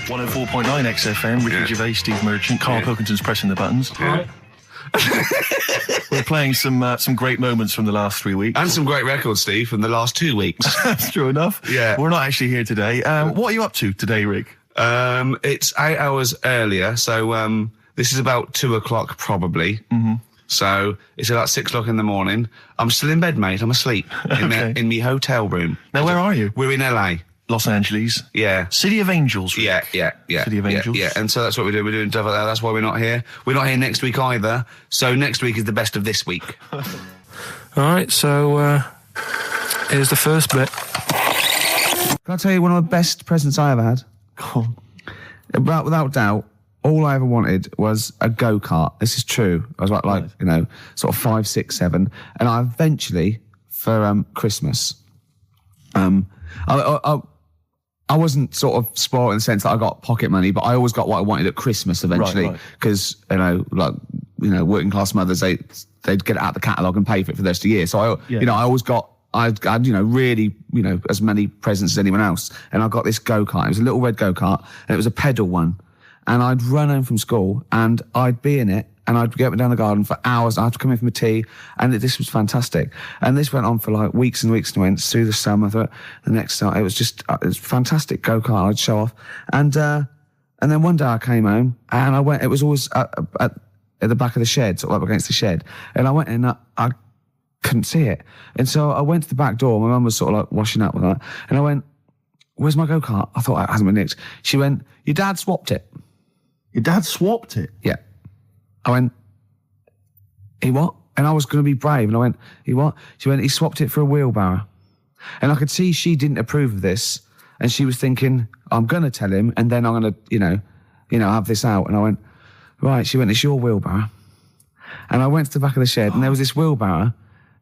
104.9 XFM, Ricky Gervais, Steve Merchant, Karl Pilkington's pressing the buttons. Yeah. We're playing some great moments from the last 3 weeks. And some great records, Steve, from the last 2 weeks. That's true enough. Yeah. We're not actually here today. What are you up to today, Rick? It's 8 hours earlier, so this is about 2 o'clock probably. Mm-hmm. So it's about 6 o'clock in the morning. I'm still in bed, mate. I'm asleep in my hotel room. Now, where are you? We're in LA. Los Angeles. Yeah. City of Angels. Rick. Yeah. City of Angels. Yeah, and so that's what we do. We're doing stuff like that. That's why we're not here. We're not here next week either. So next week is the best of this week. All right, so here's the first bit. Can I tell you one of the best presents I ever had? Go on. Without doubt, all I ever wanted was a go-kart. This is true. I was like you know, sort of 5, 6, 7. And I eventually, for Christmas, I wasn't sort of spoiled in the sense that I got pocket money, but I always got what I wanted at Christmas eventually. Because, working class mothers, they'd get it out the catalogue and pay for it for the rest of the year. So, I always got, I had, really, as many presents as anyone else. And I got this go-kart. It was a little red go-kart and it was a pedal one. And I'd run home from school and I'd be in it and I'd get down the garden for hours. I'd come in for my tea and this was fantastic. And this went on for like weeks and weeks and went through the summer, the next summer. It was just, it was fantastic go-kart. I'd show off. And then one day I came home and I went, it was always at the back of the shed, sort of up against the shed. And I went in, I couldn't see it. And so I went to the back door. My mum was sort of like washing up with that. And I went, where's my go-kart? I thought it hasn't been nicked. She went, your dad swapped it. Your dad swapped it? Yeah. I went, he what? And I was going to be brave. And I went, he what? She went, he swapped it for a wheelbarrow. And I could see she didn't approve of this. And she was thinking, I'm going to tell him and then I'm going to, have this out. And I went, right. She went, it's your wheelbarrow. And I went to the back of the shed and there was this wheelbarrow.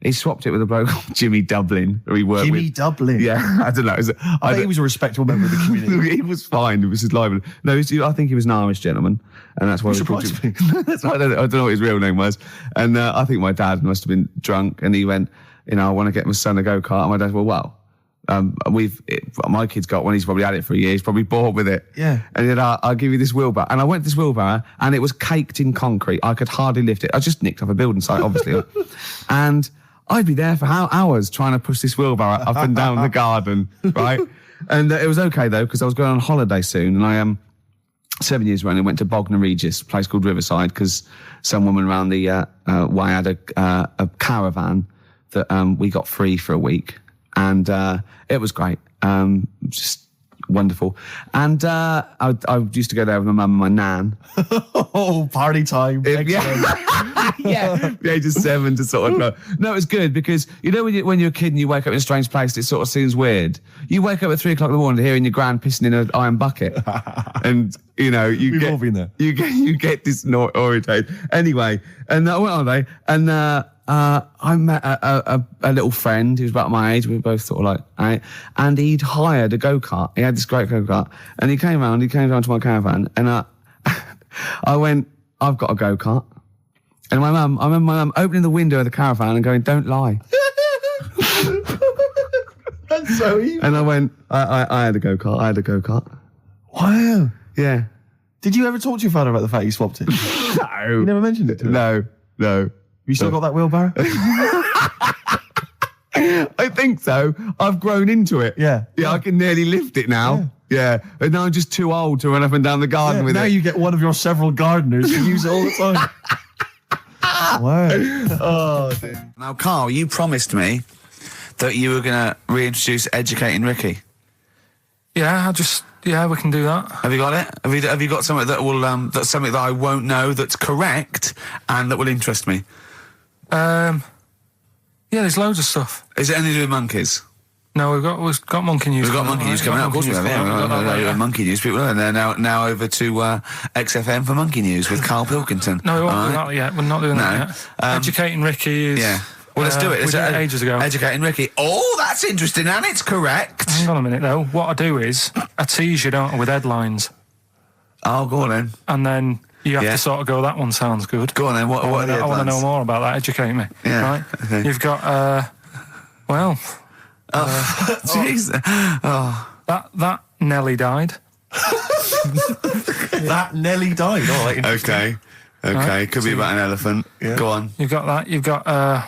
He swapped it with a bloke called Jimmy Dublin, who he worked with. Jimmy Dublin? Yeah, I don't know. I think he was a respectable member of the community. He was fine. It was his life. No, I think he was an Irish gentleman. And that's why we called him. That's why I don't know what his real name was. And I think my dad must have been drunk. And he went, I want to get my son a go-kart. And my dad, my kid's got one. He's probably had it for a year. He's probably bored with it. Yeah. And he said, I'll give you this wheelbarrow. And I went to this wheelbarrow and it was caked in concrete. I could hardly lift it. I just nicked off a building site, obviously. And I'd be there for hours trying to push this wheelbarrow up and down the garden, right? And it was okay, though, because I was going on holiday soon. And I 7 years running, went to Bognor Regis, a place called Riverside, because some woman around the way had a caravan that we got free for a week. And it was great, just wonderful. And I used to go there with my mum and my nan. Oh, party time. Yeah, the age of 7 to sort of go. No, it was good because, when you're a kid and you wake up in a strange place, it sort of seems weird. You wake up at 3 o'clock in the morning hearing your gran pissing in an iron bucket. And, We've all been there. You get disorientated. Anyway, and I went on holiday and I met a little friend who was about my age. We were both sort of like, and he'd hired a go-kart. He had this great go-kart and he came down to my caravan and I went, I've got a go-kart. And I remember my mum opening the window of the caravan and going, don't lie. That's so evil. And I went, I had a go-kart. Wow. Yeah. Did you ever talk to your father about the fact you swapped it? No. You never mentioned it to him? No. You still got that wheelbarrow? I think so. I've grown into it. Yeah. I can nearly lift it now. Yeah. And now I'm just too old to run up and down the garden with it. Now you get one of your several gardeners who use it all the time. Wow. Oh, dear. Now, Karl, you promised me that you were going to reintroduce Educating Ricky. Yeah, we can do that. Have you got it? Have you got something that will that's something that I won't know that's correct and that will interest me? Yeah, there's loads of stuff. Is it anything to do with monkeys? No, we've got monkey news. We've got monkey news coming out. Of course we have. Yeah, monkey news. People are there now over to XFM for monkey news with Karl Pilkington. No, we won't do that yet. We're not doing that yet. Educating Ricky is. Yeah. Well, let's do it. We did it ages ago. Educating Ricky. Oh, that's interesting, and it's correct. Hang on a minute, though. What I do is I tease you, don't I, with headlines. Oh, go on then. And then you have to sort of go, that one sounds good. Go on then. What are the headlines? I want to know more about that. Educate me. Yeah. Right? Okay. You've got, jeez. That Nelly died. That Nelly died. All right. Okay. Right. Could be about an elephant. Yeah. Go on. You've got that. You've got, I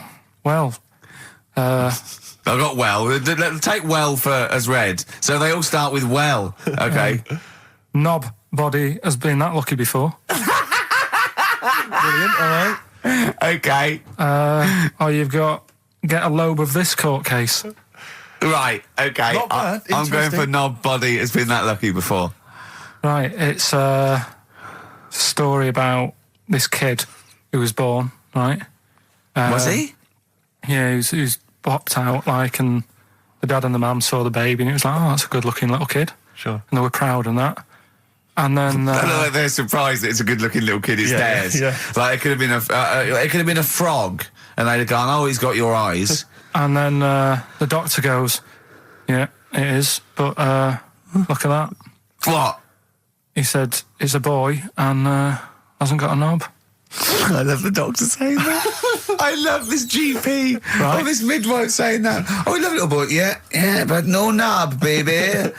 got well. Take well as red. So they all start with well. Okay. knob body has been that lucky before. Brilliant. All right. Okay. Or you've got get a lobe of this court case. Right. Okay. Not bad. I'm going Interesting. for knob body has been that lucky before. Right, it's a story about this kid who was born, right? Was he? Yeah, he was popped out, like, and the dad and the mum saw the baby, and it was like, oh, that's a good-looking little kid. Sure. And they were proud and that. And then... I look like they're surprised that it's a good-looking little kid. It's theirs. Yeah. Like, it could have been a frog, and they'd have gone, oh, he's got your eyes. And then the doctor goes, yeah, it is, but look at that. What? He said, it's a boy and hasn't got a knob. I love the doctor saying that. I love this GP or this midwife saying that. Oh, we love little boy. Yeah, but no knob, baby.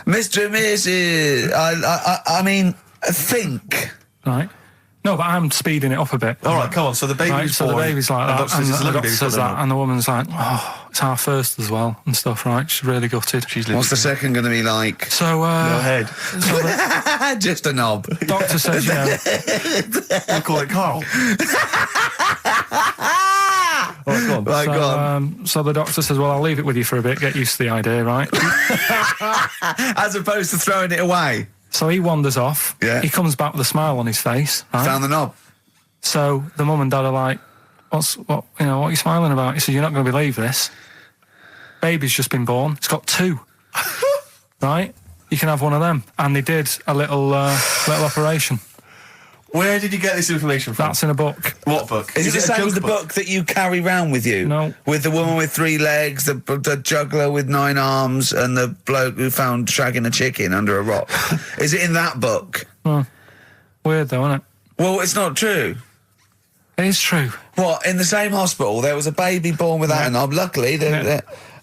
Mr. and Mrs. I mean, think. Right. No, but I'm speeding it up a bit. All right, come on. So the baby's Right, so born. the baby's like that, and the doctor says that, and and the woman's like, oh, it's our first as well, and stuff, right? She's really gutted. she's What's the second going to be like? So, Go ahead. so the Just a knob. doctor says, you know, We'll call it Karl. All right, go on. Right, go on. so the doctor says, well, I'll leave it with you for a bit, get used to the idea, right? As opposed to throwing it away. So he wanders off. Yeah. He comes back with a smile on his face, right? Found the knob. So the mum and dad are like, what are you smiling about? He said, you're not going to believe this. Baby's just been born. It's got two. Right? You can have one of them. And they did a little operation. Where did you get this information from? That's in a book. What book? Is it the a same as joke the book that you carry round with you? No. With the woman with 3 legs, the juggler with 9 arms, and the bloke who found shagging a chicken under a rock. Is it in that book? Weird though, isn't it? Well, it's not true. It is true. What, in the same hospital, there was a baby born without a knob. Luckily,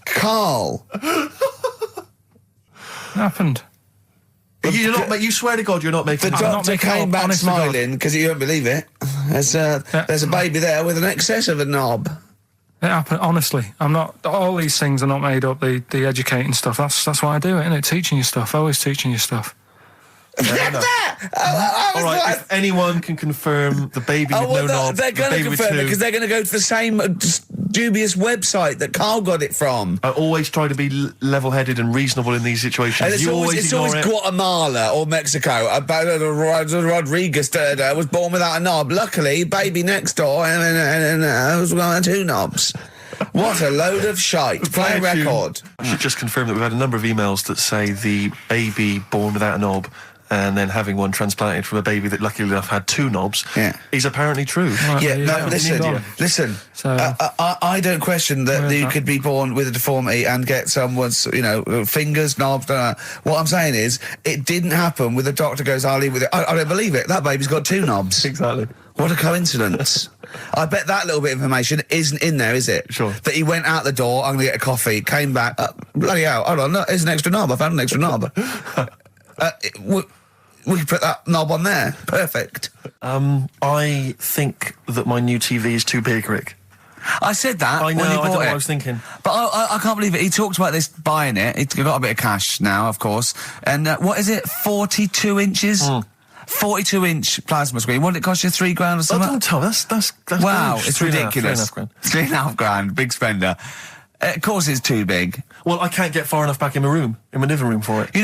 Karl. It happened. You swear to God you're not making The I'm not doctor making it came up, back honest to God. smiling because you won't believe it. There's a baby there with an excess of a knob. It happened, honestly. I'm not, all these things are not made up, the educating stuff. That's why I do it, isn't it? Teaching you stuff, always teaching you stuff. All right, if anyone can confirm the baby with no knob, they're the going to baby with confirm it two, because they're going to go to the same dubious website that Karl got it from. I always try to be level-headed and reasonable in these situations. And it's You always ignore it. Guatemala or Mexico. Rodriguez was born without a knob. Luckily, baby next door and was one 2 knobs. What a load of shite. Play a record. I should just confirm that we've had a number of emails that say the baby born without a knob and then having one transplanted from a baby that luckily enough had 2 knobs is apparently true. Right, Yeah, there you no, go. listen. So- I don't question that Where's you that? could be born with a deformity and get someone's, fingers, knobs. What I'm saying is, it didn't happen with the doctor goes, I'll leave with it. I don't believe it. That baby's got 2 knobs. Exactly. What a coincidence. I bet that little bit of information isn't in there, is it? Sure. That he went out the door, I'm going to get a coffee, came back, bloody hell, hold on, look, here's an extra knob. I found an extra knob. We can put that knob on there. Perfect. I think that my new TV is too big, Rick. I said that I know, when he I don't know bought what it. I was thinking. But I can't believe it. He talked about this buying it. He's got a bit of cash now, of course. And what is it? 42 inches? 42-inch plasma screen. What did it cost you? $3,000 or Oh, something? don't tell me. That's Wow, huge. it's 3.5 ridiculous. grand. $3,500, big spender. Of course, it's too big. Well, I can't get far enough back in my living room for it.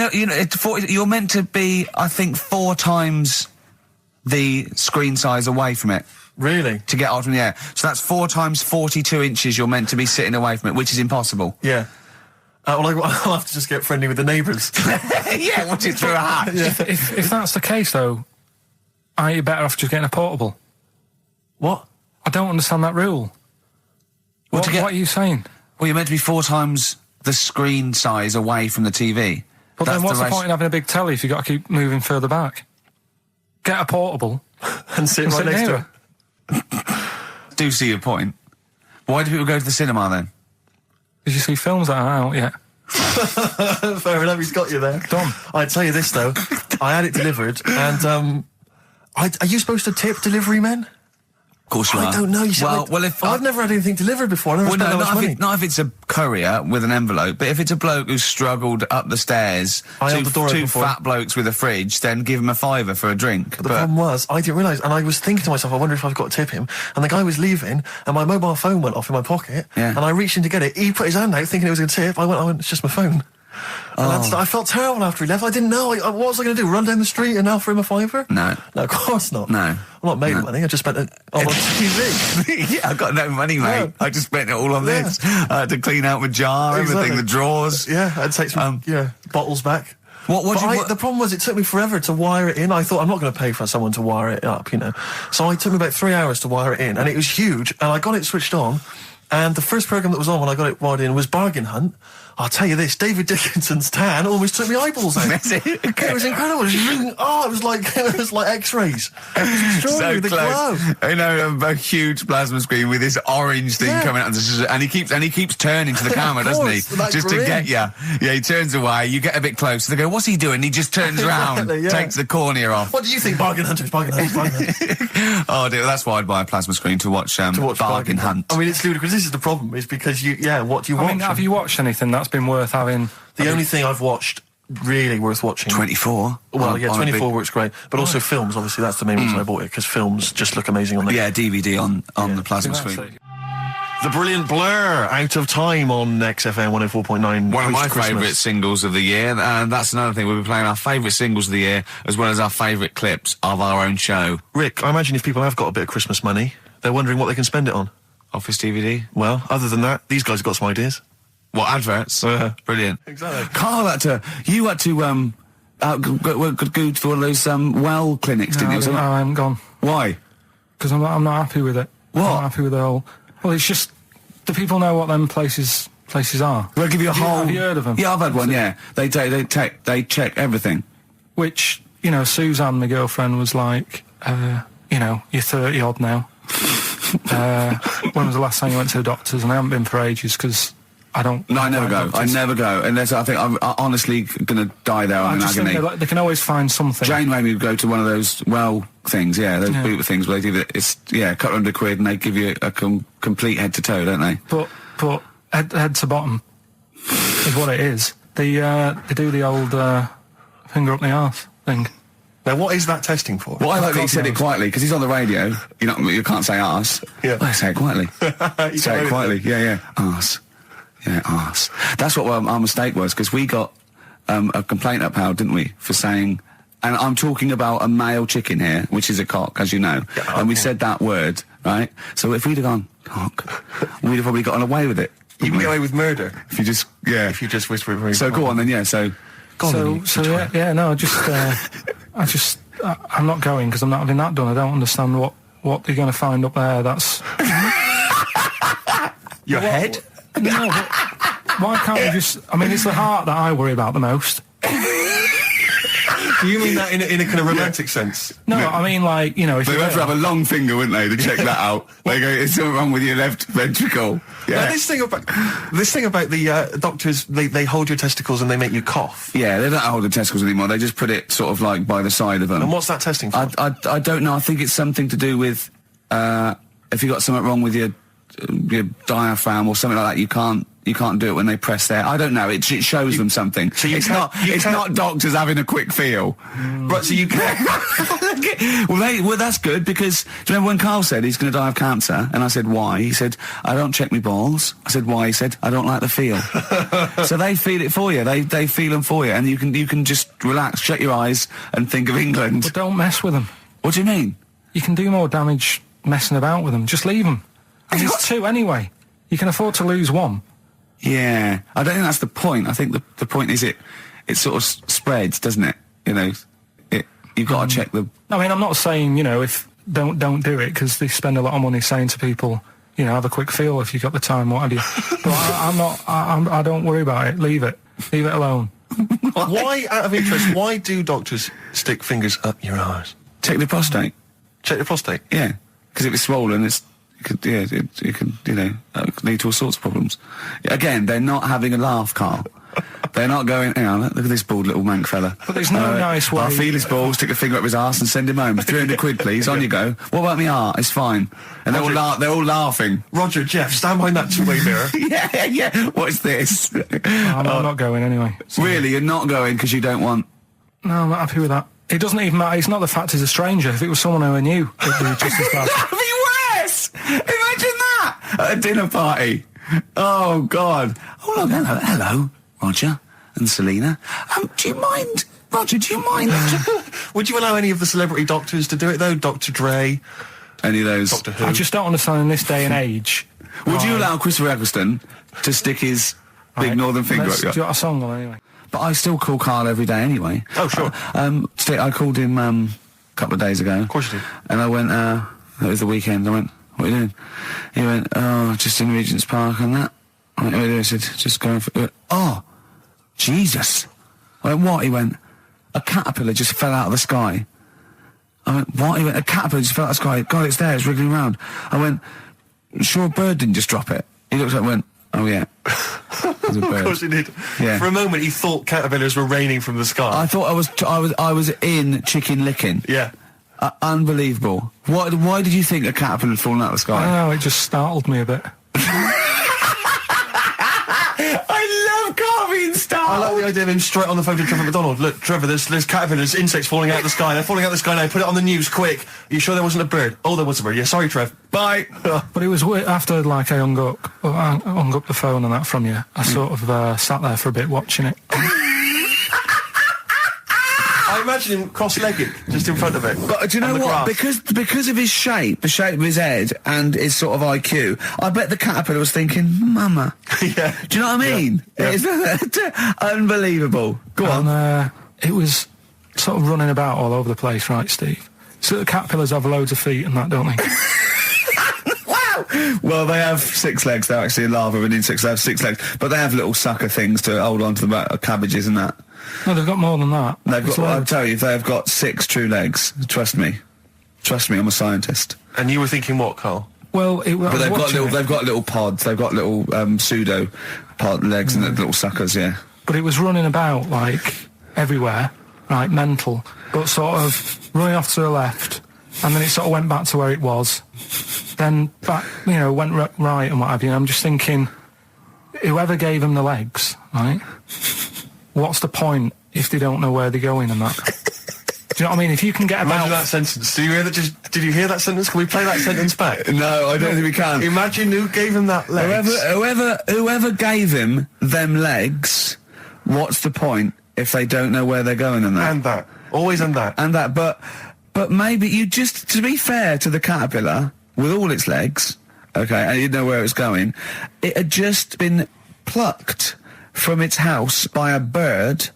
You're meant to be, I think, 4 times the screen size away from it Really? to get out from the air. So that's 4 times 42 inches. You're meant to be sitting away from it, which is impossible. Yeah. Well, I'll have to just get friendly with the neighbours. Yeah, watch it through a hat. If that's the case, though, are you better off just getting a portable? What? I don't understand that rule. What are you saying? Well, you're meant to be 4 times the screen size away from the TV. But That's then what's the ratio. point in having a big telly if you've got to keep moving further back? Get a portable And sit and right sit next to near it. it. Do see your point. Why do people go to the cinema then? Did you see films that are out yet? Fair enough, he's got you there. Done. I'd tell you this, though. I had it delivered, and are you supposed to tip delivery men? Of course you are. I don't know. If I've never had anything delivered before. I never spent that much money. Not if it's a courier with an envelope, but if it's a bloke who's struggled up the stairs, two fat blokes with a fridge, then give him a £5 for a drink. But the problem was, I didn't realise, and I was thinking to myself, I wonder if I've got to tip him. And the guy was leaving, and my mobile phone went off in my pocket, and I reached in to get it. He put his hand out thinking it was going to tip. I went, it's just my phone. And I felt terrible after he left. I didn't know. What was I going to do? Run down the street and offer him a £5? No, of course not. No. I'm not made money. I just spent it on TV. Yeah, I've got no money, mate. Yeah. I just spent it all on this. I had to clean out my jar, everything, the drawers. Yeah, I'd take some bottles back. The problem was it took me forever to wire it in. I thought, I'm not going to pay for someone to wire it up, So it took me about 3 hours to wire it in, and it was huge, and I got it switched on, and the first programme that was on when I got it wired in was Bargain Hunt. I'll tell you this, David Dickinson's tan almost took my eyeballs out. It was incredible. It was like X-rays. It was extraordinary, the glow. A huge plasma screen with this orange thing coming out, and he keeps turning to the camera, doesn't he? Just to get you. Yeah, he turns away. You get a bit closer. They go, "What's he doing?" He just turns around, takes the cornea off. What do you think, Bargain Hunters? Bargain Hunters. Oh dear, that's why I'd buy a plasma screen to watch Bargain Hunt. I mean, it's ludicrous. This is the problem, is because what do you watch? I mean, have you watched anything that's been worth having? The only thing I've watched really worth watching. 24. Well, 24 works great, but also films. Obviously, that's the main reason I bought it, because films just look amazing on there. Yeah, DVD on the plasma screen. The brilliant Blur, Out of Time on XFM 104.9. One of my favourite singles of the year, and that's another thing. We'll be playing our favourite singles of the year, as well as our favourite clips of our own show. Rick, I imagine if people have got a bit of Christmas money, they're wondering what they can spend it on. Office DVD? Well, other than that, these guys have got some ideas. What, adverts? Brilliant. Exactly. Karl you had to go to one of those well clinics, didn't you? No, I haven't gone. Why? Because I'm not happy with it. What? I'm not happy with the whole. Well, it's just, do people know what them places are? They'll give you Have you heard of them? Yeah, I've had one. Yeah, they check everything. Which, Suzanne, my girlfriend, was like, you're 30 odd now. When was the last time you went to the doctors? And I haven't been for ages because I don't. No, I never go. Doctors. I never go unless I think I'm honestly going to die there in agony. Think they can always find something. Jane made me go to one of those things. Yeah, those boot things where they do it's a couple £100 and they give you a complete head to toe, don't they? But head to bottom is what it is. They do the old finger up the arse thing. Now, what is that testing for? Well, I like that he said it quietly, because he's on the radio. You can't say arse. Yeah. I say it quietly. Say it quietly. Yeah. Arse. Yeah, arse. That's what our mistake was, because we got a complaint upheld, didn't we, for saying... And I'm talking about a male chicken here, which is a cock, as you know. Yeah, and we said that word, right? So if we'd have gone, cock, we'd have probably gotten away with it. You can get away with murder. If you just whisper it very So go on then, yeah, so... I'm not going because I'm not having that done. I don't understand what they're going to find up there. That's your head. No, but why can't we just? I mean, it's the heart that I worry about the most. Do you mean that in a kind of romantic sense? No, I mean if they'd have to have a long finger, wouldn't they, to check that out? They go, "It's something wrong with your left ventricle." Yeah. Now, this thing about the doctors, they hold your testicles and they make you cough. Yeah, they don't hold the testicles anymore. They just put it sort of like by the side of them. And what's that testing for? I don't know. I think it's something to do with if you got something wrong with your diaphragm or something like that. You can't do it when they press there. I don't know. It shows them something. So it's not doctors having a quick feel. Right, so you can't... well, that's good, because do you remember when Karl said he's going to die of cancer? And I said, why? He said, I don't check my balls. I said, why? He said, I don't like the feel. So they feel it for you. They feel them for you. And you can just relax, shut your eyes and think of England. But don't mess with them. What do you mean? You can do more damage messing about with them. Just leave them. And there's two anyway. You can afford to lose one. Yeah, I don't think that's the point. I think the point is it sort of spreads, doesn't it? You've got to check the... I mean, I'm not saying, if don't do it, because they spend a lot of money saying to people, have a quick feel if you've got the time, what have you. But I don't worry about it. Leave it alone. Why, out of interest, why do doctors stick fingers up your arse? Check the prostate. Check the prostate? Yeah, because if it's swollen, it could lead to all sorts of problems. Again, they're not having a laugh, Karl. They're not going, hang on, look at this bald little mank fella. But there's no nice way. I'll feel his balls, stick a finger up his arse and send him home. 300 quid, please, on you go. What about me art? It's fine. And they're all laughing. Roger, Jeff, stand behind that two-way mirror. yeah. What's this? I'm not going anyway. So. Really? You're not going because you don't want... No, I'm not happy with that. It doesn't even matter. It's not the fact he's a stranger. If it was someone who I knew, it'd be just as bad. That'd be worse! Imagine that! At a dinner party. Oh, God. Oh, look, hello, Roger and Selena. Do you mind... Roger, do you mind... Would you allow any of the celebrity doctors to do it, though? Dr. Dre? Any of those? Doctor Who? I just don't understand in this day and age. Would you allow Christopher Eccleston to stick his big northern finger up your... Do you want a song on anyway? But I still call Karl every day anyway. Oh, sure. I called him a couple of days ago. Of course you did. And I went, it was the weekend, I went, what are you doing? He went, oh, just in Regent's Park and that. I went, what are you doing? I said, just going for... He went, oh, Jesus. I went, what? He went, a caterpillar just fell out of the sky. I went, what? He went, a caterpillar just fell out of the sky. God, it's there, it's wriggling around. I went, sure a bird didn't just drop it? He looked up and went, oh, yeah. Of course he did. Yeah. For a moment, he thought caterpillars were raining from the sky. I thought I was in Chicken Licking. Yeah. Unbelievable. Why did you think a caterpillar had fallen out of the sky? I don't know, it just startled me a bit. I love Karl being startled. I like the idea of him straight on the phone to Trevor McDonald. Look, Trevor, there's caterpillars, insects falling out of the sky. They're falling out of the sky now. Put it on the news, quick. Are you sure there wasn't a bird? Oh, there was a bird. Yeah, sorry, Trev. Bye. But it was after, like, I hung up the phone and that from you. I sort of sat there for a bit watching it. I imagine him cross-legged, just in front of it. But do you know what? Because of his shape, the shape of his head, and his sort of IQ, I bet the caterpillar was thinking, Mama. Yeah. Do you know what I mean? Yeah. It's unbelievable. Go on. It was sort of running about all over the place, right, Steve? So the caterpillars have loads of feet and that, don't they? Wow! Well, they have 6 legs. They're actually larvae of insects. They have 6 legs. But they have little sucker things to hold on to the back of cabbages and that. No, they've got more than that. I'll tell you, they have got 6 true legs. Trust me. Trust me, I'm a scientist. And you were thinking what, Karl? Well, but they've got little pods. They've got little pseudo pod legs and little suckers. Yeah. But it was running about like everywhere, right? Mental, but sort of running off to the left, and then it sort of went back to where it was. Then back, went right and what have you. And I'm just thinking, whoever gave them the legs, right? What's the point if they don't know where they're going and that? Do you know what I mean? If you can get about... Imagine that sentence. Did you hear that sentence? Can we play that sentence back? No, I don't think we can. Imagine who gave him that legs. Whoever gave him them legs, what's the point if they don't know where they're going and that? And that. Always and that. And that. But maybe you just, to be fair to the caterpillar, with all its legs, okay, and you didn't know where it was going, it had just been plucked from its house by a bird,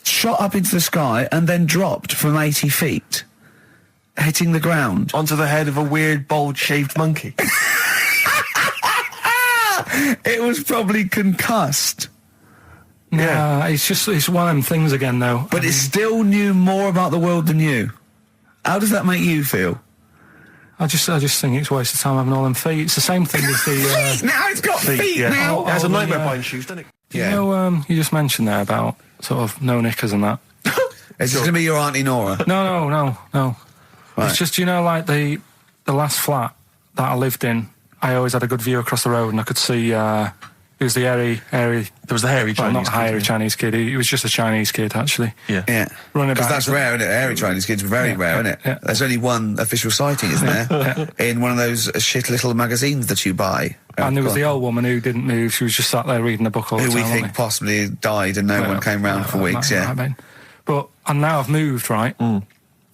shot up into the sky, and then dropped from 80 feet, hitting the ground. Onto the head of a weird, bald-shaved monkey. It was probably concussed. Yeah, it's one of them things again, though. But it still knew more about the world than you. How does that make you feel? I just think it's a waste of time having all them feet. It's the same thing as the... Now it's got feet yeah. now! It has a nightmare buying shoes, doesn't it? Yeah. You just mentioned there about sort of no knickers and that. Is this going to be your Auntie Nora? No. Right. It's just, like the last flat that I lived in, I always had a good view across the road and I could see... It was the hairy... There was the hairy Chinese kid. Not the hairy Chinese kid. He was just a Chinese kid, actually. Yeah. Running because about. that's rare, isn't it? Hairy Chinese kids are very rare, isn't it? Yeah. There's only one official sighting, isn't there? In one of those shit little magazines that you buy. And there was the old woman who didn't move. She was just sat there reading a book all the time. Who we think possibly died and no one came round for weeks, and now I've moved, right? And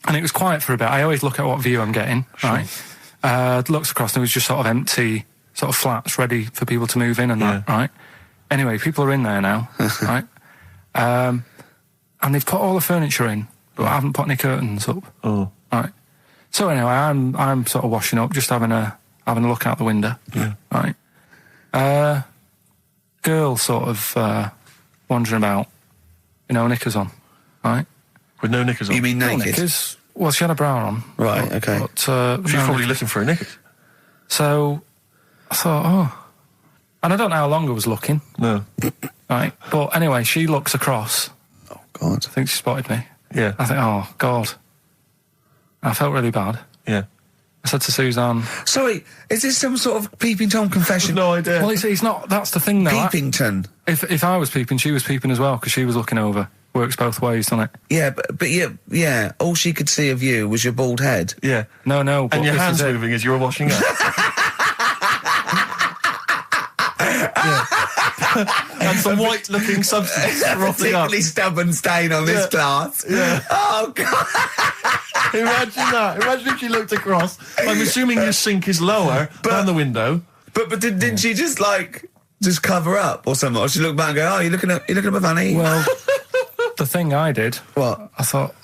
it was quiet for a bit. I always look at what view I'm getting, right? Looks across and it was just sort of empty, sort of flats ready for people to move in and that, right? Anyway, people are in there now, right? And they've put all the furniture in, but I haven't put any curtains up. Oh. Right. So anyway, I'm sort of washing up, just having a look out the window. Yeah. Right. Girl sort of wandering about, knickers on, right? With no knickers on? You mean naked? No knickers. Well, she had a bra on. Right, okay. But, she's probably looking for a knickers. So I thought, and I don't know how long I was looking. No. Right? But anyway, she looks across. Oh, God. I think she spotted me. Yeah. I think, oh, God. I felt really bad. Yeah. I said to Suzanne... Sorry, is this some sort of peeping Tom confession? No idea. Well, it's not... That's the thing, though. Peepington. If I was peeping, she was peeping as well, because she was looking over. Works both ways, doesn't it? Yeah, but yeah, all she could see of you was your bald head. Yeah. No. And your hands moving as you were washing up. And some white-looking substance frothing up. Particularly stubborn stain on this glass. Yeah. Oh, God. Imagine that. Imagine if she looked across. I'm assuming your sink is lower than the window. But didn't she just cover up or something? Or she looked back and go, oh, you're looking at my fanny? Well, the thing I did... What? I thought,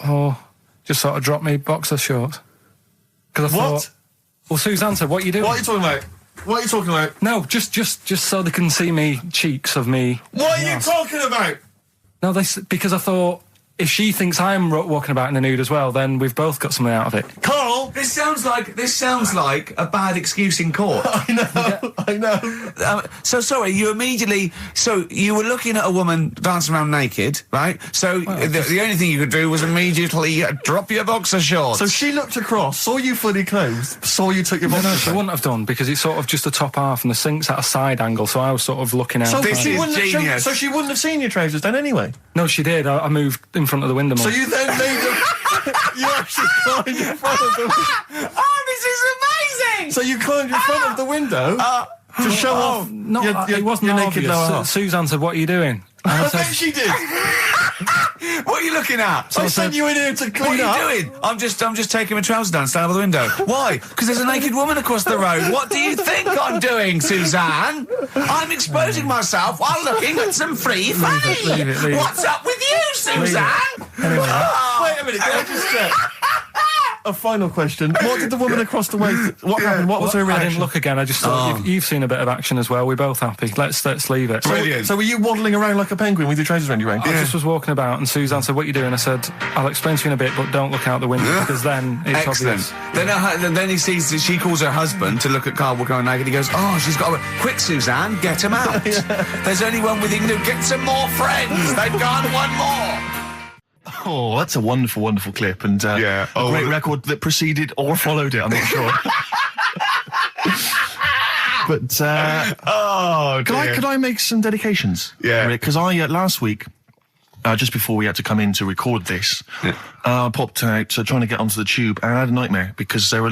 just sort of drop me boxer shorts. Because I thought... Well, Suzanne said, what are you doing? What are you talking about? What are you talking about? No, just so they can see me cheeks of me. What are you talking about? No, because I thought if she thinks I'm walking about in the nude as well, then we've both got something out of it. Carl, This sounds like a bad excuse in court. I know. So sorry, you were looking at a woman dancing around naked, right? So the only thing you could do was immediately drop your boxer shorts. So she looked across, saw you fully clothed, saw you took your boxer No, shorts. she wouldn't have done because it's sort of just the top half and the sink's at a side angle, so I was sort of looking out. So This she is wouldn't genius. So she wouldn't have seen your trousers then anyway. No, she did. I moved in front of the window more. So you then made you actually climbed in front of the window. Oh, this is amazing! So you climbed in front of the window to show off No, your it wasn't your naked obvious. lower half. Suzanne said, what are you doing? And I I bet said, she did. What are you looking at? I sent you in here to clean What up. are you doing? I'm just taking my trousers down, stand over the window. Why? Because there's a naked woman across the road. What do you think I'm doing, Suzanne? I'm exposing myself while looking at some free fanny. leave it. What's up with you, Suzanne? Anyway. Oh. Wait a minute, can I just check? A final question. What did the woman across the way... What happened? What was her I reaction? didn't look again. I just thought you've seen a bit of action as well. We're both happy. Let's leave it. Brilliant. So were you waddling around like a penguin with your trousers around your waist? I just was walking about and Suzanne said, what are you doing? I said, I'll explain to you in a bit, but don't look out the window because then it's Excellent. obvious. Then he sees she calls her husband to look at Karl walking around naked. He goes, oh, she's got a... Quick, Suzanne, get him out. There's only one with him to get some more friends. They've gone one more. Oh, that's a wonderful, wonderful clip, and a great record that preceded or followed it. I'm not sure. But could I make some dedications? Yeah. Because I last week, just before we had to come in to record this, I popped out trying to get onto the tube, and I had a nightmare because there were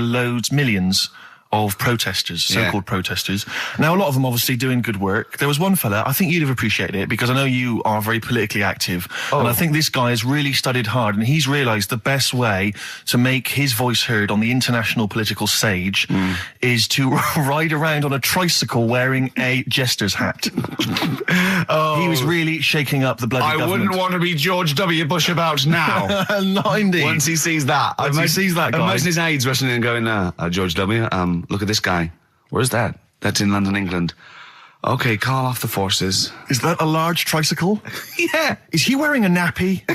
millions of protesters, so-called protesters. Now, a lot of them obviously doing good work. There was one fella, I think you'd have appreciated it, because I know you are very politically active, and I think this guy has really studied hard, and he's realised the best way to make his voice heard on the international political stage is to ride around on a tricycle wearing a jester's hat. He was really shaking up the bloody government. I wouldn't want to be George W. Bush about now. No, indeed. Once he sees that. Once he sees that guy. Imagine his aides rushing in and going, George W., look at this guy. Where's that? That's in London, England. Okay, call off the forces. Is that a large tricycle? Yeah. Is he wearing a nappy?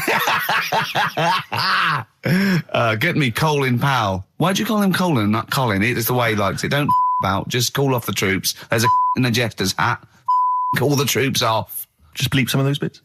Get me Colin Powell. Why'd you call him Colin, not Colin? It's the way he likes it. Don't about. Just call off the troops. There's a in a jester's hat. Call the troops off. Just bleep some of those bits.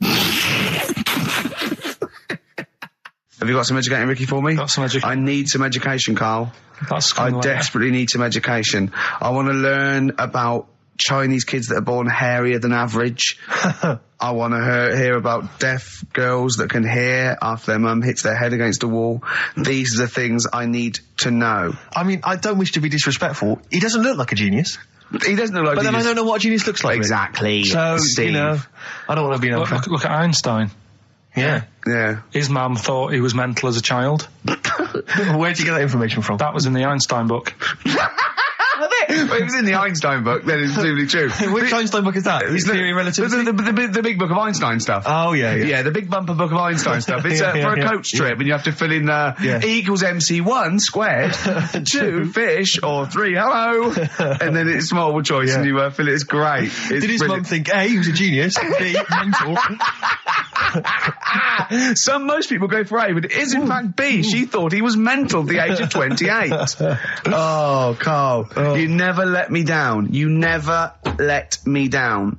Have you got some educating, Ricky, for me? Got some education. I need some education, Karl. That's I kind of desperately need some education. I want to learn about Chinese kids that are born hairier than average. I want to hear about deaf girls that can hear after their mum hits their head against a wall. These are the things I need to know. I mean, I don't wish to be disrespectful. He doesn't look like a genius. He doesn't look like But then I don't know what a genius looks like. Exactly. So, Steve. I don't want to be an Look at Einstein. Yeah. Yeah. His mum thought he was mental as a child. Where'd you get that information from? That was in the Einstein book. Well, it was in the Einstein book, then it's presumably true. Which Einstein book is that? It's Theory of Relativity? The big book of Einstein stuff. Oh, yeah. Yeah, the big bumper book of Einstein stuff. It's for a coach trip, and you have to fill in E equals MC1 squared, 2 fish, or 3 hello, and then it's multiple choice, and you fill it. It's great. It's Did his mum think, A, he was a genius, B, mental? Most people go for A, but it is in fact B. She thought he was mental at the age of 28. Oh, Karl, you never let me down. You never let me down.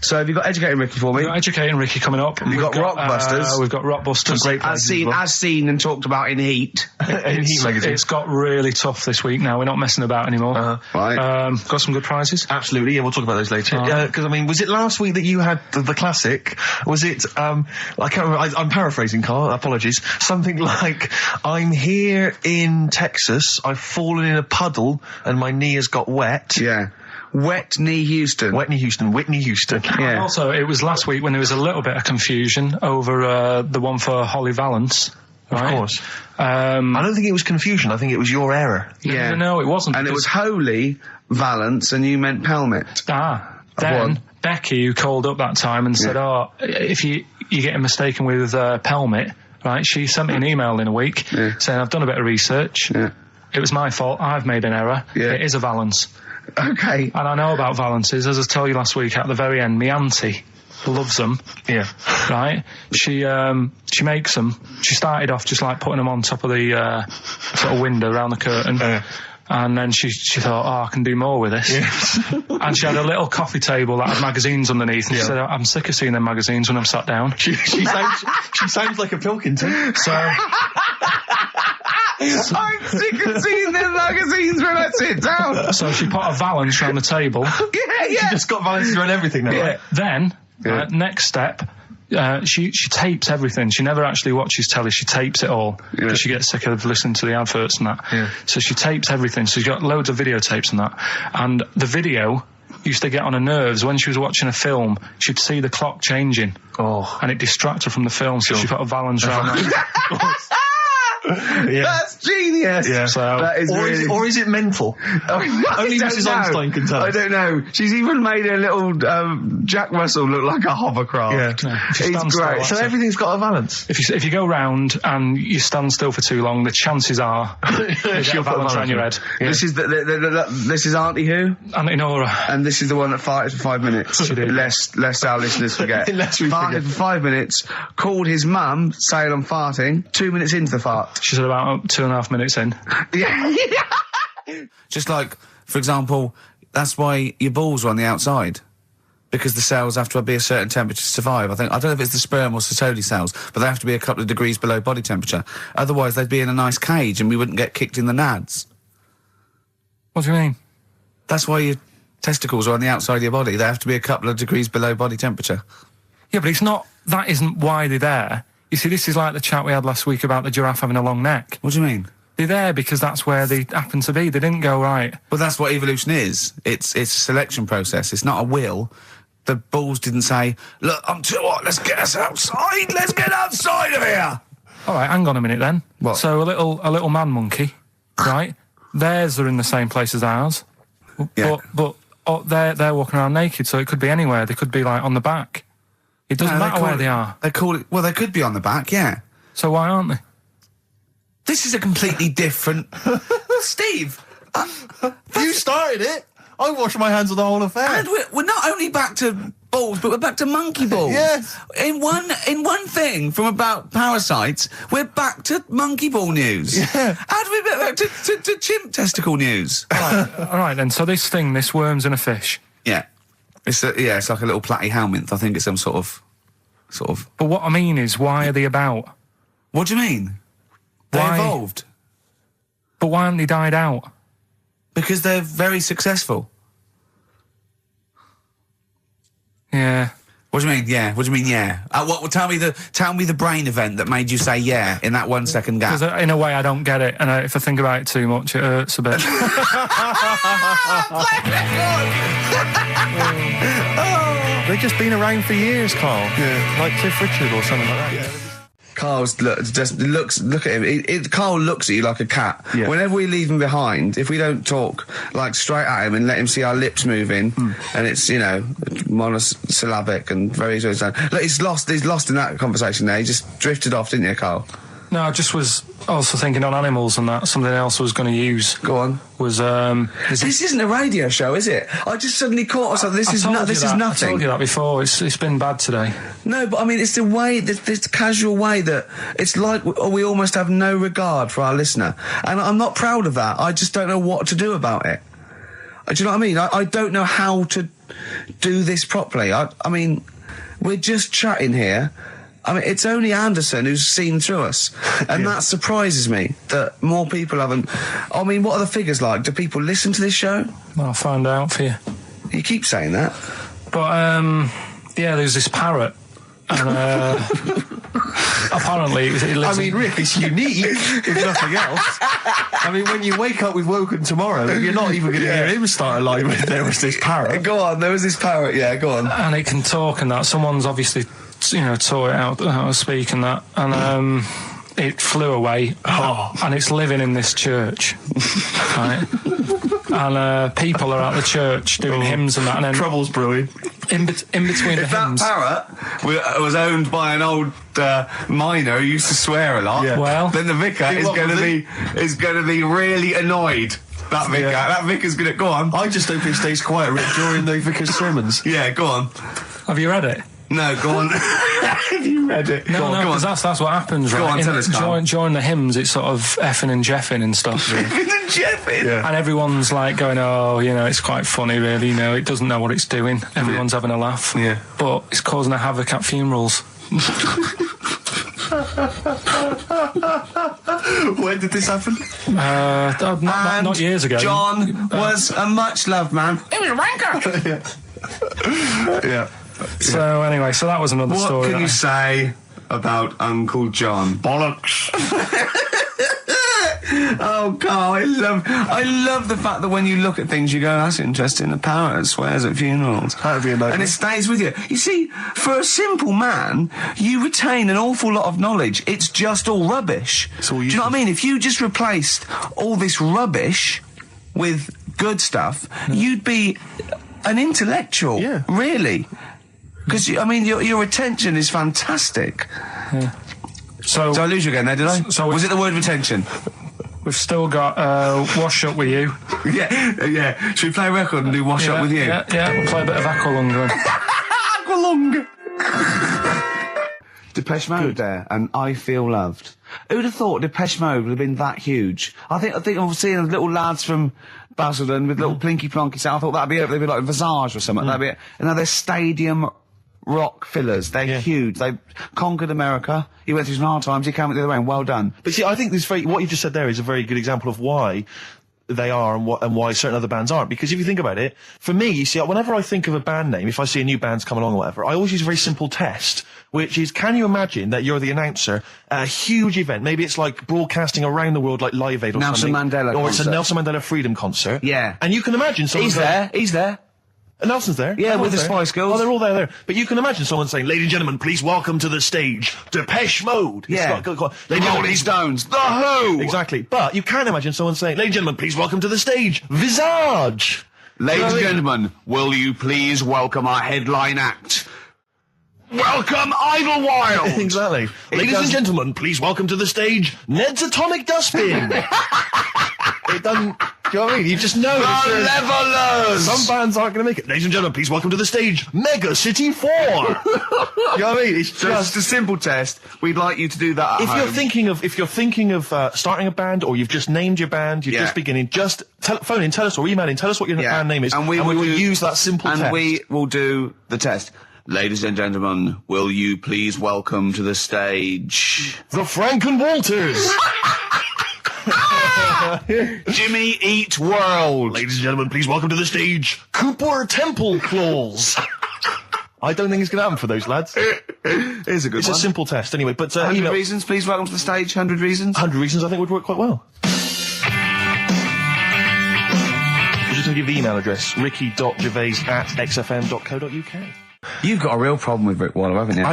So have you got Educating Ricky for me? We've got Educating Ricky coming up. We've got Rockbusters. We've got Rockbusters. Great as seen and talked about in Heat. In Heat magazine. It's got really tough this week now. We're not messing about anymore. Right. Got some good prizes. Absolutely, yeah, we'll talk about those later. Because, I mean, was it last week that you had the classic? Was it, I can't remember, I'm paraphrasing, Karl, apologies. Something like, I'm here in Texas, I've fallen in a puddle, and my knee has got wet. Yeah. Whitney Houston. Yeah. And also, it was last week when there was a little bit of confusion over the one for Holly Valance. Right? Of course. I don't think it was confusion. I think it was your error. Yeah. No, it wasn't. And it was Holy Valance, and you meant Pelmet. Then Becky, who called up that time and said, if you're getting mistaken with Pelmet, right, she sent me an email in a week saying, I've done a bit of research. Yeah. It was my fault. I've made an error. Yeah. It is a Valance. Okay. And I know about Valances. As I told you last week, at the very end, my auntie loves them. Yeah. Right? She makes them. She started off just like putting them on top of the sort of window around the curtain. And then she thought, I can do more with this. Yeah. And she had a little coffee table that had magazines underneath. And she said, I'm sick of seeing them magazines when I'm sat down. She sounds like a Pilkington. So... I'm sick of seeing them magazines when I sit down. So she put a Valance around the table. Yeah. She just got Valances around everything now. Yeah. Then, next step... she tapes everything. She never actually watches telly. She tapes it all because she gets sick of listening to the adverts and that. Yeah. So she tapes everything. So she's got loads of videotapes and that. And the video used to get on her nerves. When she was watching a film, she'd see the clock changing. And it distracted her from the film. So she put a Valance around that. That's genius. Yeah. So that is or is it mental? Only Mrs. Einstein can tell. I don't know. She's even made a little Jack Russell look like a hovercraft. Yeah. He's great. So everything's got a Valance. If you go round and you stand still for too long, the chances are she'll Valance around your head. Yeah. This is this is Auntie who? Auntie Nora. And this is the one that farted for 5 minutes. Lest our listeners forget. Farted for 5 minutes. Called his mum saying I'm farting. 2 minutes into the fart. She's about 2.5 minutes in. Yeah. Just like, for example, that's why your balls are on the outside. Because the cells have to be a certain temperature to survive. I don't know if it's the sperm or Sertoli cells, but they have to be a couple of degrees below body temperature. Otherwise, they'd be in a nice cage and we wouldn't get kicked in the nads. What do you mean? That's why your testicles are on the outside of your body. They have to be a couple of degrees below body temperature. Yeah, but it's not... That isn't why they're there. You see, this is like the chat we had last week about the giraffe having a long neck. What do you mean? They're there because that's where they happen to be. They didn't go, right. Well, that's what evolution is. It's a selection process. It's not a will. The balls didn't say, look, I'm too hot, let's get us outside. Let's get outside of here. All right, hang on a minute then. What? So a little man monkey, right? Theirs are in the same place as ours. Yeah. But they're walking around naked, so it could be anywhere. They could be, like, on the back. It doesn't matter where they are. They call it... Well, they could be on the back, yeah. So why aren't they? This is a completely different... Steve! You started it! I wash my hands of the whole affair. And we're not only back to balls, but we're back to monkey balls. Yes. In one thing from about parasites, we're back to monkey ball news. Yeah. How do we get back to chimp testicle news? All right then, so this worm's in a fish. Yeah. It's like a little platy helminth. I think it's some sort of... But what I mean is, why are they about? What do you mean? They evolved. But why haven't they died out? Because they're very successful. Yeah. What do you mean? Yeah. What do you mean? Yeah. Tell me the brain event that made you say yeah in that 1 second gap. Because in a way I don't get it, and if I think about it too much, it hurts a bit. They've just been around for years, Karl. Yeah. Like Cliff Richard or something like that. Yeah. Karl's look at him. Karl looks at you like a cat. Yeah. Whenever we leave him behind, if we don't talk like straight at him and let him see our lips moving, and it's monosyllabic and very look, he's lost in that conversation there. He just drifted off, didn't you, Karl? No, I just was also thinking on animals and that. Something else I was going to use. Go on. Was this isn't a radio show, is it? I just suddenly caught myself. This is nothing. I told you that before. It's been bad today. No, but I mean, it's the way, this casual way that it's like we almost have no regard for our listener, and I'm not proud of that. I just don't know what to do about it. Do you know what I mean? I don't know how to do this properly. I mean, we're just chatting here. I mean, it's only Anderson who's seen through us. And that surprises me, that more people haven't. I mean, what are the figures like? Do people listen to this show? Well, I'll find out for you. You keep saying that. But, there's this parrot. And, apparently it lives Rick, it's unique, if nothing else. I mean, when you wake up with Woken tomorrow, you're not even going to hear him start a line with there was this parrot. Go on, there was this parrot, go on. And it can talk and that. Someone's obviously, taught it out how to speak and that. And it flew away. And it's living in this church. Right? And people are at the church doing hymns and that. And then trouble's brewing. In between the hymns. That parrot was owned by an old miner who used to swear a lot. Well, then the vicar is going to be really annoyed. That vicar. That vicar's going to go on. I just hope it stays quiet, Rick, during the vicar's sermons. Go on. Have you read it? No, go on. Have you read it? No, because that's what happens, right? Go on, tell us, Karl. During the hymns, it's sort of effing and jeffing and stuff. Effing and jeffing? Yeah. And everyone's like going, it's quite funny, really, it doesn't know what it's doing. Everyone's having a laugh. Yeah. But it's causing a havoc at funerals. When did this happen? Not years ago. John was a much-loved man. He was a wanker! Yeah. So anyway, that was another story. What can you say about Uncle John? Bollocks. Oh, Karl, I love the fact that when you look at things, you go, that's interesting. A parrot that swears at funerals. That'd be amazing. And it stays with you. You see, for a simple man, you retain an awful lot of knowledge. It's just all rubbish. Do you know what I mean? If you just replaced all this rubbish with good stuff, you'd be an intellectual. Yeah. Really. Because, your attention is fantastic. Yeah. So I lose you again there, did I? Was it the word retention? We've still got Wash Up With You. Yeah. Should we play a record and do Wash Up With You? Yeah, we'll play a bit of Aqualung then. Aqualung! Depeche Mode there, and I Feel Loved. Who'd have thought Depeche Mode would have been that huge? I think I've seen little lads from Basildon with little plinky plonky sound. I thought that'd be it. They'd be like Visage or something. That'd be it. And now they're stadium rock fillers. They're huge. They conquered America. He went through some hard times. He came out the other way. And well done. But see, I think what you just said there is a very good example of why they are and why certain other bands aren't. Because if you think about it, for me, you see, whenever I think of a band name, if I see a new band's come along or whatever, I always use a very simple test, which is, can you imagine that you're the announcer at a huge event? Maybe it's like broadcasting around the world like Live Aid or something. Nelson Mandela Or concert. it's a Nelson Mandela Freedom concert. Yeah. And you can imagine someone... He's there. And Nelson's there. Yeah, with the Spice Girls. Oh, they're all there. But you can imagine someone saying, ladies and gentlemen, please welcome to the stage, Depeche Mode. Yeah. Rolling Stones. The Who. Exactly. But you can imagine someone saying, ladies and gentlemen, please welcome to the stage, Visage. Ladies and gentlemen, will you please welcome our headline act? Welcome, Idlewild! Exactly. Ladies and gentlemen, please welcome to the stage, Ned's Atomic Dustbin. It doesn't... Do you know what I mean? You just know. The Levelers! Some bands aren't going to make it. Ladies and gentlemen, please welcome to the stage, Mega City 4. You know what I mean? It's just a simple test. We'd like you to do that at home. If you're thinking of starting a band, or you've just named your band, you're just beginning, just phone in, tell us, or email in, tell us what your band name is, and we will use that simple test. And we will do the test. Ladies and gentlemen, will you please welcome to the stage... the Franken Walters! Jimmy Eat World. Ladies and gentlemen, please welcome to the stage, Cooper Temple Claws. I don't think it's going to happen for those lads. It's a good one. It's a simple test anyway. But 100 reasons, please welcome to the stage. 100 reasons. 100 reasons I think would work quite well. I'm just going to give the email address, ricky.gervais@xfm.co.uk. You've got a real problem with Rick Wallow, haven't you?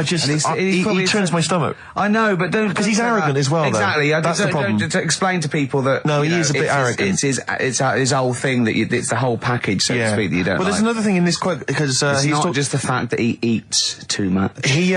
He turns my stomach. I know, but don't... Because he's arrogant as well, exactly. Though. That's the problem. Don't explain to people that... No, he is a bit arrogant. It's his whole thing, that it's the whole package, so to speak, that you don't there's another thing in this quote, because it's not just the fact that he eats too much. He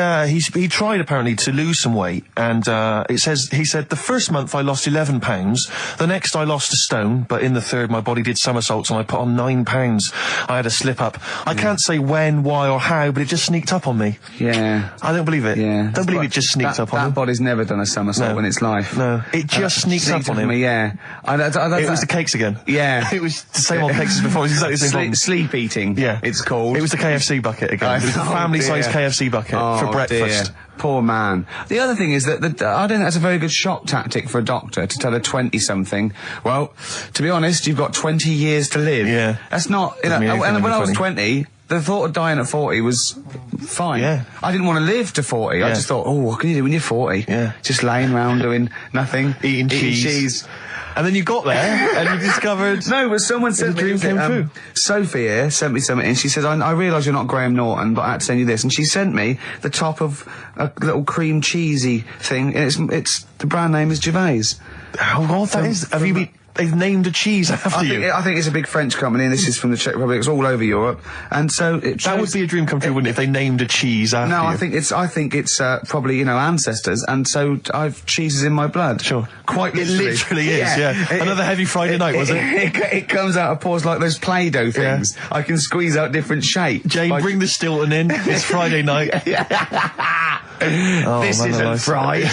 tried, apparently, to lose some weight, and he said, the first month I lost 11 pounds, the next I lost a stone, but in the third my body did somersaults and I put on 9 pounds. I had a slip-up. I can't say when, why or how, but it just sneaked up on me. Yeah. I don't believe it. Yeah. Don't believe it just sneaked up on him. That body's never done a somersault in its life. No. It just sneaked up on him. Me, yeah. It was the cakes again. Yeah. It was the same old cakes as before. It was exactly the same problem. Sleep eating. Yeah. It's called. It was the KFC bucket again. It was the family-sized KFC bucket for breakfast. Dear. Poor man. The other thing is that I don't think that's a very good shock tactic for a doctor to tell a 20-something, well, to be honest, you've got 20 years to live. Yeah. That's not, and when I was 20, the thought of dying at 40 was fine. Yeah. I didn't want to live to 40. Yeah. I just thought, what can you do when you're 40? Yeah. Just laying around doing nothing. Eating cheese. And then you got there and you discovered... No, but someone said... The dream came true. Sophie here sent me something and she says, I realise you're not Graham Norton, but I had to send you this. And she sent me the top of a little cream cheesy thing. And it's the brand name is Gervais. How odd that is. Have you been... They've named a cheese after you. I think it's a big French company, and this is from the Czech Republic. It's all over Europe, and so that would be a dream come true, wouldn't it? If they named a cheese after you. No, I think it's probably ancestors, and so I've cheeses in my blood. Sure, quite literally. It literally is. Yeah. Another heavy Friday night, was it? It comes out of pores like those Play-Doh things. Yeah. I can squeeze out different shapes. Jane, bring the Stilton in. It's Friday night. This isn't fried.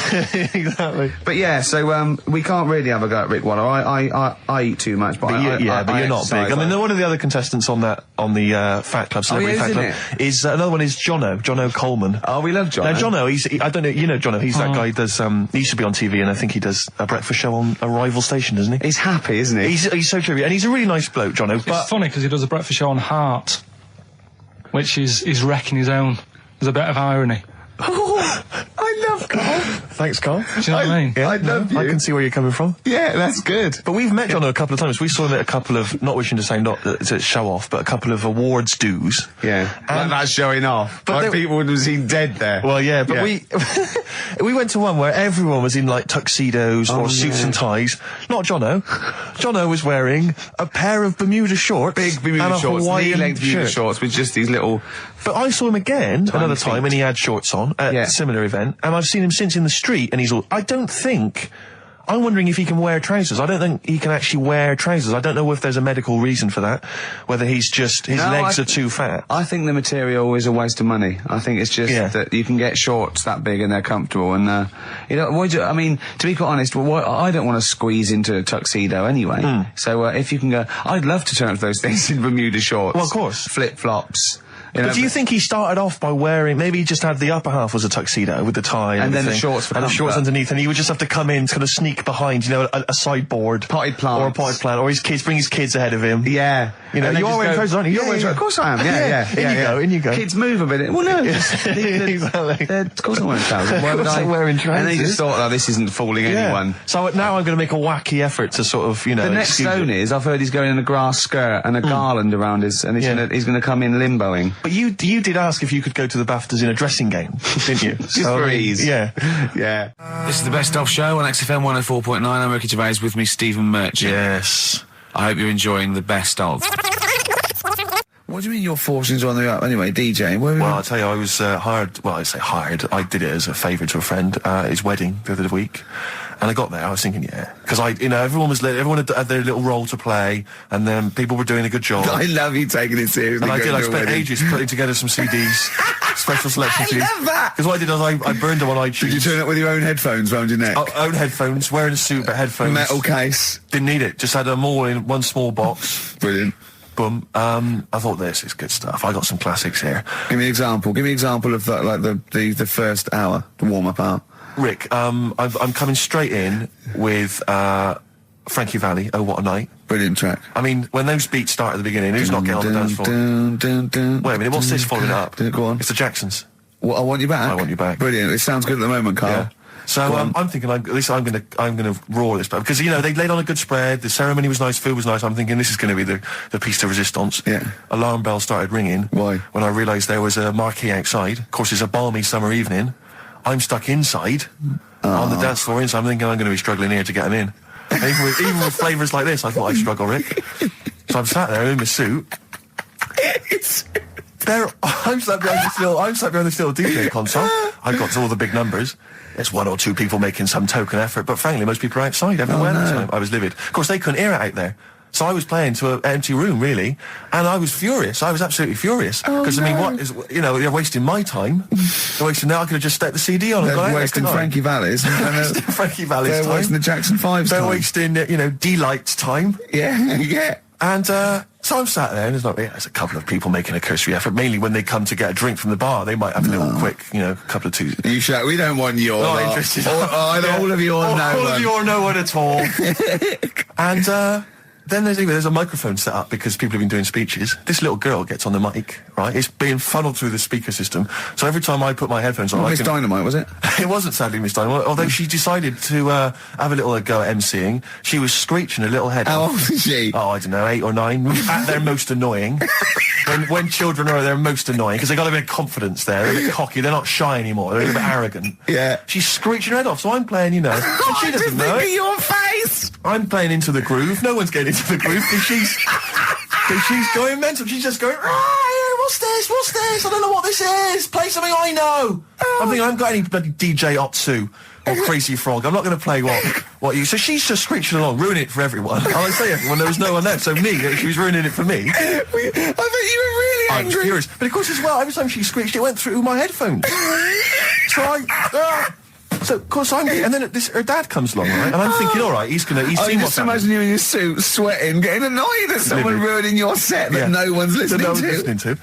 Exactly. But yeah, so we can't really have a go at Rick Waller. I eat too much, but you're not big. I mean, one of the other contestants on the Fat Club, Celebrity Fat Club, is another one is Jono Coleman. Oh, we love Jono. Now Jono, I don't know, you know Jono. He's that guy who does. He used to be on TV, and I think he does a breakfast show on a rival station, doesn't he? He's happy, isn't he? He's so true, and he's a really nice bloke, Jono. It's funny because he does a breakfast show on Heart, which is wrecking his own. There's a bit of irony. Oh, I love Karl. Thanks, Karl. Do you know what I mean? Yeah, I love you. I can see where you're coming from. Yeah, that's good. But we've met Jono a couple of times. We saw him at a couple of, not wishing to say not to show off, but a couple of awards dues. Yeah, like that's showing off. But like people would have seen dead there. Well, yeah, but we went to one where everyone was in like tuxedos or suits and ties. Not Jono. Jono was wearing a pair of Bermuda shorts. Big Bermuda shorts, knee-length Bermuda shorts with just these little... But I saw him again another time and he had shorts on at a similar event, and I've seen him since in the street, and he's all... I'm wondering if he can wear trousers. I don't think he can actually wear trousers. I don't know if there's a medical reason for that, whether he's just... his legs are too fat. I think the material is a waste of money. I think it's just that you can get shorts that big and they're comfortable, and, I mean, to be quite honest, I don't want to squeeze into a tuxedo anyway. So if you can go... I'd love to turn up those things in Bermuda shorts. Well, of course. Flip-flops. But do you think he started off by wearing, maybe he just had the upper half was a tuxedo with the tie and then the shorts for and the shorts underneath, and he would just have to come in, kind of sneak behind, a sideboard. Potted plant. Or a potted plant, or bring his kids ahead of him. Yeah. You know, you are wearing trousers, aren't you? Of course I am, In you go. Kids move a bit. Well, no. Exactly. Of course I'm wearing trousers. Why would I? Wearing trousers. And they just thought, this isn't fooling anyone. So now I'm going to make a wacky effort to sort of, The next zone is, I've heard he's going in a grass skirt and a garland around his, and he's going to come in limboing. But you did ask if you could go to the BAFTAs in a dressing gown, didn't you? Just for ease. Yeah. This is the Best Of Show on XFM 104.9. I'm Ricky Gervais, with me Stephen Merchant. Yes. I hope you're enjoying the Best Of. What do you mean your fortunes are on the up? Anyway, DJing. Well, I'll tell you, I was hired. Well, I say hired. I did it as a favour to a friend. His wedding the other week. And I got there, I was thinking, because everyone had their little role to play, and then people were doing a good job. I love you taking it seriously. And I spent ages putting together some CDs, special selection CDs. I love that! Because what I did was I burned them on iTunes. Did you turn up with your own headphones round your neck? Own headphones, wearing a suit, but headphones. Metal case. Didn't need it, just had them all in one small box. Brilliant. Boom. I thought this is good stuff. I got some classics here. Give me an example. Give me an example of that, like the first hour, the warm-up hour. Rick, I'm coming straight in with Frankie Valli, Oh What a Night. Brilliant track. I mean, when those beats start at the beginning, who's not getting on the dance floor? Wait a minute, what's this following up? Go on. It's the Jacksons. What, I Want You Back? I Want You Back. Brilliant. It sounds good at the moment, Karl. Yeah. So I'm thinking, at least I'm gonna roar this, because they laid on a good spread. The ceremony was nice, food was nice. I'm thinking this is going to be the piece de resistance. Yeah. Alarm bell started ringing. Why? When I realised there was a marquee outside. Of course, it's a balmy summer evening. I'm stuck inside on the dance floor inside. I'm thinking I'm going to be struggling here to get them in. Even with flavours like this, I thought I'd struggle, Rick. So I'm sat there in my suit. I'm sat behind this little DJ console. I've got all the big numbers. There's one or two people making some token effort, but frankly, most people are outside everywhere. I was livid. Of course, they couldn't hear it out there. So I was playing to an empty room, really, and I was furious. I was absolutely furious. Because, I mean, what is, you know, they're wasting my time. They're wasting, now I could have just stuck the CD on and gone out. They're wasting Frankie Valli's. Frankie Valli's time. They're wasting the Jackson 5's time. They're wasting, you know, D-Light's time. Yeah, yeah. And so I'm sat there, and there's a couple of people making a cursory effort. Mainly when they come to get a drink from the bar, they might have a little quick, you know, couple of twos. You shout, we don't want your Not interested. all of your no all one. of your no one at all. And then there's a microphone set up because people have been doing speeches. This little girl gets on the mic, right? It's being funneled through the speaker system. So every time I put my headphones on, Miss Dynamite, was it? It wasn't, sadly, Miss Dynamite. Although she decided to have a little go at MCing. She was screeching her little head How off. old is she? Oh, I don't know, 8 or 9. At their most annoying. When children are at their most annoying, because they've got a bit of confidence there. They're a bit cocky. They're not shy anymore. They're a bit arrogant. Yeah. She's screeching her head off, so I'm playing, you know. And she doesn't know it. Your face! I'm playing into the groove. No one's getting into the groove because she's going mental. She's just going, what's this? What's this? I don't know what this is. Play something I know. I'm thinking, I haven't got any bloody DJ Otsu or Crazy Frog. I'm not going to play what you... So she's just screeching along, ruining it for everyone. And I say everyone, there was no one there. So me, she was ruining it for me. I bet you were really angry. I was furious. But of course, as well, every time she screeched, it went through my headphones. So, of course, and then her dad comes along, right? And I'm thinking, all right, he's seen what's happening. Just imagine you in your suit, sweating, getting annoyed at someone ruining your set that no one's listening to.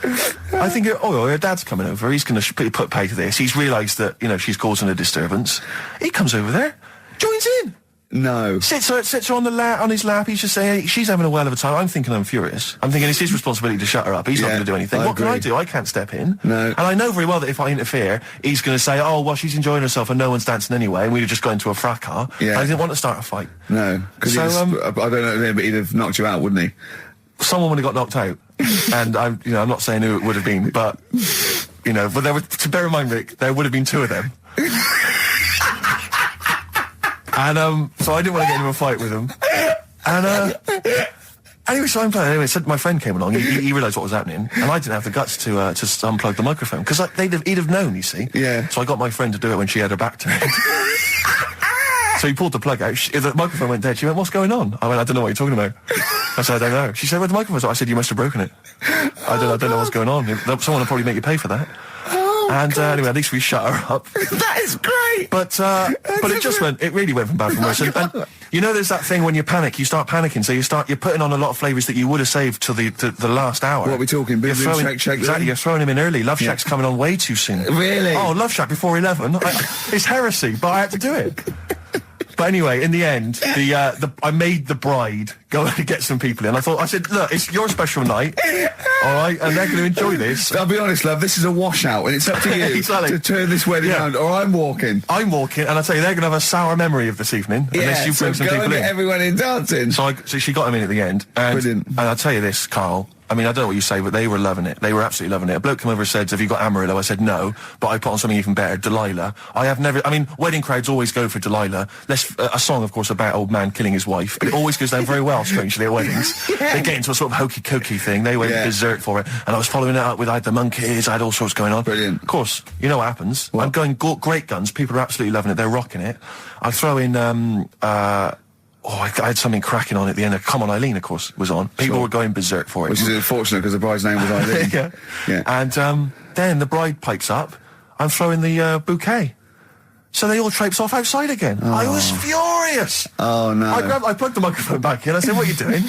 I think, her dad's coming over. He's going to put pay to this. He's realised that, you know, she's causing a disturbance. He comes over there, joins in. No. Sits her on his lap. He's just saying, hey, she's having a well of a time. I'm thinking I'm furious. I'm thinking it's his responsibility to shut her up. He's not going to do anything. What can I do? I can't step in. No. And I know very well that if I interfere, he's going to say, oh, well, she's enjoying herself and no one's dancing anyway, and we'd have just got into a fracas. Yeah. I didn't want to start a fight. No. Because I don't know, but he'd have knocked you out, wouldn't he? Someone would have got knocked out. And I'm not saying who it would have been, but, you know, but to bear in mind, Rick, there would have been 2 of them. And so I didn't want to get into a fight with him. And anyway, so I'm playing. Anyway, so my friend came along. He realised what was happening, and I didn't have the guts to unplug the microphone because he'd have known. You see. Yeah. So I got my friend to do it when she had her back turned. So he pulled the plug out. The microphone went dead. She went, "What's going on?" I went, "I don't know what you're talking about." I said, "I don't know." She said, "Where the microphone's at?" I said, "You must have broken it." I don't know what's going on. Someone will probably make you pay for that. Anyway, at least we shut her up. That is great. But it really went from bad to worse. And you know, there's that thing when you panic, you start panicking. So you're putting on a lot of flavours that you would have saved to the last hour. What are we talking? Boom, boom, shake, shake. Exactly, you're throwing him in early. Love Shack's coming on way too soon. Really? Oh, Love Shack before 11. It's heresy, but I had to do it. But anyway, in the end, I made the bride go and get some people in. I said, look, it's your special night, all right, and they're going to enjoy this. I'll be honest, love, this is a washout, and it's up to you to turn this wedding around, or I'm walking. And I tell you, they're going to have a sour memory of this evening unless you bring some people in. Get everyone in dancing. So she got them in at the end. Brilliant. And I'll tell you this, Karl. I mean, I don't know what you say, but they were loving it. They were absolutely loving it. A bloke came over and said, "Have you got Amarillo?" I said, "No," but I put on something even better, Delilah. Wedding crowds always go for Delilah. A song, of course, about old man killing his wife, but it always goes down very well, strangely, at weddings. They get into a sort of hokey-cokey thing. They went berserk for it. And I was following it up with, I had the monkeys, I had all sorts going on. Brilliant. Of course, you know what happens. What? I'm going great guns. People are absolutely loving it. They're rocking it. I throw in, I had something cracking on at the end. Come On Eileen, of course, was on. People were going berserk for it. Which is unfortunate because the bride's name was Eileen. Yeah. And then the bride pipes up. I'm throwing the bouquet. So they all traipse off outside again. Oh. I was furious. Oh, no. I plugged the microphone back in. I said, "What are you doing?"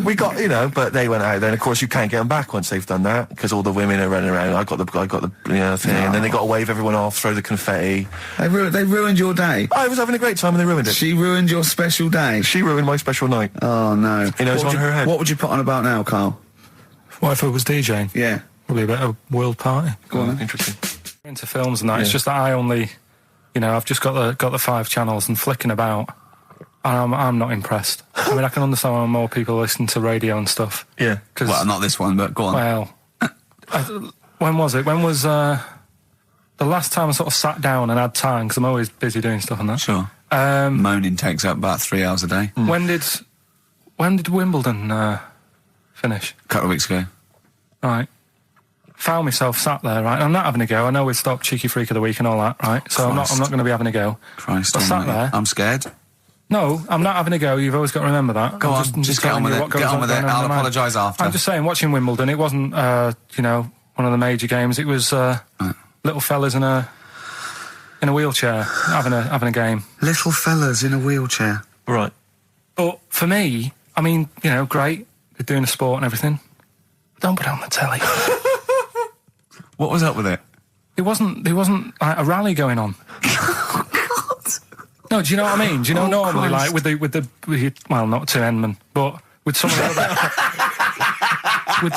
We got, but they went out. Then, of course, you can't get them back once they've done that because all the women are running around. I got the thing. And then they got to wave everyone off, throw the confetti. They ruined your day. I was having a great time and they ruined it. She ruined your special day. She ruined my special night. Oh, no. It's on her head. What would you put on about now, Karl? What if I was DJing? Yeah. Probably a bit of a world party. Go on. Interesting. Into films and that. It's just that I only... I've just got the 5 channels and flicking about, and I'm not impressed. I mean, I can understand why more people listen to radio and stuff. Yeah. Well, not this one, but go on. Well, when was it? When was the last time I sort of sat down and had time? Because I'm always busy doing stuff and that. Sure. Moaning takes up about 3 hours a day. Mm. When did Wimbledon finish? A couple of weeks ago. Right. Found myself sat there, right? I'm not having a go. I know we've stopped Cheeky Freak of the Week and all that, right? So Christ. I'm not going to be having a go. Christ, I sat there. I'm scared. No, I'm not having a go. You've always got to remember that. Go on, just get on with it. Get on with it. I'll apologise after. I'm just saying, watching Wimbledon, it wasn't, one of the major games. It was little fellas in a wheelchair having a game. Little fellas in a wheelchair. Right. But for me, I mean, great. They're doing a sport and everything. Don't put it on the telly. What was up with it? There wasn't like a rally going on. No, do you know what I mean? Do you know normally, Christ. like with not to Enman, but with some of the other,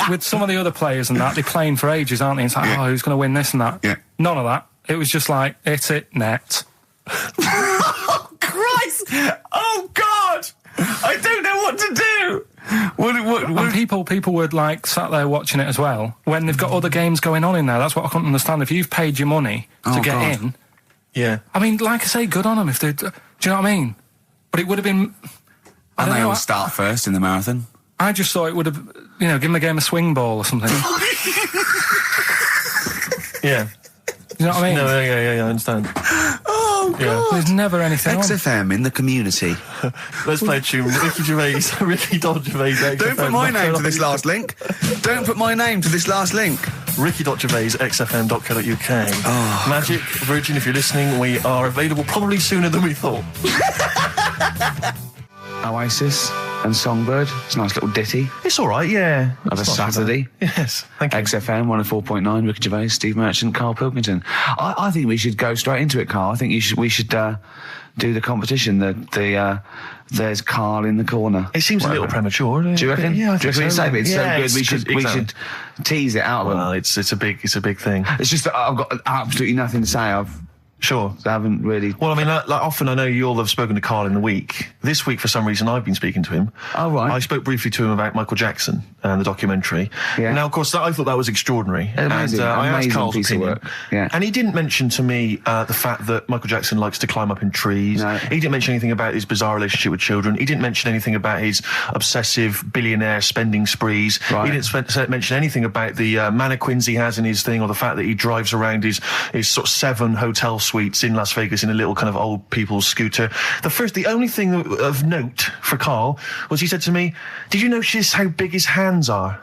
with some of the other players and that, they're playing for ages, aren't they? It's like, who's going to win this and that? Yeah. None of that. It was just like, hit it, net. Oh, Christ! Oh, God! I don't know what to do! And people were like sat there watching it as well when they've got other games going on in there. That's what I couldn't understand. If you've paid your money to get in, yeah. I mean, like I say, good on them if they. Do you know what I mean? But it would have been. And they all start first in the marathon. I just thought it would have, give them a game of swing ball or something. Yeah. You know what I mean? No, yeah, I understand. Oh, God. Yeah. There's never anything XFM in the community. Let's play a tune. Ricky Gervais, XFM. Don't put my name to this last link. Don't put my name to this last link. Ricky.Gervais, XFM.co.uk. Oh. Magic, Virgin, if you're listening, we are available probably sooner than we thought. Oasis and Songbird. It's a nice little ditty. It's all right, yeah. Of a Saturday. Yes, thank you. XFM 104.9, Ricky Gervais, Steve Merchant, Karl Pilkington. I think we should go straight into it, Karl. I think we should do the competition. There's Karl in the corner. It seems a little premature. Do you reckon? Yeah, I think so. It's so good. We should tease it out of them. Well, it's a big thing. It's just that I've got absolutely nothing to say. Sure. I haven't really... Well, I mean, like often I know you all have spoken to Karl in the week. This week, for some reason, I've been speaking to him. Oh, right. I spoke briefly to him about Michael Jackson and the documentary. Yeah. Now, of course, I thought that was extraordinary. Amazing. And I asked Karl's piece opinion. Of work. Yeah. And he didn't mention to me the fact that Michael Jackson likes to climb up in trees. No. He didn't mention anything about his bizarre relationship with children. He didn't mention anything about his obsessive billionaire spending sprees. Right. He didn't mention anything about the mannequins he has in his thing or the fact that he drives around his sort of 7 hotel suites in Las Vegas in a little kind of old people's scooter. The only thing of note for Karl was he said to me, "Did you notice how big his hands are?"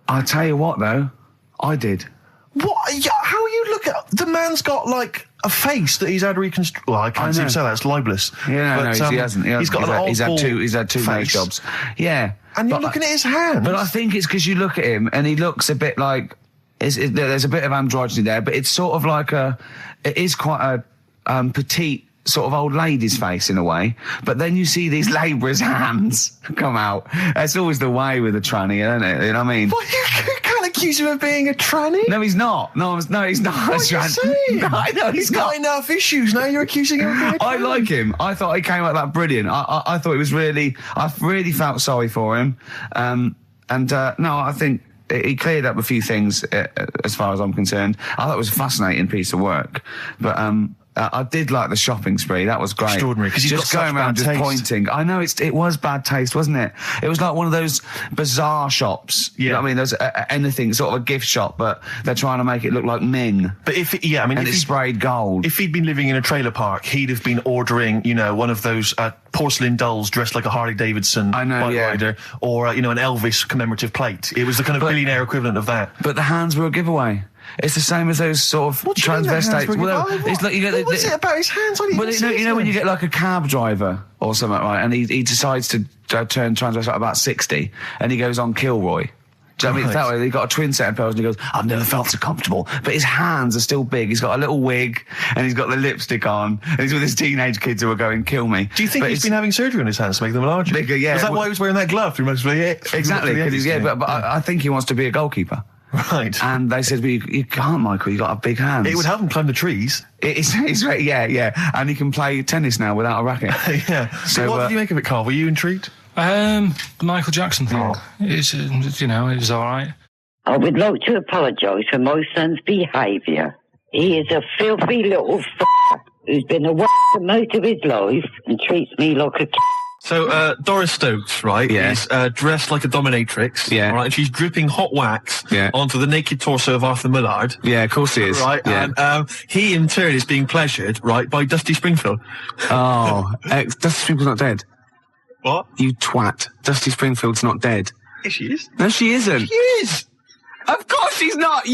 I'll tell you what, though, I did. What? How you look at the man's got like a face that he's had reconstructed. Well, I can't even say that. It's libelous. Yeah, no, he hasn't. He's got he's had two nose jobs. Yeah, and you're looking at his hands. But I think it's because you look at him and he looks a bit like there's a bit of androgyny there, but it's sort of like it is quite a petite sort of old lady's face in a way, but then you see these labourers' hands come out. That's always the way with a tranny, isn't it? You know what I mean? Well, you can't accuse him of being a tranny. No, he's not. No, he's not. What are you saying? No, I know he's got enough issues. Now you're accusing him of being a tranny. I like him. I thought he came out that brilliant. I thought it was really... I really felt sorry for him. No, I think he cleared up a few things as far as I'm concerned. I thought it was a fascinating piece of work. But... I did like the shopping spree. That was great. Extraordinary, because he's just got going around just pointing. I know it was bad taste, wasn't it? It was like one of those bizarre shops. Yeah. You know what I mean? There's anything, sort of a gift shop, but they're trying to make it look like Ming. But if it's sprayed gold. If he'd been living in a trailer park, he'd have been ordering, one of those porcelain dolls dressed like a Harley Davidson bike rider, or an Elvis commemorative plate. It was the kind of billionaire equivalent of that. But the hands were a giveaway. It's the same as those sort of transvestites. It's like what was it about his hands? When you get like a cab driver or something, right, and he decides to turn transvestite about 60, and he goes on Kilroy. Do you know what I mean? That way, he got a twin set of pearls, and he goes, "I've never felt so comfortable." But his hands are still big. He's got a little wig, and he's got the lipstick on, and he's with his teenage kids who are going, "Kill me." Do you think he's been having surgery on his hands to make them larger? Bigger, yeah. Is that why he was wearing that glove? Exactly, but I think he wants to be a goalkeeper. Right. And they said, well, you can't, Michael, you got a big hands. It would help him climb the trees. Yeah. And he can play tennis now without a racket. Yeah. So what did you make of it, Karl? Were you intrigued? The Michael Jackson thing. It's, it was all right. I would like to apologise for my son's behaviour. He is a filthy little who's been a most of his life and treats me like a So, Doris Stokes, right, is dressed like a dominatrix, right, and she's dripping hot wax onto the naked torso of Arthur Millard. Yeah, of course he is. Right, and he, in turn, is being pleasured, right, by Dusty Springfield. Oh, Dusty Springfield's not dead. What? You twat. Dusty Springfield's not dead. Yes, she is. No, she isn't. She is! Of course she's not!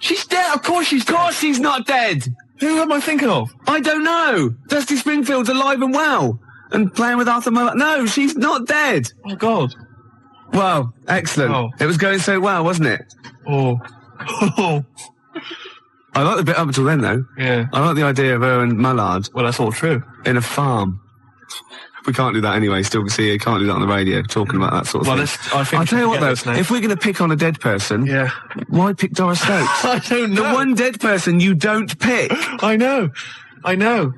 She's dead, of course she's dead. Of course she's not dead! Who am I thinking of? I don't know. Dusty Springfield's alive and well. And playing with Arthur Millard. No, she's not dead. Oh, God. Well, excellent. Oh. It was going so well, wasn't it? Oh. I like the bit up until then, though. Yeah. I like the idea of her and Millard. Well, that's all true. In a farm. We can't do that anyway. Still, see, you can't do that on the radio, talking about that sort of thing. I'll tell you what, though, if we're going to pick on a dead person, why pick Doris Stokes? I don't know. The one dead person you don't pick. I know.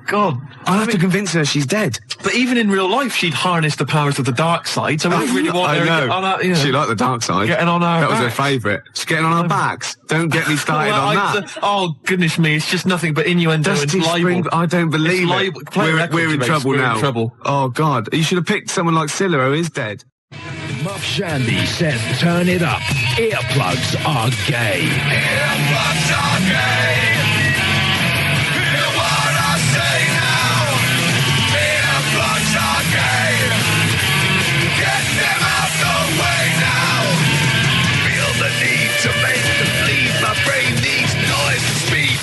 God. I'll have to convince her she's dead. But even in real life, she'd harness the powers of the dark side, so we don't really want her on our, She liked the dark side. Getting on our That was her backs. favourite. She's getting on our backs. Don't get me started on that. Oh, goodness me, it's just nothing but innuendo Dusty and libel. I don't believe it. We're in trouble now. In trouble. Oh, God. You should have picked someone like Scylla, who is dead. Muff Shandy says turn it up. Earplugs are gay. Earplugs are gay. Hear what I say now. Earplugs are gay. Get them out the way now. Feel the need to make them bleed. My brain needs noise to speak.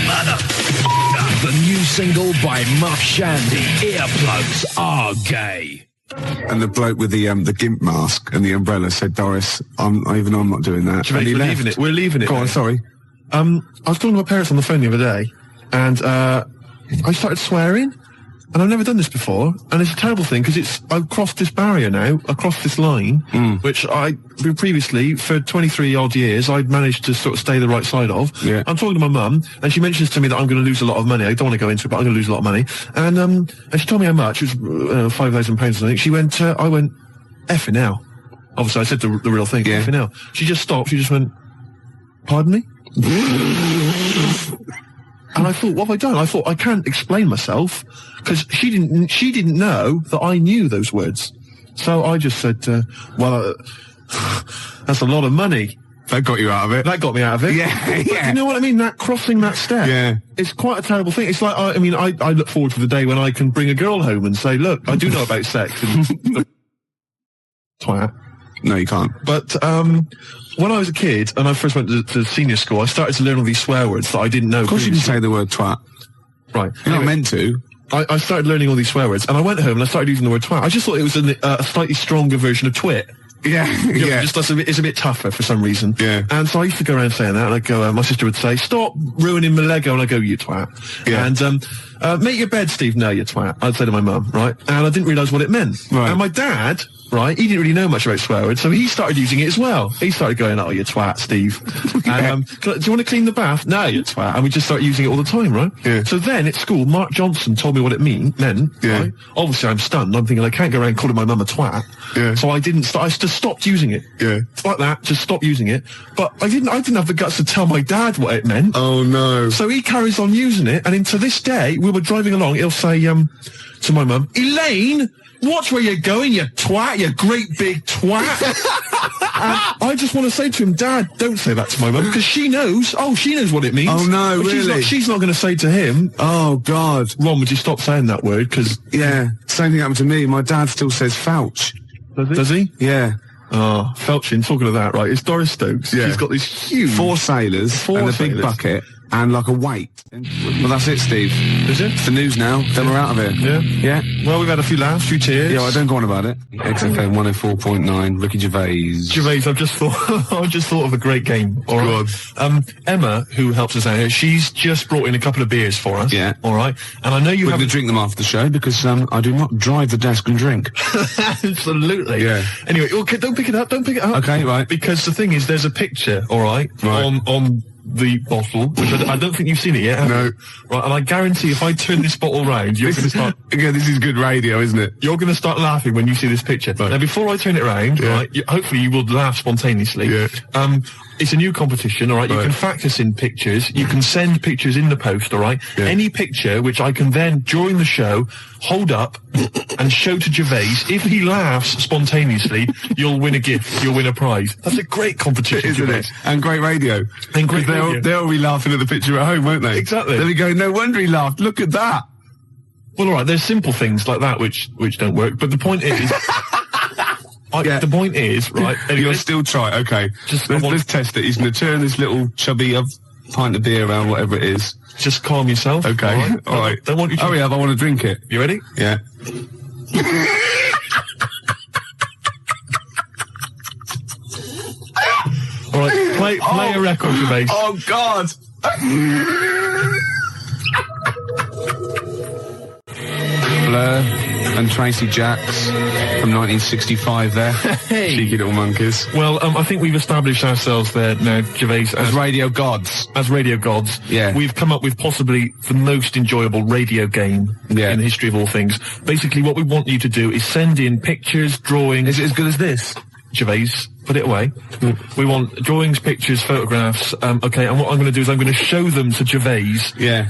Mother. The new single by Muff Shandy, Earplugs are gay. And the bloke with the gimp mask and the umbrella said, Doris, I'm not doing that. Gervais, we're leaving it. We're leaving it. Go on, sorry. I was talking to my parents on the phone the other day, and I started swearing, and I've never done this before, and it's a terrible thing because I've crossed this barrier now, across this line, which I previously for 23 odd years I'd managed to sort of stay the right side of. Yeah. I'm talking to my mum, and she mentions to me that I'm going to lose a lot of money. I don't want to go into it, but I'm going to lose a lot of money. And she told me how much. It was £5,000 or something. She went, I went, effing hell. Obviously, I said the real thing. Yeah. Effing hell. She just stopped. She just went, pardon me? And I thought, what have I done? I thought, I can't explain myself, because she didn't know that I knew those words. So I just said, that's a lot of money. That got you out of it. That got me out of it. Yeah. You know what I mean? That crossing that step. Yeah. It's quite a terrible thing. It's like, I look forward to the day when I can bring a girl home and say, look, I do know about sex. And twat. No, you can't. But when I was a kid and I first went to senior school, I started to learn all these swear words that I didn't know. Of course you can say the word twat. Right. You're not meant to. I started learning all these swear words, and I went home and I started using the word twat. I just thought it was a slightly stronger version of twit. Yeah, yeah. Just it's a bit tougher for some reason. Yeah. And so I used to go around saying that, and I'd go, my sister would say, stop ruining my Lego, and I'd go, you twat. Yeah. And make your bed, Steve. No, you twat. I'd say to my mum, right? And I didn't realise what it meant. Right. And my dad, right, he didn't really know much about swear words, so he started using it as well. He started going, oh, you twat, Steve. And, do you want to clean the bath? No, you twat. And we just started using it all the time, right? Yeah. So then at school, Mark Johnson told me what it meant. Yeah. Right? Obviously, I'm stunned. I'm thinking, I can't go around calling my mum a twat. Yeah. So I didn't. I just stopped using it. Yeah. Like that, just stop using it. But I didn't have the guts to tell my dad what it meant. Oh, no. So he carries on using it, and to this day, we were driving along, he'll say to my mum, Elaine, watch where you're going, you twat, you great big twat. And I just want to say to him, Dad, don't say that to my mum, because she knows what it means. Oh, no, but really? She's not going to say to him, Oh, God. Ron, would you stop saying that word? Because Yeah. Same thing happened to me. My dad still says fouch. Does he? Yeah. Oh, felching, talking of that, right, it's Doris Stokes. Yeah. She's got this huge... 4 sailors and a big sailors. bucket and like a weight. Well, that's it, Steve. Is it? It's the news now. Then we're out of here. Yeah? Yeah. Well, we've had a few laughs, a few tears. Yeah, well, don't go on about it. XFM 104.9, Ricky Gervais. Gervais, I've just thought of a great game. All right. Emma, who helps us out here, she's just brought in a couple of beers for us. Yeah. All right. And I know you We're have going to drink them after the show because I do not drive the desk and drink. Absolutely. Yeah. Anyway, okay, don't pick it up. Okay, right. Because the thing is, there's a picture, all right, on the bottle, which I don't think you've seen it yet. Have No. you? Right, and I guarantee if I turn this bottle round, you're going to start... Yeah, this is good radio, isn't it? You're going to start laughing when you see this picture. Right. Now, before I turn it around, Yeah. right, hopefully you will laugh spontaneously. Yeah. It's a new competition, all right? You can fax us in pictures. You can send pictures in the post, all right? Yeah. Any picture which I can then, during the show, hold up and show to Gervais. If he laughs spontaneously, you'll win a gift. You'll win a prize. That's a great competition, isn't Gervais. it? And great radio. And great radio. They'll be laughing at the picture at home, won't they? Exactly. They'll be going, no wonder he laughed. Look at that. Well, all right, there's simple things like that which don't work. But the point is... The point is, right... Anyway, you'll still try, okay. Let's test it. He's going to turn this little chubby pint of beer around, whatever it is. Just calm yourself. Okay, all right. Don't want you to... Hurry up, I want to drink it. You ready? Yeah. All right, play a record, Gervais. Oh, God! Blur and Tracy Jacks from 1965 there. Hey. Cheeky little monkeys. Well, I think we've established ourselves there now, Gervais, as radio gods. As radio gods. Yeah. We've come up with possibly the most enjoyable radio game in the history of all things. Basically, what we want you to do is send in pictures, drawings... Is it as good as this? Gervais, put it away. We want drawings, pictures, photographs. Okay, and what I'm going to do is I'm going to show them to Gervais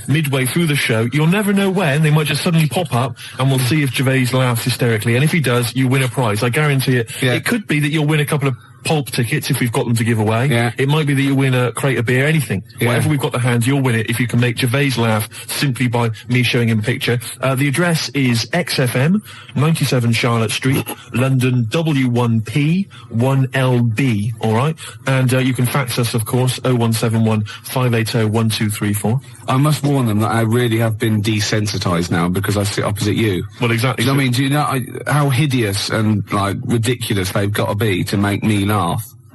midway through the show. You'll never know when. They might just suddenly pop up, and we'll see if Gervais laughs hysterically. And if he does, you win a prize. I guarantee it. Yeah. It could be that you'll win a couple of pulp tickets if we've got them to give away. Yeah. It might be that you win a crate of beer, anything. Yeah. Whatever we've got to hand, you'll win it if you can make Gervais laugh simply by me showing him a picture. The address is XFM, 97 Charlotte Street, London W1P 1LB, alright? And you can fax us, of course, 0171 580 1234. I must warn them that I really have been desensitised now because I sit opposite you. Well, exactly. Do you know what I mean? Do you know how hideous and, like, ridiculous they've got to be to make me laugh?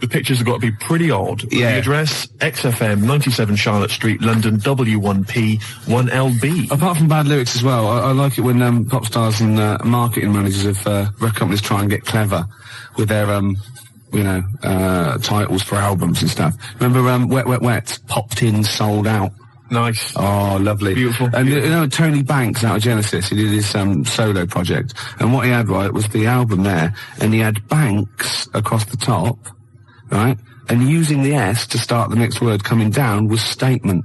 The pictures have got to be pretty odd. Yeah. The address, XFM, 97 Charlotte Street, London, W1P 1LB. Apart from bad lyrics as well, I like it when pop stars and marketing managers of record companies try and get clever with their, titles for albums and stuff. Remember Wet, Wet, Wet? Popped in, sold out. Nice. Oh, lovely. Beautiful. And you know, Tony Banks out of Genesis, he did his solo project. And what he had, right, was the album there, and he had Banks across the top, right? And using the S to start the next word coming down was statement.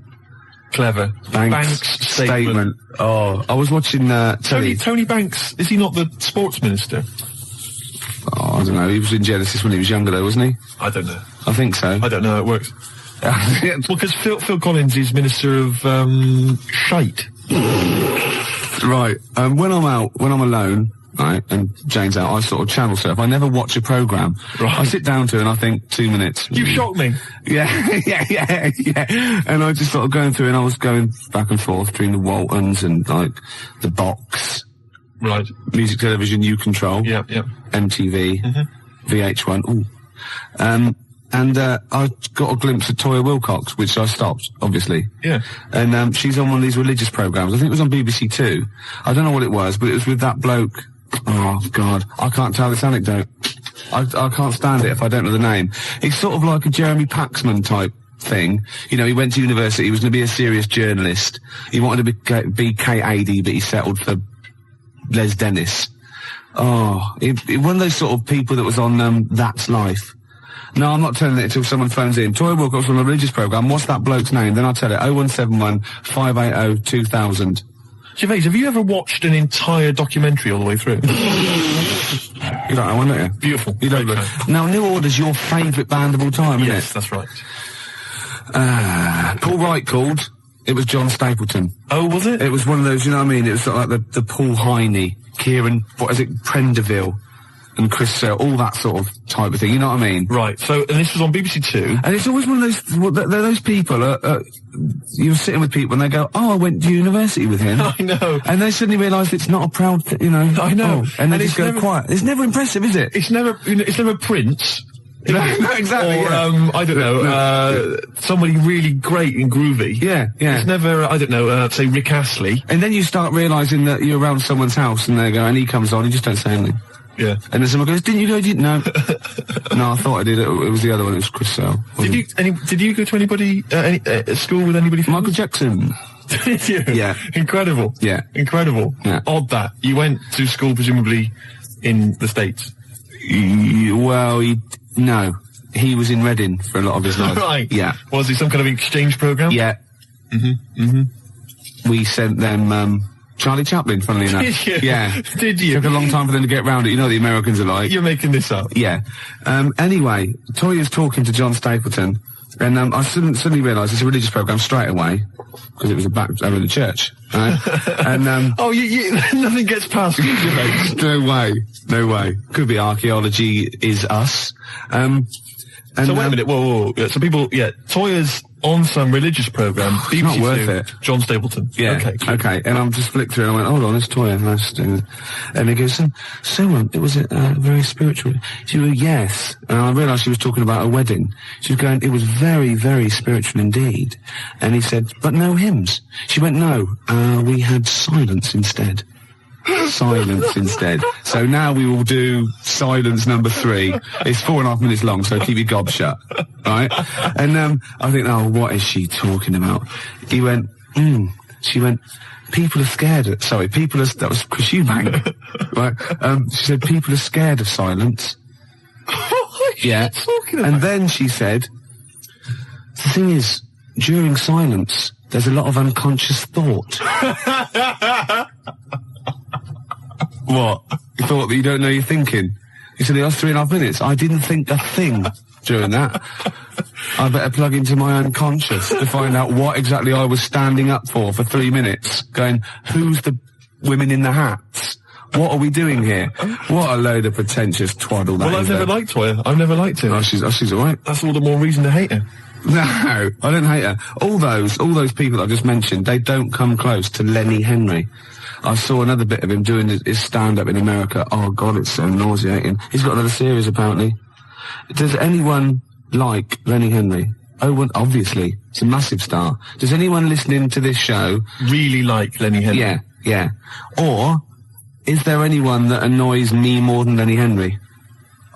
Clever. Banks statement. Oh, I was watching Tony Banks, is he not the sports minister? Oh, I don't know. He was in Genesis when he was younger, though, wasn't he? I don't know. I think so. I don't know how it works. Well, because Phil Collins is Minister of Shite. Right. When I'm alone, right, and Jane's out, I sort of channel surf. I never watch a programme. Right. I sit down to it and I think 2 minutes. You shocked me. Yeah, yeah. And I just sort of going through and I was going back and forth between the Waltons and, like, the Box. Right. Music Television, You Control. Yeah. MTV. VH1. Ooh. And I got a glimpse of Toya Wilcox, which I stopped, obviously. Yeah. And she's on one of these religious programmes. I think it was on BBC Two. I don't know what it was, but it was with that bloke. Oh, God. I can't tell this anecdote. I can't stand it if I don't know the name. It's sort of like a Jeremy Paxman type thing. You know, he went to university, he was going to be a serious journalist. He wanted to be KAD, but he settled for Les Dennis. Oh, one of those sort of people that was on That's Life. No, I'm not telling it until someone phones in. Toya Wilcox on a religious programme. What's that bloke's name? Then I'll tell it. 0171 580 2000. Gervais, have you ever watched an entire documentary all the way through? You don't know one, don't you? Beautiful. You don't look. Now, New Order's your favourite band of all time, isn't it? Yes, that's right. Paul Wright called. It was John Stapleton. Oh, was it? It was one of those, you know what I mean? It was sort of like the Paul Heine, Kieran, Prendeville, and Chris Sale, all that sort of type of thing, you know what I mean? Right, so, and this was on BBC Two. And it's always one of those people, you're sitting with people and they go, oh, I went to university with him. I know. And they suddenly realise it's not a proud, I know. Oh, and they just go quiet. It's never impressive, is it? It's never Prince. No, exactly. Or, I don't know, somebody really great and groovy. Yeah. It's never, I don't know, say Rick Astley. And then you start realising that you're around someone's house and they go, and he comes on, you just don't say anything. Yeah. And then someone goes, didn't you go? No. No, I thought I did. It was the other one. It was Chris Sale. Did you go to anybody, school with anybody? Michael Jackson. Did you? Yeah. Incredible. Yeah. Incredible. Yeah. Odd that. You went to school presumably in the States. No. he was in Reading for a lot of his life. Right. Yeah. Was he some kind of exchange program? Yeah. We sent them Charlie Chaplin, funnily enough. Did you? Yeah. Did you? Took a long time for them to get round it. You know what the Americans are like. You're making this up. Yeah. Anyway, Toya's talking to John Stapleton, and I suddenly realised it's a religious programme straight away, because it was over in the church. Right? And oh, you nothing gets past you, mate. No way. Could be archaeology is us. And so wait a minute, whoa. Yeah, so people, Toya's on some religious programme. It's not worth it. John Stapleton. Yeah. Okay. And I'm just flicked through and I went, hold on, it's Toya. And he goes, it was very spiritual. She went, yes. And I realised she was talking about a wedding. She was going, it was very, very spiritual indeed. And he said, but no hymns. She went, no, we had silence instead. Silence instead. So now we will do silence number 3. It's 4.5 minutes long, so keep your gob shut. Right? And I think, oh, what is she talking about? He went, She went, people are scared of, that was Chris Eubank. Right? She said, people are scared of silence. Yeah. And then she said, the thing is, during silence, there's a lot of unconscious thought. What? You thought that you don't know you're thinking? He said, it was 3.5 minutes. I didn't think a thing during that. I better plug into my unconscious to find out what exactly I was standing up for 3 minutes. Going, who's the women in the hats? What are we doing here? What a load of pretentious twaddle that is. Well, I've never liked Toya. I've never liked her. Oh, she's alright. That's all the more reason to hate her. No, I don't hate her. All those people I just mentioned, they don't come close to Lenny Henry. I saw another bit of him doing his stand-up in America. Oh, God, it's so nauseating. He's got another series, apparently. Does anyone like Lenny Henry? Oh, well, obviously. It's a massive star. Does anyone listening to this show really like Lenny Henry? Yeah. Or is there anyone that annoys me more than Lenny Henry?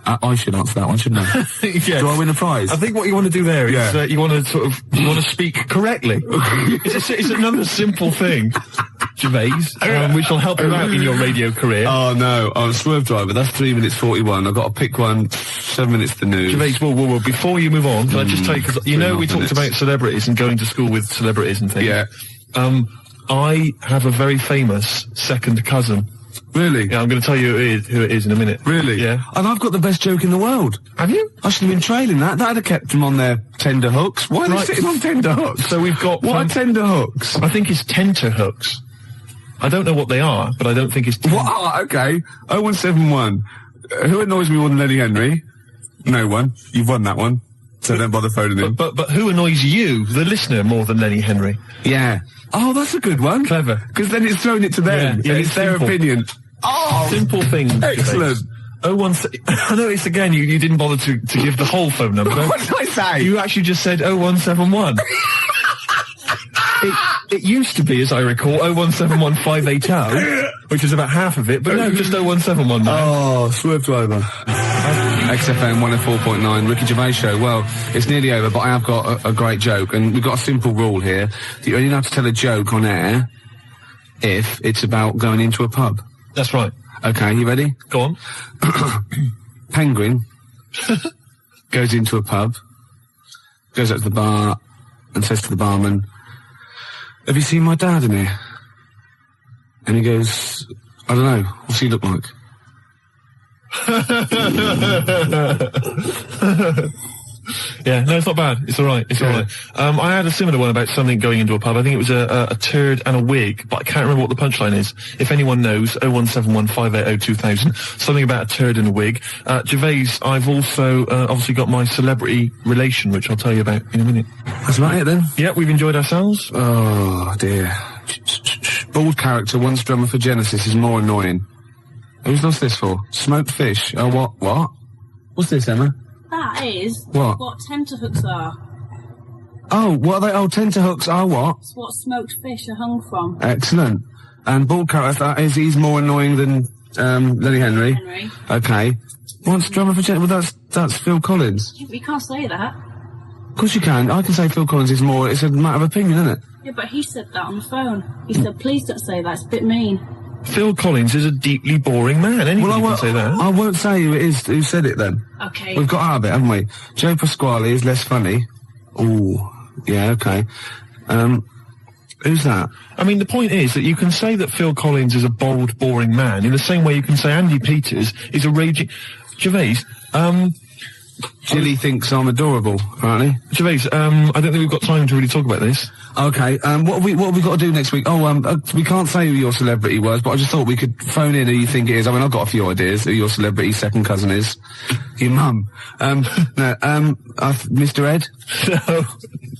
I should answer that one, shouldn't I? Yes. Do I win a prize? I think what you want to do there is you want to speak correctly. It's another simple thing, Gervais, which will help you out in your radio career. Oh no, I'm a Swerve Driver. That's 3 minutes 41. I've got to pick one. 7 minutes to the news. Gervais, whoa. Before you move on, can I just tell you, because we talked about celebrities and going to school with celebrities and things. Yeah. I have a very famous second cousin. Really? Yeah, I'm going to tell you who it is in a minute. Really? Yeah. And I've got the best joke in the world. Have you? I should have been trailing that. That'd have kept him on their tender hooks. Why are they sitting on tender hooks? So we've got... What are tender hooks? I think it's tenter hooks. I don't know what they are, but I don't think it's... What? Oh, okay. 0171. Who annoys me more than Lenny Henry? No one. You've won that one. So don't bother phoning him. But who annoys you, the listener, more than Lenny Henry? Yeah. Oh, that's a good one. Clever. Because then it's thrown it to them. Yeah, it's their opinion. Oh, simple thing. Excellent. I noticed again you didn't bother to give the whole phone number. What did I say? You actually just said 0171. It used to be, as I recall, 0171 580, which is about half of it, but no, just 0171 now. Oh, Swerve Driver. XFM 104.9, Ricky Gervais Show. Well, it's nearly over, but I have got a great joke, and we've got a simple rule here. That you only have to tell a joke on air if it's about going into a pub. That's right. Okay, you ready? Go on. Penguin goes into a pub, goes up to the bar, and says to the barman, have you seen my dad in here? And he goes, I don't know, what's he look like? Yeah, no, it's not bad. It's all right. It's all right. I had a similar one about something going into a pub. I think it was a turd and a wig, but I can't remember what the punchline is. If anyone knows, 0171 580 2000. Something about a turd and a wig. Gervais, I've also obviously got my celebrity relation, which I'll tell you about in a minute. That's about it then? Yeah, we've enjoyed ourselves. Oh, dear. Bald character, once drummer for Genesis, is more annoying. Who's lost this for? Smoked fish. Oh, what? What's this, Emma? That is what tenterhooks are. Oh, what are they? Oh, tenterhooks are what? It's what smoked fish are hung from. Excellent. And bald character, he's more annoying than Lenny Henry. Okay. Once drummer for Genesis, well, that's Phil Collins. You can't say that. Of course you can. I can say Phil Collins is more. It's a matter of opinion, isn't it? Yeah, but he said that on the phone. He said, please don't say that. It's a bit mean. Phil Collins is a deeply boring man. Anybody can say that. I won't say who it is who said it then. Okay. We've got out of it, haven't we? Joe Pasquale is less funny. Ooh, yeah, okay. Who's that? I mean, the point is that you can say that Phil Collins is a bold, boring man in the same way you can say Andy Peters is a raging... Gervais, Jilly thinks I'm adorable, apparently. Gervais, I don't think we've got time to really talk about this. Okay, what have we got to do next week? We can't say who your celebrity was, but I just thought we could phone in who you think it is. I mean, I've got a few ideas who your celebrity second cousin is. Your mum. Mr. Ed? No.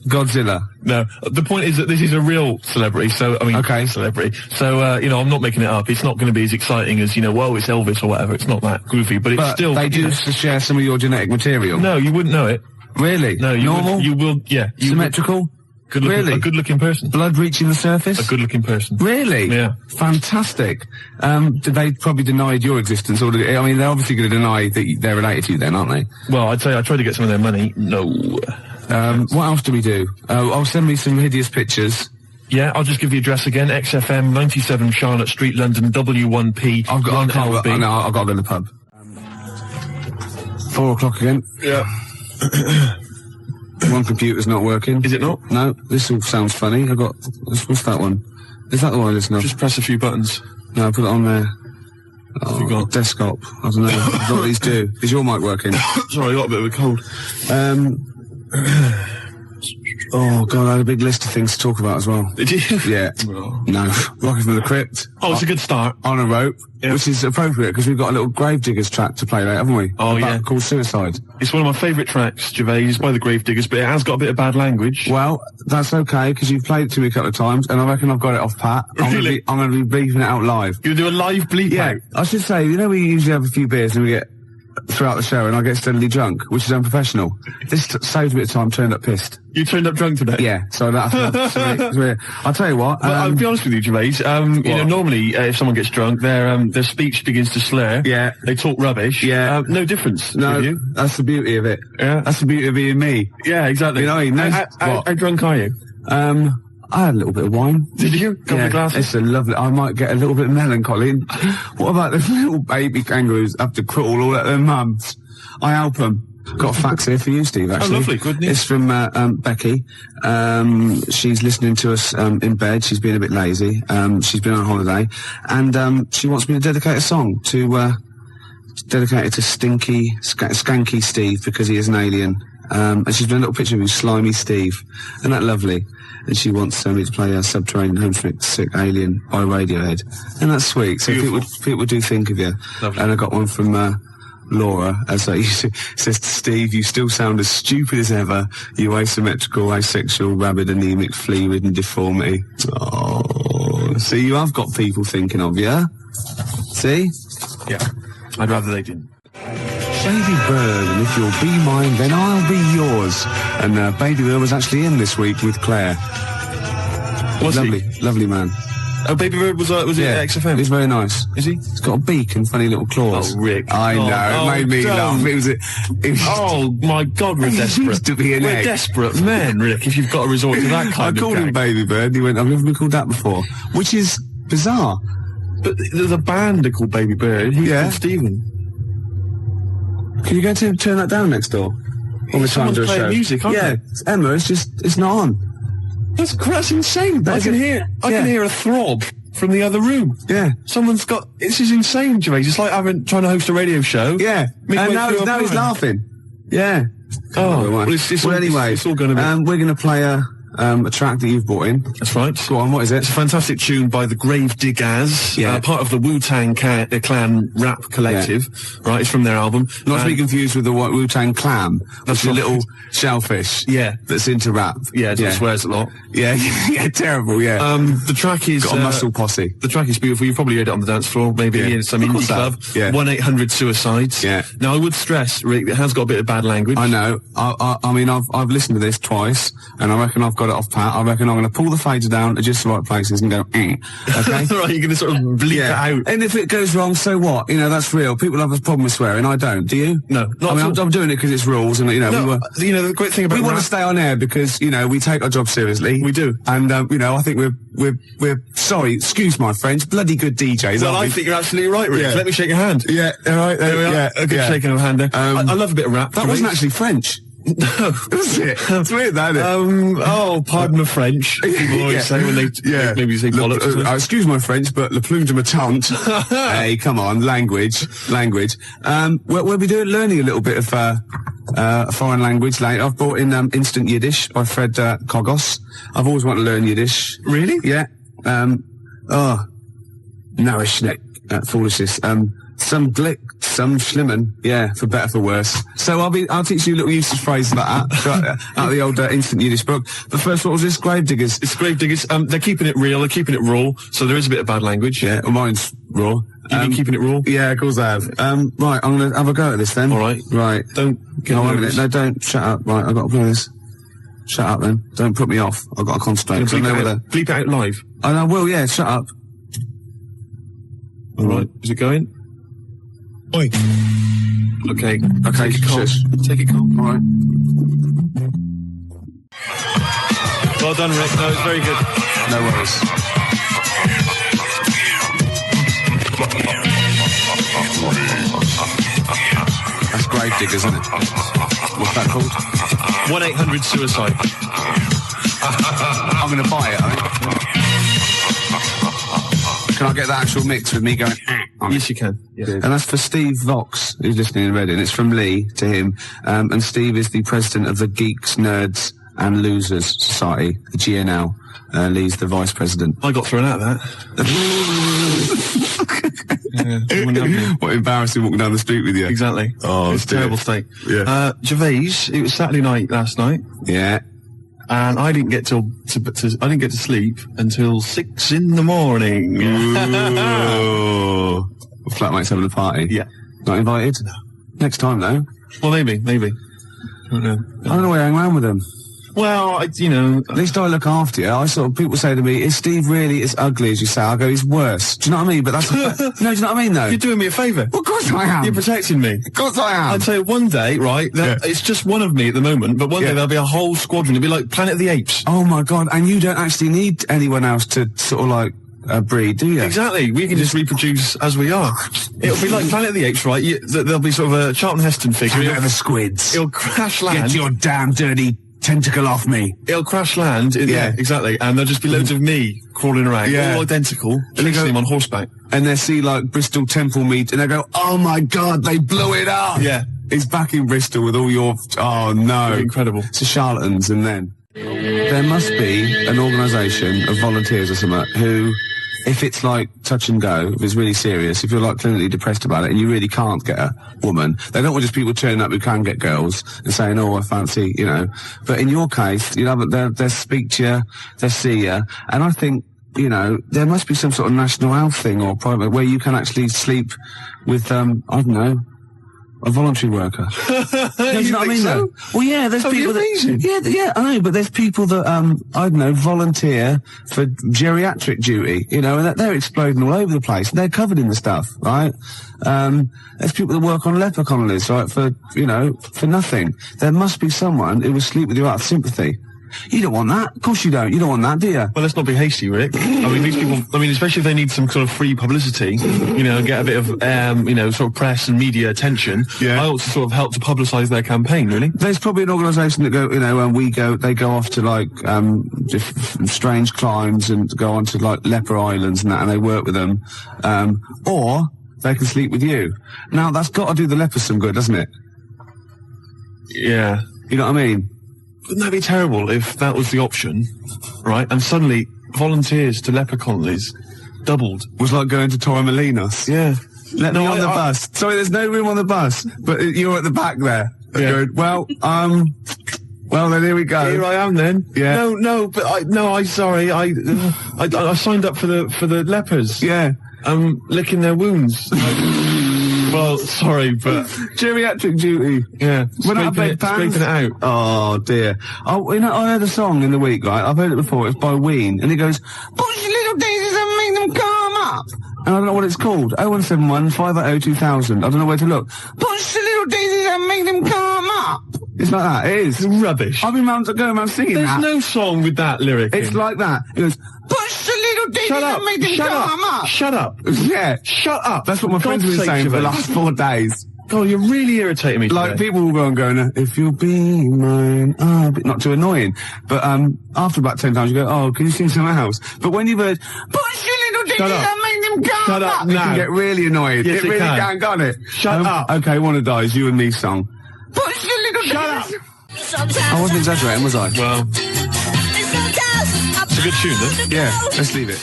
Godzilla? No. The point is that this is a real celebrity, so, I mean, okay. Celebrity. So, I'm not making it up. It's not going to be as exciting as, whoa, it's Elvis or whatever. It's not that goofy, but it's still... they do share some of your genetic material? No, you wouldn't know it. Really? No, Normal? You will, yeah. Symmetrical? Really? A good-looking person. Blood reaching the surface? A good-looking person. Really? Yeah. Fantastic. They probably denied your existence, or they're obviously going to deny that they're related to you then, aren't they? Well, I'd say I tried to get some of their money. No. What else do we do? Send me some hideous pictures. Yeah, I'll just give the address again. XFM, 97 Charlotte Street, London, W1P. I've got to go to the pub. 4 o'clock again. Yeah. One computer's not working. Is it not? No, this all sounds funny. What's that one? Is that the one I listen to? Just press a few buttons. No, put it on there. What have you got? Desktop. I don't know. I don't know what these do. Is your mic working? Sorry, I got a bit of a cold. Oh, God, I had a big list of things to talk about as well. Did you? Yeah. Oh. No. Rocking from the Crypt. Oh, it's a good start. On a rope, yeah. Which is appropriate because we've got a little Gravediggers track to play later, haven't we? Oh, yeah. Called Suicide. It's one of my favourite tracks, Gervais, by the Gravediggers, but it has got a bit of bad language. Well, that's okay because you've played it to me a couple of times and I reckon I've got it off pat. Really? I'm going to be bleeping it out live. You're going to do a live bleep Yeah. out? I should say, we usually have a few beers and we get throughout the show and I get steadily drunk, which is unprofessional. This saved a bit of time, turned up pissed. You turned up drunk today? Yeah, so that's I'll tell you what. I'll be honest with you, Gervais. Normally, if someone gets drunk, their speech begins to slur. Yeah. They talk rubbish. Yeah. No difference. No, with you. That's the beauty of it. Yeah. That's the beauty of being me. Yeah, exactly. You know what I mean? How drunk are you? I had a little bit of wine. Did you? Couple of glasses? It's a lovely... I might get a little bit melancholy. What about the little baby kangaroos have to crawl all at their mums? I help them. Got a fax here for you, Steve, actually. Oh, lovely. Good news. It's from Becky. She's listening to us in bed. She's been a bit lazy. She's been on holiday. And she wants me to dedicate a song to... dedicate it to Skanky Steve, because he is an alien. And she's been a little picture of you, Slimy Steve. Isn't that lovely? And she wants me to play a Subterranean Homesick Alien by Radiohead. And that's sweet. So people do think of you. Lovely. And I got one from Laura, says to Steve, you still sound as stupid as ever. You asymmetrical, asexual, rabid, anemic, flea-ridden deformity. Oh, see, you have got people thinking of you. See? Yeah. I'd rather they didn't. Baby Bird, and if you'll be mine, then I'll be yours. And Baby Bird was actually in this week with Claire. Was lovely, he? Lovely man. Oh, Baby Bird was it at XFM? He's very nice. Is he? He's got a beak and funny little claws. Oh, Rick. I know, it made me laugh. It was oh, my God, we're desperate. Used to be an we're egg. Desperate men, Rick, if you've got to resort to that kind of I called him Baby Bird, he went, I've never been called that before. Which is bizarre. But there's a band called Baby Bird. He's called Stephen. Can you go to turn that down next door? All the time to a show. Music, aren't they? It's Emma, it's not on. That's insane. I can hear a throb from the other room. Yeah. Someone's got... This is insane, Gervais. It's like trying to host a radio show. Yeah. And now he's laughing. Yeah. Oh, well, anyway, it's all going to be... we're going to play a track that you've brought in. That's right. Go on, what is it? It's a fantastic tune by the Gravediggers, part of the Wu-Tang Clan rap collective. Right, it's from their album. Not to be confused with the Wu-Tang Clam, which is a little shellfish. Yeah. That's into rap. Yeah, it swears a lot. Yeah, terrible, yeah. The track is... Got a muscle posse. The track is beautiful. You've probably heard it on the dance floor, maybe in some indie club. Yeah. 1-800-SUICIDES. Yeah. Now, I would stress, Rick, it has got a bit of bad language. I know. I mean, I've listened to this twice, and I reckon I've got got it off pat, I reckon I'm going to pull the fader down at just the right places and go, okay? Right, you're going to sort of bleep it out. And if it goes wrong, so what? You know, that's real. People have a problem with swearing. I don't. Do you? No. I mean, I'm doing it because it's rules, and, you know, the great thing about we want to stay on air because, you know, we take our job seriously. We do. And, you know, I think we're sorry, excuse my French, bloody good DJs. Well, I think you're absolutely right, Rick. Yeah. Let me shake your hand. Yeah, all right. There we are. Yeah, A good shaking of a hand there. I love a bit of rap. That wasn't actually French. No. Was it? It's weird, that, isn't it? Pardon my French. People always say when they maybe say bollocks. Excuse my French, but le plume de ma tante. Hey, come on, language. We'll be learning a little bit of a foreign language later. I've brought in Instant Yiddish by Fred Kogos. I've always wanted to learn Yiddish. Really? Yeah. Narishnek, foolishness. Some glick, some schlimmen, yeah, for better, for worse. So I'll teach you little usage phrases like that, out of the old Instant Yiddish book. But first, what was this? Gravediggers. It's Gravediggers. They're keeping it real, they're keeping it raw, so there is a bit of bad language. Yeah, well, mine's raw. You've been keeping it raw? Yeah, of course I have. Right, I'm gonna have a go at this then. Alright. Right. Don't get no, nervous. No, don't, shut up. Right, I've got to play this. Shut up then. Don't put me off. I've got to concentrate. Bleep it out live. I will, yeah, shut up. Alright, is it going? Oi. Okay. Take it calm. Take it calm. Alright. Well done, Rick. No, it's very good. No worries. That's Gravediggers, isn't it? What's that called? 1-800-SUICIDE. I'm going to buy it, I think. Can I get the actual mix with me going, Yes, you can. Yeah. And that's for Steve Vox, who's listening in Reading. It's from Lee to him. And Steve is the president of the Geeks, Nerds and Losers Society, the GNL. Lee's the vice president. I got thrown out of that. What embarrassing walking down the street with you. Exactly. Oh, it's a terrible state. Yeah. Gervais, it was Saturday night last night. Yeah. And I didn't get to sleep until 6 in the morning. Ooh. Flatmates having a party. Yeah. Not invited? No. Next time though. Well, maybe. I don't know. I don't know why you hang around with them. Well, at least I look after you. People say to me, is Steve really as ugly as you say? I go, he's worse. Do you know what I mean? But that's no, do you know what I mean though? You're doing me a favour. Well, of course I am. You're protecting me. Of course I am. I'd say one day, right, it's just one of me at the moment, but one day there'll be a whole squadron. It'll be like Planet of the Apes. Oh my God, and you don't actually need anyone else to sort of like breed, do you? Exactly. We can just reproduce as we are. It'll be like Planet of the Apes, right? There'll be sort of a Charlton Heston figure. Out of the squids. It'll crash land. Get your damn dirty tentacle off me. It'll crash land. Yeah, exactly. And there'll just be loads of me crawling around, all identical, chasing him on horseback. And they'll see like Bristol Temple meet, and they go, "Oh my God, they blew it up!" Yeah, he's back in Bristol with all your. Oh no, incredible. It's the charlatans, and then there must be an organisation of volunteers or something who, if it's like touch and go, if it's really serious, if you're like clinically depressed about it and you really can't get a woman, they don't want just people turning up who can get girls and saying, "Oh, I fancy," you know. But in your case, you know, they'll speak to you, they'll see you, and I think, you know, there must be some sort of national health thing or private where you can actually sleep with, I don't know, a voluntary worker. You know what I mean, though? Well, yeah, there's people that... Yeah, I know, but there's people that, I don't know, volunteer for geriatric duty, you know, and they're exploding all over the place. They're covered in the stuff, right? There's people that work on leper colonies, right, for, you know, for nothing. There must be someone who will sleep with you out of sympathy. You don't want that. Of course you don't. You don't want that, do you? Well, let's not be hasty, Rick. I mean, these people, especially if they need some sort of free publicity, you know, get a bit of, you know, sort of press and media attention. Yeah. I ought to sort of help to publicise their campaign, really. There's probably an organisation that go, you know, they go off to like, strange climes and go on to like leper islands and that, and they work with them. Or they can sleep with you. Now, that's got to do the lepers some good, doesn't it? Yeah. You know what I mean? Wouldn't that be terrible if that was the option, right? And suddenly volunteers to leper colonies doubled. Was like going to Torremolinos. Yeah. Let me on the bus. Sorry, there's no room on the bus, but you're at the back there. Yeah. Going, well, then here we go. Here I am then. Yeah. But I signed up for the lepers. Yeah. Licking their wounds. Well, sorry, but Geriatric duty. yeah, We're not scraping big fans. it out. Oh dear. Oh, you know, I heard a song in the week, right? I've heard it before. It's by Ween, and it goes, "Push your little daisies and make them come up." And I don't know what it's called. 0171 580 2000. I don't know where to look. Push the little daisies and make them come up. It's like that. It is. It's rubbish. I've been going around singing There's that. no song with that lyric. It's like that. It goes, "Push the little daisies Shut up! and make them Shut come up! up." Shut up! Yeah. Shut up! That's what my friends have been saying for the last 4 days. God, you're really irritating me today. Like, people will go and go, "If you'll be mine," but not too annoying. But after about 10 times, you go, "Oh, can you sing something else?" But when you've heard, "Push your little daisies and make them come Shut up up," now. it can get really annoying. Yes, it really can. can't it? Shut up. Okay, Wanna Die is you and me song. Push your little Shut up. daisies. I wasn't exaggerating, was I? Well, it's a good tune, then. Yeah, let's leave it.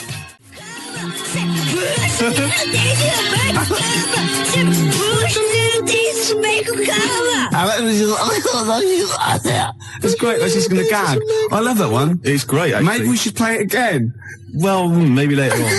It's great. That's just going to gag. I love that one. It's great, actually. Maybe we should play it again. Well, maybe later on.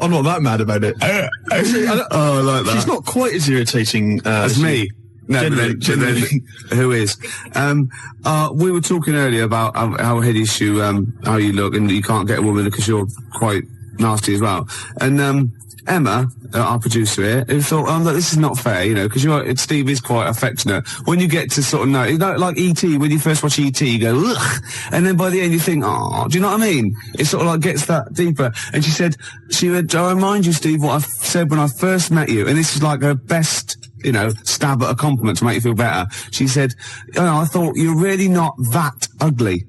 I'm not that mad about it. Actually, I like that. She's not quite as irritating as me. No, generally. Who is? We were talking earlier about how hideous you, how you look, and you can't get a woman because you're quite nasty as well. And Emma, our producer here, who thought, look, this is not fair, you know, because Steve is quite affectionate. When you get to sort of know, you know, like E.T., when you first watch E.T., you go, ugh, and then by the end you think, oh, do you know what I mean? It sort of like gets that deeper. And she said, I remind you, Steve, what I said when I first met you, and this is like her best, you know, stab at a compliment to make you feel better. She said, I thought you're really not that ugly.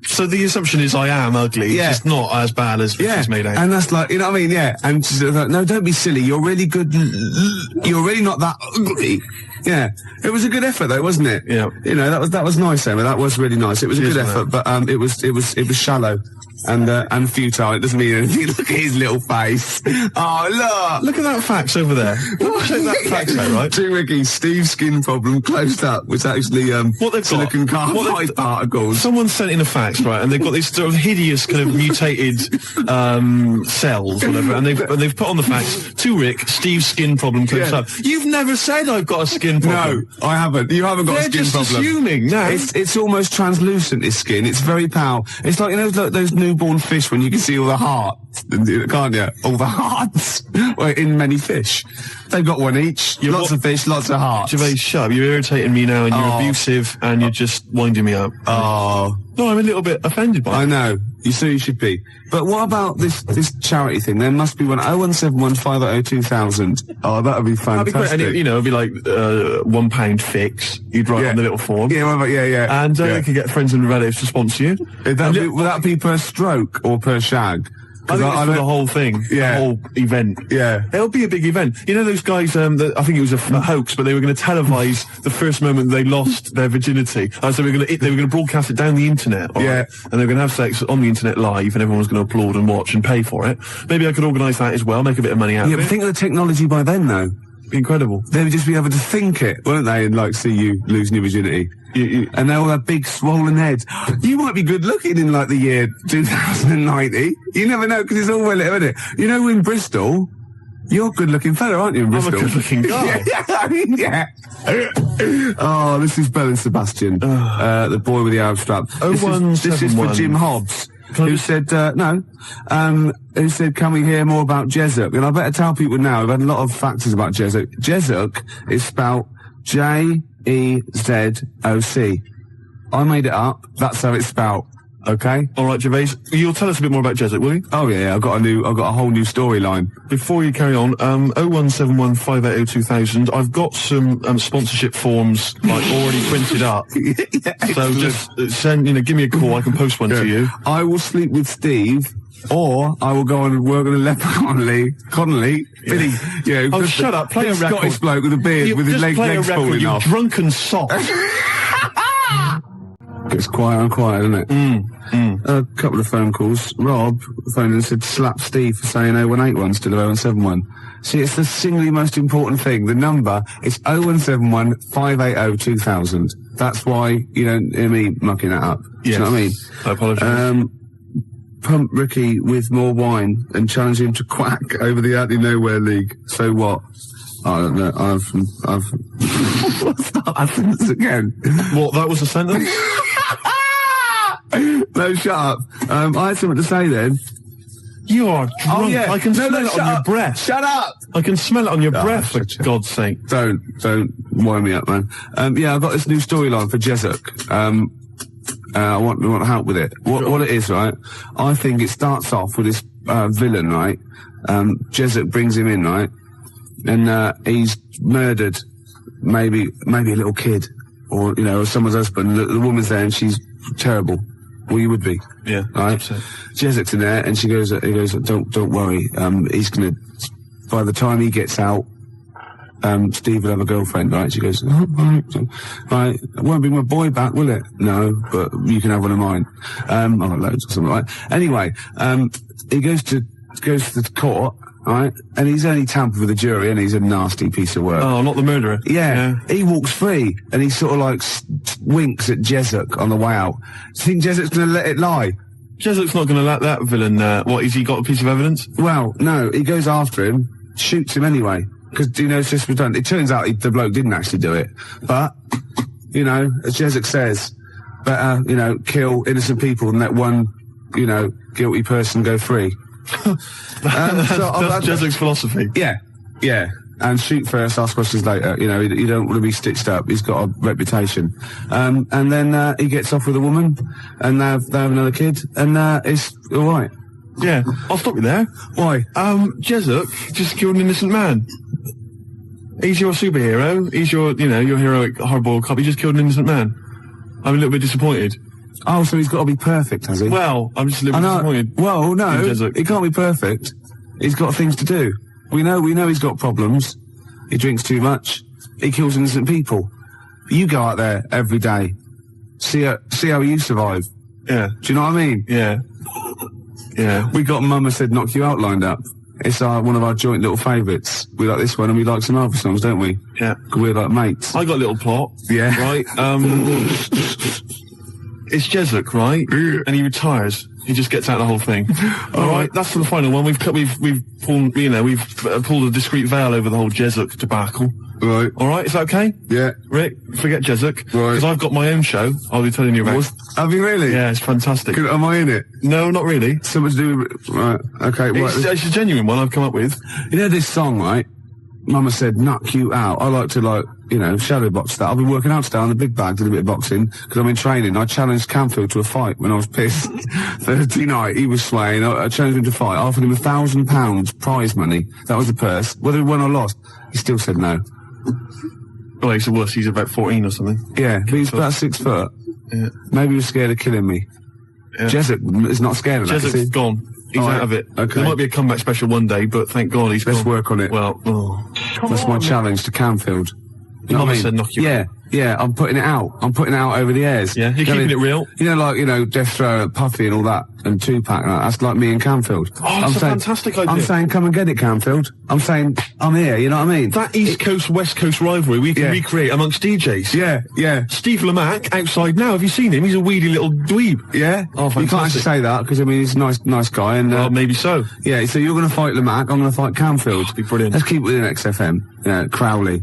So the assumption is I am ugly, Yeah. just not as bad as it's made out. And that's like, you know what I mean? Yeah. And she's like, no, don't be silly. You're really good. You're really not that ugly. Yeah. It was a good effort though, wasn't it? Yeah. You know, that was nice, Emma. That was really nice. It was a good effort, but it was shallow and futile. It doesn't mean anything. Look at his little face. Oh, Look at that fax over there. Check that fax out, right? Too Ricky, Steve's skin problem closed up was actually What they've silicon got, carbide particles. Someone sent in a fax, right, and they've got these sort of hideous kind of mutated cells, or whatever, and they've put on the fax, to Rick, Steve's skin problem closed up. You've never said I've got a skin problem. No, I haven't. You haven't got a skin problem. They're just assuming. No, it's almost translucent. His skin. It's very pale. It's like, you know, those newborn fish when you can see all the hearts, can't you? All the hearts. Well, in many fish, they've got one each. Lots of fish, lots of hearts. Gervais, shut up. You're irritating me now, and you're abusive, and you're just winding me up. Oh. No, I'm a little bit offended by it. I know. You should be. But what about this charity thing? There must be one. 0171 580 2000. Oh, that would be fantastic. That'd be great. And it'd be like £1 fix. You'd write on the little form. Yeah, yeah. And you could get friends and relatives to sponsor you. Would that be per stroke or per shag? I think it's for the whole thing, the whole event. Yeah. It'll be a big event. You know those guys, I think it was a hoax, but they were going to televise the first moment they lost their virginity. So they were going to broadcast it down the internet. Right? And they were going to have sex on the internet live, and everyone was going to applaud and watch and pay for it. Maybe I could organise that as well, make a bit of money out of it. Yeah, but think of the technology by then, though. Incredible. They would just be able to think it, won't they, and like see you losing your virginity. And they all have big swollen heads. You might be good looking in like the year 2090. You never know, because it's all well, isn't it? You know, in Bristol, you're a good looking fella, aren't you, in Bristol? I'm a good looking guy. Oh, this is Bell and Sebastian, the boy with the Arab strap. This is for Jim Hobbs. Who said, who said, can we hear more about Jesuk? And I better tell people now, we've had a lot of factors about Jesuk. Jesuk is spelled J-E-Z-O-C. I made it up. That's how it's spelled. Okay? All right, Gervais. You'll tell us a bit more about Jesuk, will you? Oh, yeah. I've got a whole new storyline. Before you carry on, 0171 580 2000. I've got some sponsorship forms already printed up. So just give me a call. I can post one to you. I will sleep with Steve, or I will go and work on a leper Connolly, Billy. Yeah. Oh, shut up! Play a record. Scottish bloke with a beard with his legs falling off. You drunken sot. Gets quieter and quieter, doesn't it? A couple of phone calls. Rob phoned and said, slap Steve for saying 0181 instead of 0171. See, it's the single most important thing. The number is 0171 580 2000. That's why you don't hear me mucking that up. Yes. Do you know what I mean? I apologise. Pump Ricky with more wine and challenge him to quack over the Out of Nowhere League. So what? I don't know. I've start that sentence again. What? That was a sentence? No, shut up. I had something to say then. You are drunk. Oh, yeah. I can smell it on your breath. Shut up! I can smell it on your breath, for God's sake. Don't wind me up, man. Yeah, I've got this new storyline for Jezuk. I want help with it. What it is, right? I think it starts off with this villain, right? Jezuk brings him in, right? And he's murdered maybe a little kid, or or someone's husband. The woman's there and she's terrible. Well, you would be. Yeah. Right? Jezuk's in there and he goes, don't worry. He's gonna, by the time he gets out, Steve will have a girlfriend, right? She goes, oh, right, it won't bring my boy back, will it? No, but you can have one of mine. I've got loads or something, right? Anyway, he goes to the court, right? And he's only tampered with the jury and he's a nasty piece of work. Oh, not the murderer. Yeah. He walks free and he sort of like winks at Jezuk on the way out. Do you think Jezuk's gonna let it lie? Jezuk's not gonna let that villain, what, has he got a piece of evidence? Well, no, he goes after him, shoots him anyway. Because, it's just redundant. It turns out the bloke didn't actually do it. But, as Jezuk says, better, kill innocent people than let one, guilty person go free. That's Jezuk's philosophy. Yeah. And shoot first, ask questions later. You don't want to be stitched up. He's got a reputation. And then he gets off with a woman, and they have another kid, and it's all right. Yeah, I'll stop you there. Why? Jezuk just killed an innocent man. He's your superhero. He's your heroic, hardboiled cop. He just killed an innocent man. I'm a little bit disappointed. Oh, so he's got to be perfect, has he? Well, I'm just a little bit disappointed. Well, no, he can't be perfect. He's got things to do. We know he's got problems. He drinks too much. He kills innocent people. You go out there every day. See how you survive. Yeah. Do you know what I mean? Yeah. Yeah. We got Mama Said Knock You Out lined up. It's one of our joint little favourites. We like this one and we like some other songs, don't we? Yeah. 'Cause we're like mates. I got a little plot. Yeah. Right? It's Jezuk, right? And he retires. He just gets out of the whole thing. All right, that's for the final one. We've pulled a discreet veil over the whole Jezuk debacle. Right. All right, is that okay? Yeah. Rick, forget Jezuk. Right. Because I've got my own show. I'll be telling you about. Have you really? Yeah, it's fantastic. Am I in it? No, not really. Something to do with... Right, okay. It's a genuine one I've come up with. You know this song, right? Mama Said Knock You Out. I like to, shadow box that. I've been working out today on the big bag, did a bit of boxing, because I'm in training. I challenged Canfield to a fight when I was pissed. Thursday night, he was swaying. I challenged him to fight. I offered him £1,000 prize money. That was the purse. Whether he won or lost, he still said no. Well, he's a wuss. He's about 14 or something. Yeah, but he's about 6 foot. Yeah. Maybe he was scared of killing me. Yeah. Jezuk is not scared of that. Jezuk's gone. He's out of it. Okay. There might be a comeback special one day, but thank God he's Let's gone. work on it. Well, that's my challenge to Canfield. You know what I mean? Said knock you out. Yeah, I'm putting it out. I'm putting it out over the airs. Yeah, you're keeping it real. Death Row, Puffy and all that, and Tupac, that's like me and Canfield. Oh, that's a fantastic idea. I'm saying, come and get it, Canfield. I'm saying, I'm here, you know what I mean? That East Coast, West Coast rivalry we can recreate amongst DJs. Yeah. Steve Lamacq, outside now, have you seen him? He's a weedy little dweeb. Yeah? Oh, fantastic. You can't actually say that, because, he's a nice guy, and... maybe so. Yeah, so you're going to fight Lamacq, I'm going to fight Canfield. That'd be brilliant. Let's keep it within XFM. Crowley.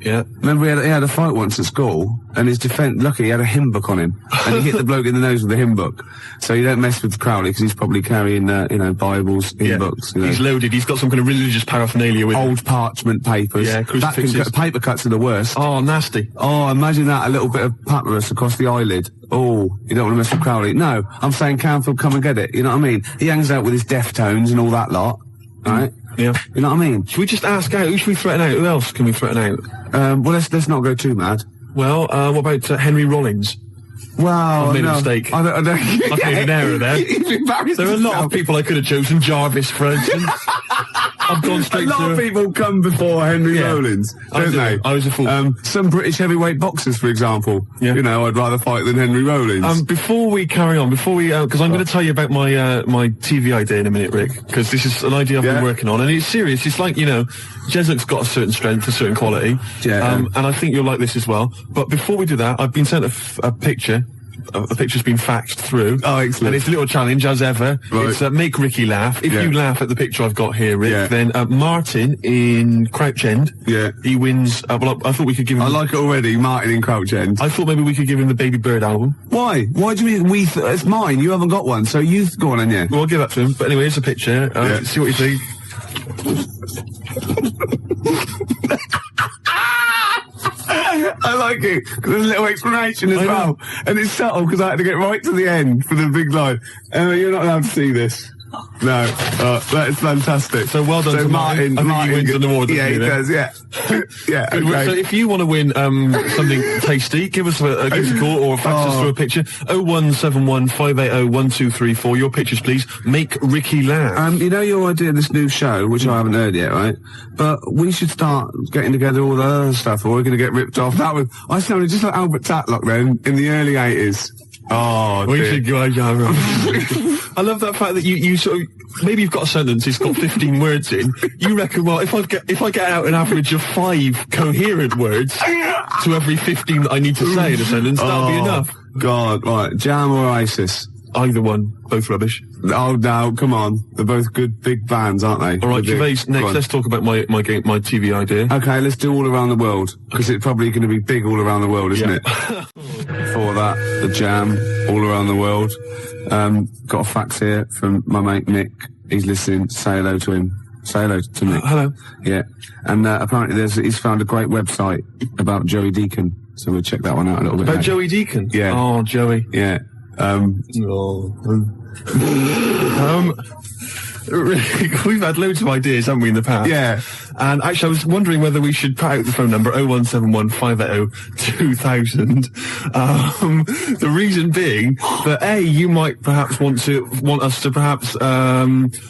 Yeah. Remember he had a fight once at school, and his defence, lucky he had a hymn book on him, and he hit the bloke in the nose with the hymn book. So you don't mess with Crowley, because he's probably carrying, Bibles, hymn books. He's loaded, he's got some kind of religious paraphernalia with old parchment papers. Yeah, crucifixes. Paper cuts are the worst. Oh, nasty. Oh, imagine that, a little bit of papyrus across the eyelid. Oh, you don't want to mess with Crowley. No, I'm saying Canfield, come and get it, you know what I mean? He hangs out with his Deftones and all that lot, right? Yeah. You know what I mean? Should we just ask out? Who should we threaten out? Who else can we threaten out? Well, let's not go too mad. Well, what about Henry Rollins? Wow, I made a mistake. I don't. I made an error there. There are a lot of people I could have chosen. Jarvis, for instance. I've gone straight to... A lot of people come before Henry Rollins, don't they? I was a fool. Some British heavyweight boxers, for example. Yeah. I'd rather fight than Henry Rollins. Before we carry on, because I'm going to tell you about my TV idea in a minute, Rick, because this is an idea I've been working on, and it's serious. It's like, Jezuk's got a certain strength, a certain quality, and I think you'll like this as well. But before we do that, I've been sent a picture a picture's been faxed through. Oh, excellent. And it's a little challenge, as ever. Right. It's make Ricky laugh. If you laugh at the picture I've got here, Rick, then Martin in Crouch End, he wins. Well, I thought we could give him... I like it already, Martin in Crouch End. I thought maybe we could give him the Baby Bird album. Why? Why do you mean it's mine? You haven't got one, so you go on then, yeah. Well, I'll give that to him. But anyway, here's a picture. See what you think. I like it, because there's a little explanation as well. And it's subtle, because I had to get right to the end for the big line. You're not allowed to see this. No, that is fantastic. So well done to Martin. I think he wins an award. Yeah, he does, yeah. Yeah, okay. So if you want to win something tasty, give us a call or fax us through a picture. 0171 580 1234. Your pictures, please. Make Ricky laugh. You know your idea of this new show, which I haven't heard yet, right? But we should start getting together all the other stuff, or we're going to get ripped off. I sounded just like Albert Tatlock then, in the early 80s. Oh, we should go. I love that fact that you sort of, maybe you've got a sentence, it's got 15 words in. You reckon, well, if I get out an average of 5 coherent words to every 15 that I need to say in a sentence, that'll be enough. God, right. Jam or ISIS? Either one. Both rubbish. Oh, no, come on. They're both good big bands, aren't they? All right, Gervais, next, let's talk about my TV idea. Okay, let's do All Around the World, because it's probably going to be big all around the world, isn't it? Before that, the Jam, All Around the World. Got a fax here from my mate Nick. He's listening. Say hello to him. Say hello to Nick. Hello. Yeah. And apparently he's found a great website about Joey Deacon, so we'll check that one out a little bit. About Joey Deacon? Yeah. Oh, Joey. Yeah. We've had loads of ideas, haven't we, in the past? Yeah. And actually, I was wondering whether we should put out the phone number 0171 580 2000. The reason being that you might perhaps want us to perhaps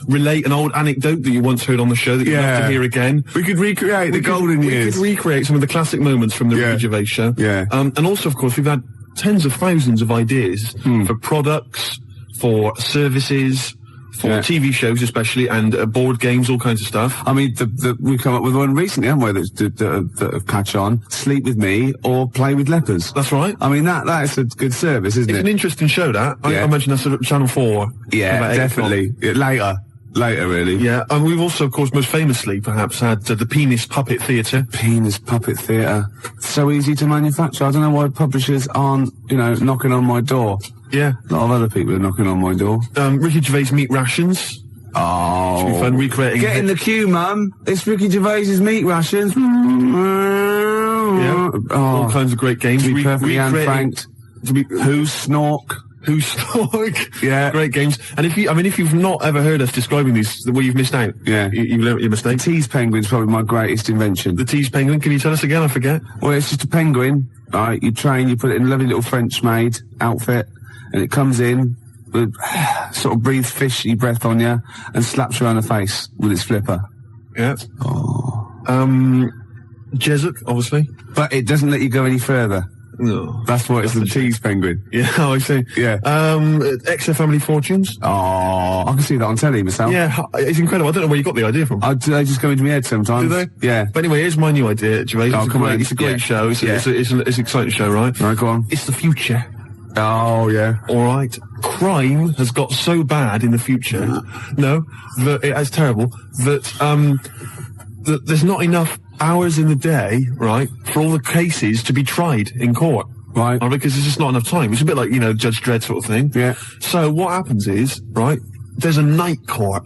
relate an old anecdote that you once heard on the show that you'd love to hear again. We could recreate the golden years. We could recreate some of the classic moments from the Ricky Gervais show. Yeah. And also, of course, we've had tens of thousands of ideas for products, for services, for TV shows especially, and board games, all kinds of stuff. I mean, we've come up with one recently, haven't we, that catch on. Sleep with me or play with lepers. That's right. I mean, that is a good service, isn't it? It's an interesting show, that. I imagine that's at Channel 4. Yeah, definitely. Later, really. Yeah, and we've also, of course, most famously, perhaps, had the Penis Puppet Theatre. Penis Puppet Theatre. So easy to manufacture. I don't know why publishers aren't, knocking on my door. Yeah. A lot of other people are knocking on my door. Ricky Gervais Meat Rations. Oh. Should be fun recreating. Get in the queue, Mum. It's Ricky Gervais's Meat Rations. Yeah. All kinds of great games. To be perfectly unfranked. Who's Snork? Who's Snork? Yeah. Great games. And if you've not ever heard us describing these, well, you've missed out. Yeah. You learnt your mistake. The tease penguin's probably my greatest invention. The tease penguin, can you tell us again? I forget. Well, it's just a penguin, right? You train, you put it in a lovely little French-made outfit, and it comes in, with, sort of breathes fishy breath on you, and slaps you around the face with its flipper. Yeah. Oh. Jezuk, obviously. But it doesn't let you go any further. No. That's why it's the tease penguin. Yeah, I see. Yeah. XFM Family Fortunes. Oh, I can see that on telly myself. Yeah, it's incredible. I don't know where you got the idea from. They just go into my head sometimes. Do they? Yeah. But anyway, here's my new idea, Gervais. Oh, come on. It's a great show. It's an exciting show, right? Right, go on. It's the future. Oh, yeah. All right. Crime has got so bad in the future, it's terrible, that there's not enough hours in the day, right, for all the cases to be tried in court. Right. Because there's just not enough time. It's a bit like, Judge Dredd sort of thing. Yeah. So what happens is, right, there's a night court.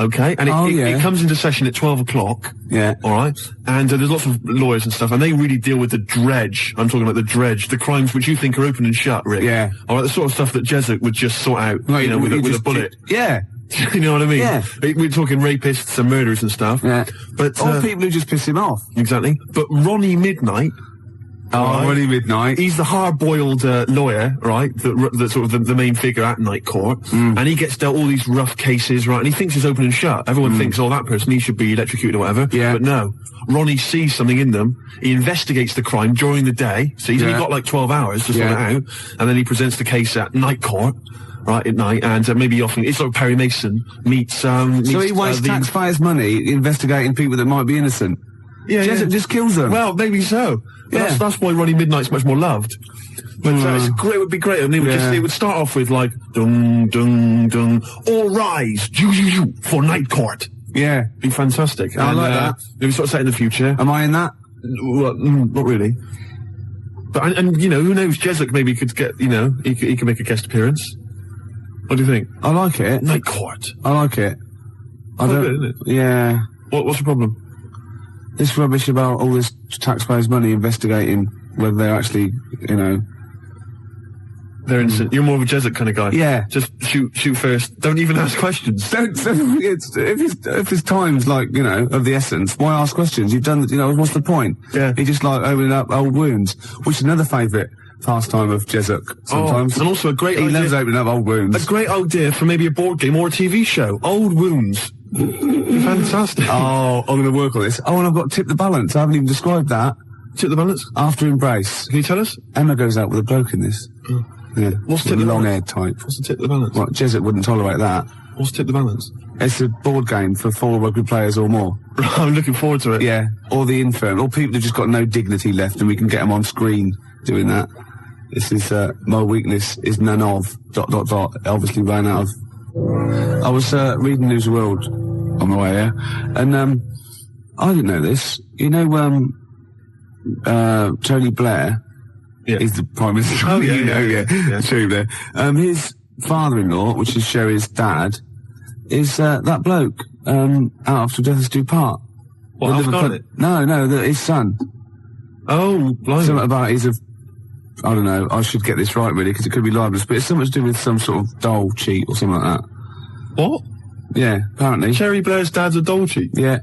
Okay? And it comes into session at 12 o'clock. Yeah. All right? And there's lots of lawyers and stuff, and they really deal with the dredge. I'm talking about the dredge, the crimes which you think are open and shut, Rick. Yeah. All right, the sort of stuff that Jezuk would just sort out, with a bullet. Yeah. You know what I mean? Yeah. We're talking rapists and murderers and stuff. Yeah. But or people who just piss him off. Exactly. But Ronnie Midnight. Ronnie Midnight. He's the hard-boiled lawyer, right? That's sort of the main figure at night court. And he gets dealt all these rough cases, right? And he thinks it's open and shut. Everyone thinks, that person, he should be electrocuted or whatever. Yeah. But no. Ronnie sees something in them. He investigates the crime during the day. So he's only got like 12 hours to sort it out. And then he presents the case at night court. Right, at night, and maybe often it's like Perry Mason meets. So he wastes taxpayers' money investigating people that might be innocent. Yeah, just kills them. Well, maybe so. Yeah. That's why Ronnie Midnight's much more loved. But it's great. It would be great. And it would start off with like dung dung dung. All rise, you for night court. Yeah, be fantastic. I like that. Maybe sort of set in the future. Am I in that? Well, not really. But and you know, who knows? Jessup maybe could get. You know, he could make a guest appearance. What do you think? I like it. Night court. I like it. I don't. Good, isn't it? Yeah. What's the problem? This rubbish about all this taxpayers' money investigating whether they're actually, you know. They're innocent. You're more of a Jessup kind of guy. Yeah. Just shoot first. Don't even ask questions. If his time's like, you know, of the essence, why ask questions? You've done, you know, what's the point? Yeah. He just like opening up old wounds, which is another favourite pastime of Jessup sometimes. And also a great idea. He loves opening up old wounds. A great idea for maybe a board game or a TV show. Old wounds. Fantastic. Oh, I'm going to work on this. Oh, and I've got Tip the Balance. I haven't even described that. Tip the Balance? After Embrace. Can you tell us? Emma goes out with a bloke in this. Oh. Yeah. What's Tip the long-haired type. What's the Tip the Balance? Well, Jessup wouldn't tolerate that. What's Tip the Balance? It's a board game for 4 rugby players or more. I'm looking forward to it. Yeah. Or the infirm. Or people who've just got no dignity left and we can get them on screen doing that. This is, my weakness is none of, ... Obviously ran out of... I was, reading News of the World on the way here, and, I didn't know this. You know, Tony Blair is the Prime Minister. Oh, yeah. Tony Blair. His father-in-law, which is Sherry's dad, is, that bloke, out of Till Death Us Do Part. What, I've got it? No, his son. Oh, blimey. Something about I don't know, I should get this right really, because it could be libelous, but it's something to do with some sort of doll cheat or something like that. What? Yeah, apparently. Cherry Blair's dad's a doll cheat? Yeah,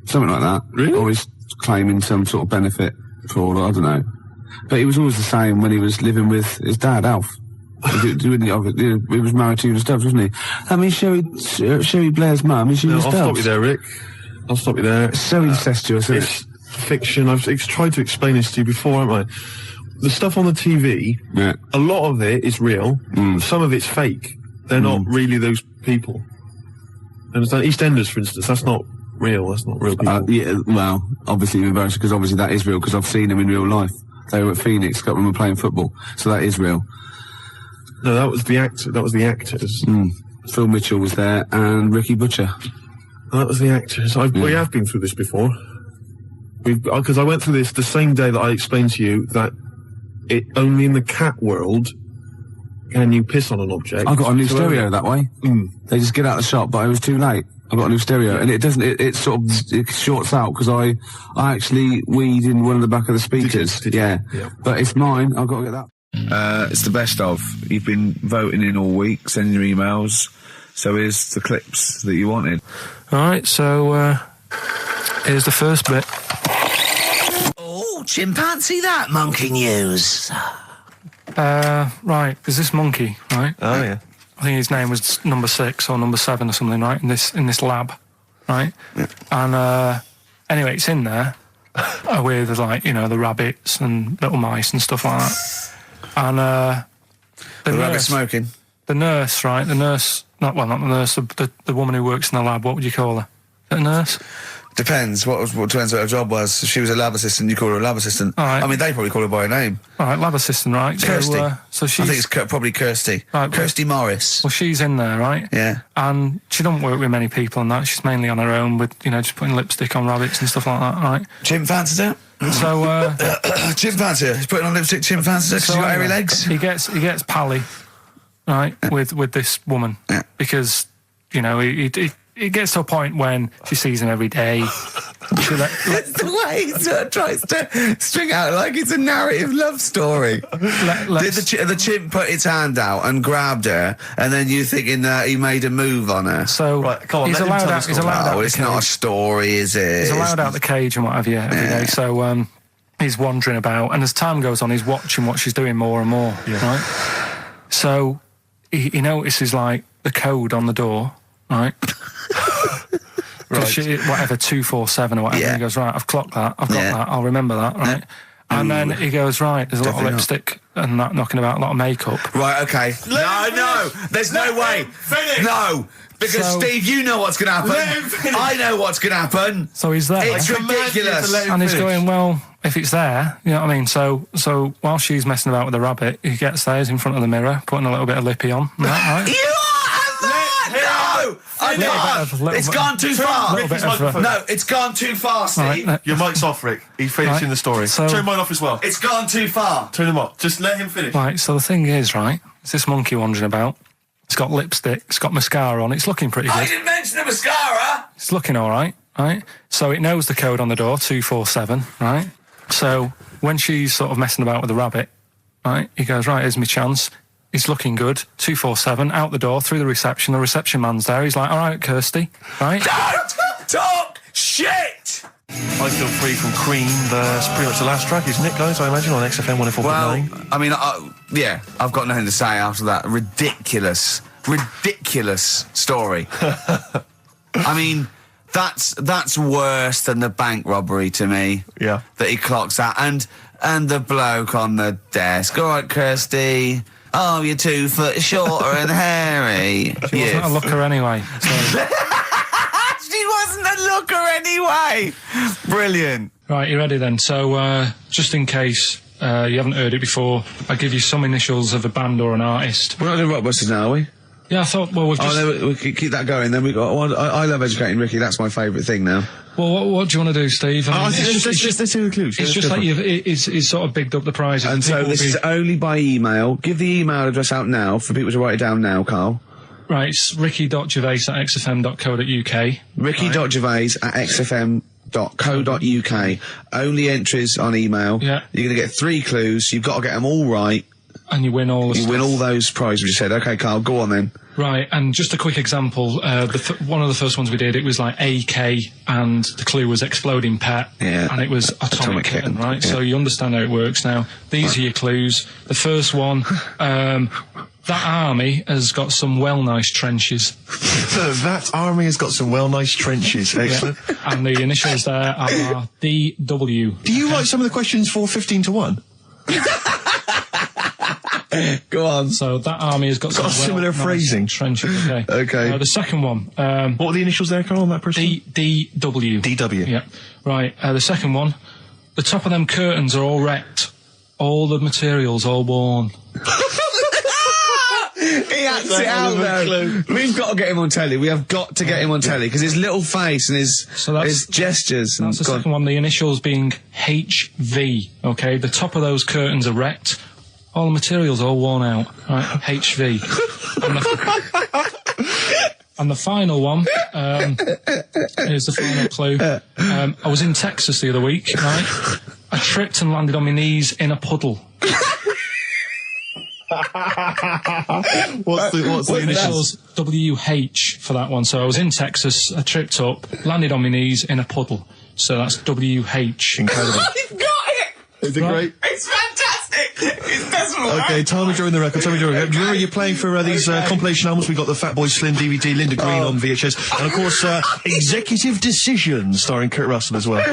something like that. Really? Or he's claiming some sort of benefit fraud, I don't know. But he was always the same when he was living with his dad, Alf. He was married to Una Stubbs, wasn't he? I mean, Sherry Blair's mum is Una Stubbs. I'll stop you there, Rick. I'll stop you there. It's so incestuous, isn't it? It's fiction. I've tried to explain this to you before, haven't I? The stuff on the TV, a lot of it is real. Some of it's fake. They're not really those people. Understand? EastEnders, for instance, that's not real. That's not real people. Yeah, well, obviously embarrassing, because obviously that is real, because I've seen them in real life. They were at Phoenix, got them were playing football, so that is real. No, that was the actor. That was the actors. Phil Mitchell was there, and Ricky Butcher. That was the actors. We have been through this before. Because I went through this the same day that I explained to you that only in the cat world can you piss on an object. I got a new stereo that way. They just get out of the shop, but I was too late. I got a new stereo, and it doesn't. It sort of shorts out because I actually weed in one of the back of the speakers. Did you? Yeah, but it's mine. I've got to get that. It's the best of. You've been voting in all week, sending your emails. So here's the clips that you wanted. All right, so here's the first bit. Oh, chimpanzee that monkey news. Right, there's this monkey, right? Oh, yeah. I think his name was number 6 or number 7 or something, right? In this lab, right? Yeah. And anyway, it's in there with like the rabbits and little mice and stuff like that. And the rabbit smoking. The nurse, right? The nurse, not the nurse, the woman who works in the lab. What would you call her? A nurse? Depends. What depends what her job was. If she was a lab assistant, you call her a lab assistant. All right. I mean, they probably call her by her name. All right, lab assistant, right? Kirsty. So she's... I think it's probably Kirsty. Right, Kirsty Morris. Well, she's in there, right? Yeah. And she don't work with many people and that. She's mainly on her own with, just putting lipstick on rabbits and stuff like that, right? Chimp fancies her. So, Chimp fancy her. He's putting on lipstick, chimp fancies her because she's got hairy legs. He gets pally, right, with this woman. Yeah. Because, it gets to a point when she sees him every day. It's the way he sort of tries to string out like it's a narrative love story. Did the chimp put its hand out and grabbed her, and then you thinking that he made a move on her? So right, come on, he's allowed out. He's allowed out. It's not a story, is it? He's allowed out the cage and what have you every day. So he's wandering about, and as time goes on, he's watching what she's doing more and more. Yeah. Right. So he notices like the code on the door. Right. Right. Whatever, 247 or whatever. Yeah. He goes, right, I've clocked that. I've got that. I'll remember that, right? Yeah. And then he goes, right, there's a lot of lipstick and that knocking about, a lot of makeup. Right, okay. No, there's no way. Finish. No. Because, Steve, you know what's going to happen. I know what's going to happen. So he's there. It's ridiculous. And he's going, well, if it's there, you know what I mean? So while she's messing about with the rabbit, he gets there, he's in front of the mirror, putting a little bit of lippy on. Right? You are no! I can't! It's gone too far! No, it's gone too far, Steve. Right, your mic's off, Rick. He's finishing the story. So, turn mine off as well. It's gone too far. Turn him off. Just let him finish. Right, so the thing is, right, it's this monkey wandering about. It's got lipstick, it's got mascara on, it's looking pretty good. I didn't mention the mascara! It's looking all right, right? So it knows the code on the door, 247, right? So when she's sort of messing about with the rabbit, right, he goes, right, here's my chance. He's looking good, 247, out the door, through the reception man's there. He's like, all right, Kirsty, right? Don't talk shit! I Feel Free from Cream, that's pretty much the last track, isn't it, guys? I imagine on XFM 104.9. Well, I mean, yeah, I've got nothing to say after that ridiculous story. I mean, that's worse than the bank robbery to me. Yeah. That he clocks out, and the bloke on the desk. All right, Kirsty. Oh, you're 2 foot shorter and hairy. She wasn't a looker anyway. So. She wasn't a looker anyway. Brilliant. Right, you ready then? So, just in case you haven't heard it before, I'll give you some initials of a band or an artist. We're not doing Rockbusters now, are we? Yeah, I thought, well, we've just... Oh, no, we keep that going. Then we got... I love educating Ricky. That's my favourite thing now. Well, what do you want to do, Steve? I mean, let's do the clues. It's just like he's sort of bigged up the prize. And so this is only by email. Give the email address out now for people to write it down now, Karl. Right, it's ricky.gervais@xfm.co.uk. ricky.gervais@xfm.co.uk. Only entries on email. Yeah. You're going to get 3 clues. You've got to get them all right. And you win all the You win all those prizes you said. Okay, Karl, go on then. Right, and just a quick example. One of the first ones we did, it was like AK, and the clue was exploding pet, and it was atomic kitten, right? Yeah. So you understand how it works now. These are your clues. The first one, that army has got some well nice trenches. That army has got some well nice trenches. Excellent. Yeah. And the initials there are DW. Do you write some of the questions for 15 to 1? Go on. So that army has got some similar phrasing. Trenches. Okay. Okay. The second one. What were the initials there, Karl, on that person? DW. DW. Yeah. Right. The second one. The top of them curtains are all wrecked. All the materials all worn. He acts it out though. We've got to get him on telly. We have got to get him on telly because his little face and his gestures. That's the second one. The initials being HV. Okay. The top of those curtains are wrecked. All the materials all worn out. Right. HV. And the final one, here's the final clue. I was in Texas the other week, right? I tripped and landed on my knees in a puddle. What's the initials? WH for that one. So I was in Texas, I tripped up, landed on my knees in a puddle. So that's WH. Incredible. You've got it! Is it great? It's fantastic! It's decimal, Okay, time me during the record. Do you remember you're playing for these compilation albums? We got the Fatboy Slim DVD, Linda Green on VHS, and of course Executive Decision starring Kurt Russell as well.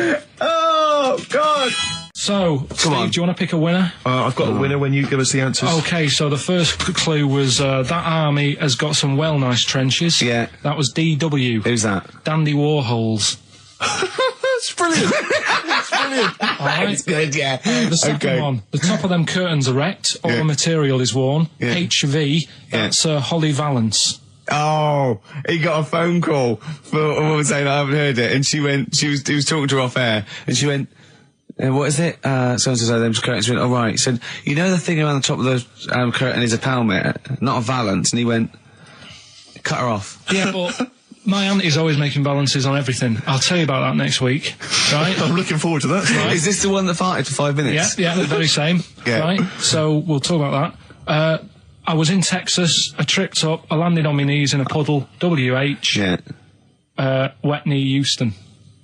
Oh God! So, Steve, do you want to pick a winner? I've got a winner when you give us the answers. Okay, so the first clue was that army has got some well nice trenches. Yeah. That was DW. Who's that? Dandy Warhols. That's brilliant. That's brilliant. All right. It's good, yeah. The second one. The top of them curtains are wrecked. All the material is worn. Yeah. HV. That's Holly Valance. Oh, he got a phone call for a woman saying I haven't heard it, and he was talking to her off air, and she went, what is it? So-and-so them curtains. She went, oh right. He said, you know the thing around the top of the curtain is a palmet, not a valance, and he went, cut her off. Yeah, but my auntie's always making balances on everything. I'll tell you about that next week, right? I'm looking forward to that. Right. Is this the one that farted for 5 minutes? Yeah, the very same. Yeah. Right? So we'll talk about that. I was in Texas, I tripped up, I landed on my knees in a puddle, WH, Yeah. Wet Knee Houston,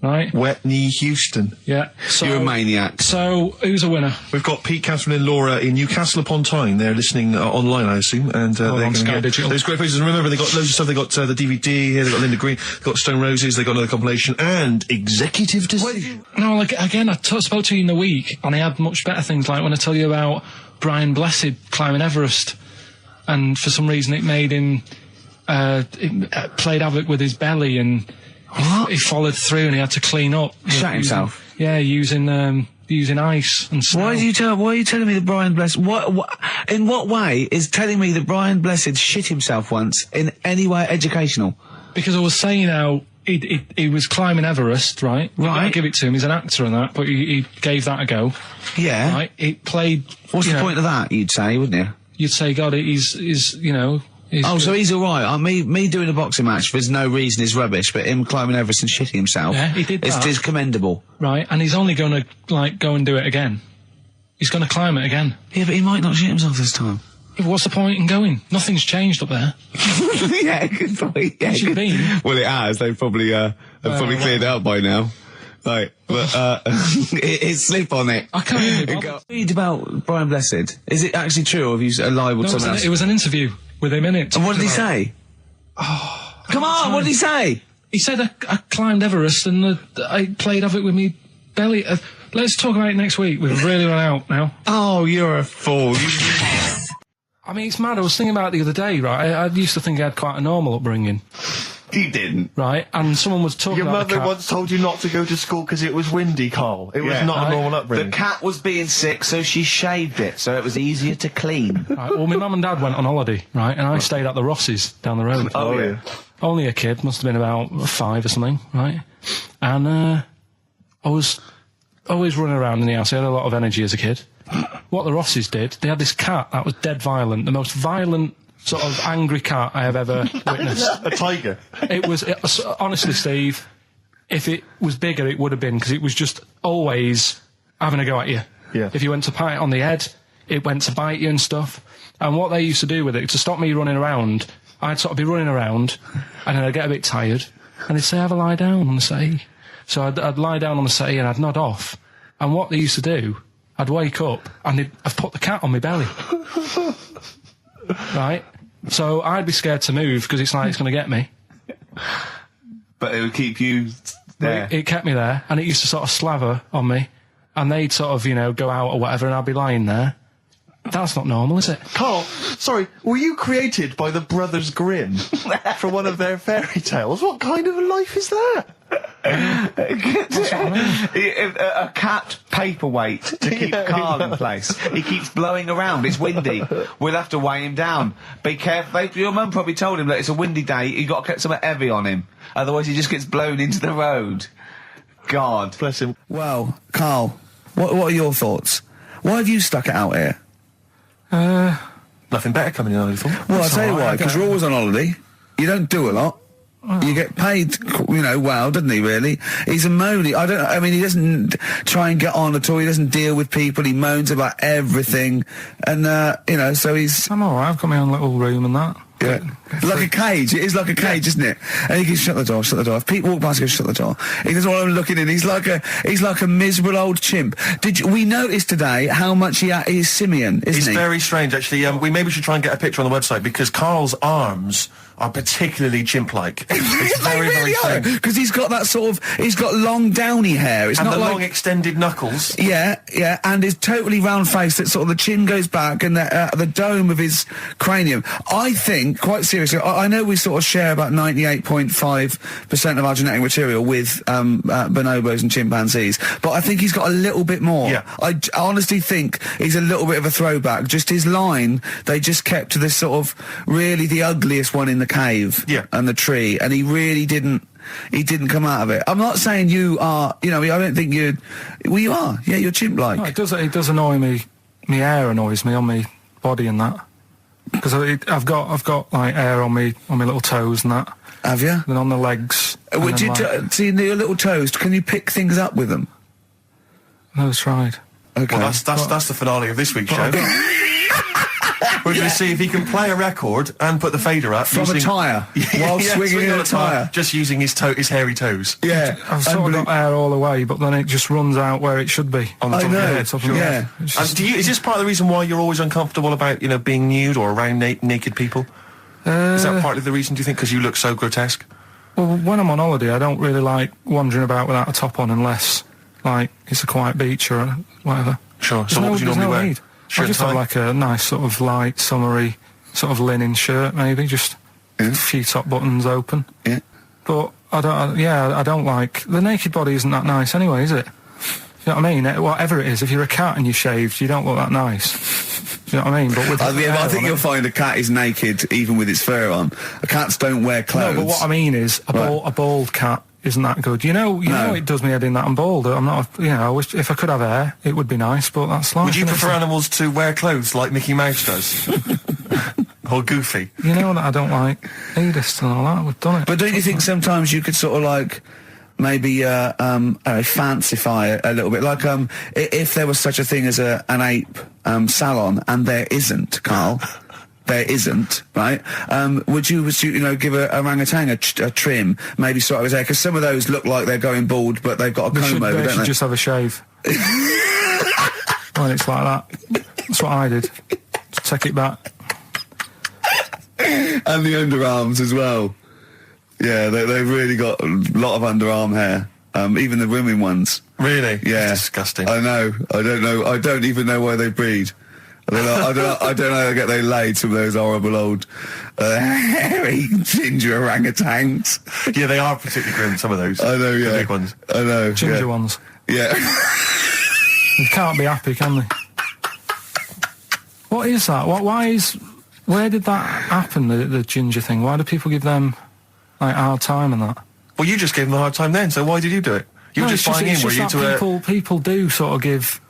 right? Wet Knee Houston. Yeah. So, You're a maniac. So, who's a winner? We've got Pete, Catherine and Laura in Newcastle upon Tyne. They're listening online, I assume, and they're on going Sky to Digital. those great places. And remember, they got loads of stuff. They got the DVD here, they got Linda Green, they got Stone Roses, they got another compilation, and Executive Decision. No, like, again, I spoke to you in the week, and I had much better things, like when I tell you about Brian Blessed climbing Everest, and for some reason it made him, it played havoc with his belly, and he followed through and he had to clean up. Shut himself. Yeah, using using ice and snow. Why are you telling me that Brian Blessed? In what way is telling me that Brian Blessed shit himself once in any way educational? Because I was saying how he was climbing Everest, right? Right. I give it to him. He's an actor and that, but he gave that a go. Yeah. Right. He played. What's the point of that? You'd say, wouldn't you? You'd say, God, he's you know. So he's all right. Me doing a boxing match for no reason is rubbish, but him climbing Everest and shitting himself, yeah, he did that. Is commendable. Right, and he's only going to go and do it again. He's going to climb it again. Yeah, but he might not shit himself this time. Yeah, what's the point in going? Nothing's changed up there. Yeah, good point. Yeah, What's it been? Well, it has. They've probably cleared it out by now. Right, but it's slip on it. I can't even read about Brian Blessed. Is it actually true, or have you libelled someone else? It was an interview with him in it. And what did he say? Oh, come on, what did he say? He said I climbed Everest and I played off it with me belly. Let's talk about it next week. We've really run out now. Oh, you're a fool. I mean, it's mad. I was thinking about it the other day, right? I used to think I had quite a normal upbringing. You didn't. Right, and someone was talking about Your mother once told you not to go to school because it was windy, Karl. It was not a normal upbringing. The cat was being sick, so she shaved it, so it was easier to clean. Right, well, my mum and dad went on holiday, right, and I stayed at the Rosses down the road. Oh, yeah. Only a kid, must have been about 5 or something, right? And I was always running around in the house. I had a lot of energy as a kid. What the Rosses did, they had this cat that was dead violent, the most violent sort of angry cat I have ever witnessed. A tiger? It was honestly, Steve, if it was bigger, it would have been, because it was just always having a go at you. Yeah. If you went to pat it on the head, it went to bite you and stuff. And what they used to do with it, to stop me running around, I'd sort of be running around, and then I'd get a bit tired, and they'd say, have a lie down on the settee. So I'd lie down on the settee and I'd nod off. And what they used to do, I'd wake up, and I'd put the cat on my belly. Right? So I'd be scared to move because it's like it's going to get me. But it would keep you there. It kept me there, and it used to sort of slaver on me, and they'd sort of, go out or whatever, and I'd be lying there. That's not normal, is it? Karl, sorry, were you created by the Brothers Grimm for one of their fairy tales? What kind of a life is that? A cat paperweight to keep Karl in place. He keeps blowing around. It's windy. We'll have to weigh him down. Be careful. Your mum probably told him that it's a windy day. You got to get something heavy on him. Otherwise, he just gets blown into the road. God bless him. Well, Karl, what are your thoughts? Why have you stuck it out here? Nothing better coming in, I thought. Well, I'll tell you why, because you're always on holiday. You don't do a lot. You get paid, well, doesn't he, really? He's a moany. He doesn't try and get on at all. He doesn't deal with people. He moans about everything. And, so he's... I'm alright. I've got my own little room and that. Yeah. Like a cage. It is like a cage, isn't it? And he can shut the door. If people walk past, he goes, shut the door. He doesn't want them looking in. He's like a miserable old chimp. We noticed today how much he is simian, isn't he? He's very strange, actually. We maybe should try and get a picture on the website, because Karl's arms are particularly chimp-like. It's very, very strange. Because he's got that he's got long downy hair. It's and not the like long extended knuckles. Yeah, and his totally round face that sort of the chin goes back and the dome of his cranium. I think, quite seriously, I know we sort of share about 98.5% of our genetic material with bonobos and chimpanzees, but I think he's got a little bit more. Yeah. I honestly think he's a little bit of a throwback. Just his line, they just kept to this sort of really the ugliest one in the cave and the tree, and he really didn't come out of it. I'm not saying you are, I don't think you are. Yeah, you're chimp-like. No, it does annoy me. My hair annoys me on my body and that. Because I've got like hair on me little toes and that. Have you? And on the legs. Would you see your little toes? Can you pick things up with them? No, it's tried. Okay. Well, that's the finale of this week's show. We're going to see if he can play a record and put the fader up from a tyre while swinging a tyre, just using his hairy toes. Yeah, I've sort of got hair all the way, but then it just runs out where it should be on the top of your head. Yeah. Is this part of the reason why you're always uncomfortable about being nude or around naked people? Is that partly the reason, do you think, because you look so grotesque? Well, when I'm on holiday, I don't really like wandering about without a top on unless, like, it's a quiet beach or whatever. Sure. So what would you normally wear? I just have like a nice sort of light, summery, sort of linen shirt, maybe, just a few top buttons open. Yeah. But I don't like... The naked body isn't that nice anyway, is it? You know what I mean? Whatever it is, if you're a cat and you're shaved, you don't look that nice. You know what I mean? But with I think you'll find a cat is naked even with its fur on. Cats don't wear clothes. No, but what I mean is, a bald cat isn't that good. You know, it does me head in that I'm bald. I'm not, I wish if I could have hair, it would be nice, but that's life. Would you prefer animals to wear clothes like Mickey Mouse does? Or Goofy? You know that I don't like nudist and all that. We've done it. But don't you think sometimes you could sort of like maybe fancify it a little bit? Like if there was such a thing as an ape salon, and there isn't, Karl. There isn't, right? Would you give a orangutan a trim, maybe sort of his hair? Because some of those look like they're going bald, but they've got a comb over, they don't should they? just have a shave. When it's like that. That's what I did. Just take it back. And the underarms as well. Yeah, they've really got a lot of underarm hair. Even the women ones. Really? Yeah. That's disgusting. I know. I don't know. I don't even know why they breed. I don't know how they laid some of those horrible old hairy ginger orangutans. Yeah, they are particularly grim, some of those. I know, yeah. The big ones. I know. Ginger ones. Yeah. You can't be happy, can they? What is that? Where did that happen, the ginger thing? Why do people give them, like, a hard time and that? Well, you just gave them a hard time then, so why did you do it? You were just buying in, were you, to people do sort of give...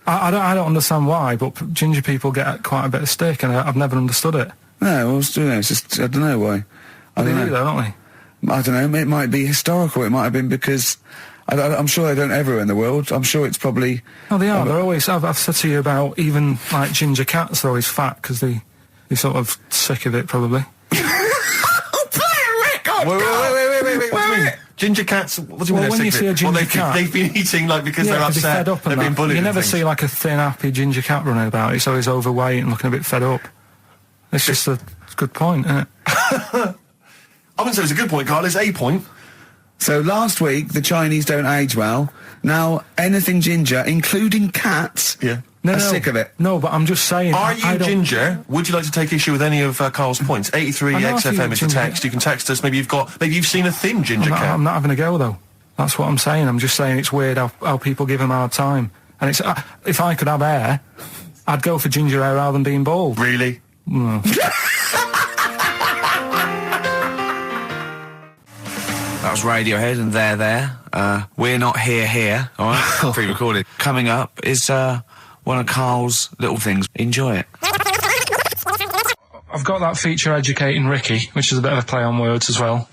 I don't understand why, but ginger people get quite a bit of stick, and I've never understood it. No, it's just, I don't know why. They do, though, don't they? I don't know, it might be historical, it might have been because... I'm sure they don't everywhere in the world. I'm sure it's probably... Oh, they are. They're always... I've said to you about even, like, ginger cats are always fat, because they're sort of sick of it, probably. Play a record! Wait. Ginger cats, what do you mean? When you see a ginger cat... They've been eating, like, because they're upset, they're fed up and they've been bullied. You never see, like, a thin, happy ginger cat running about. It's always overweight and looking a bit fed up. It's just a good point, isn't it? I wouldn't say it's a good point, Karl. It's a point. So last week, the Chinese don't age well. Now, anything ginger, including cats, are sick of it. No, but I'm just saying... Are you ginger? Would you like to take issue with any of Karl's points? 83 XFM is the text. You can text us. Maybe you've seen a thin ginger cat. I'm not having a go, though. That's what I'm saying. I'm just saying it's weird how people give them a hard time. And it's if I could have hair, I'd go for ginger hair rather than being bald. Really? No. That was Radiohead, and they're there. We're not here, all right? Pre-recorded. Coming up is one of Karl's little things. Enjoy it. I've got that feature Educating Ricky, which is a bit of a play on words as well.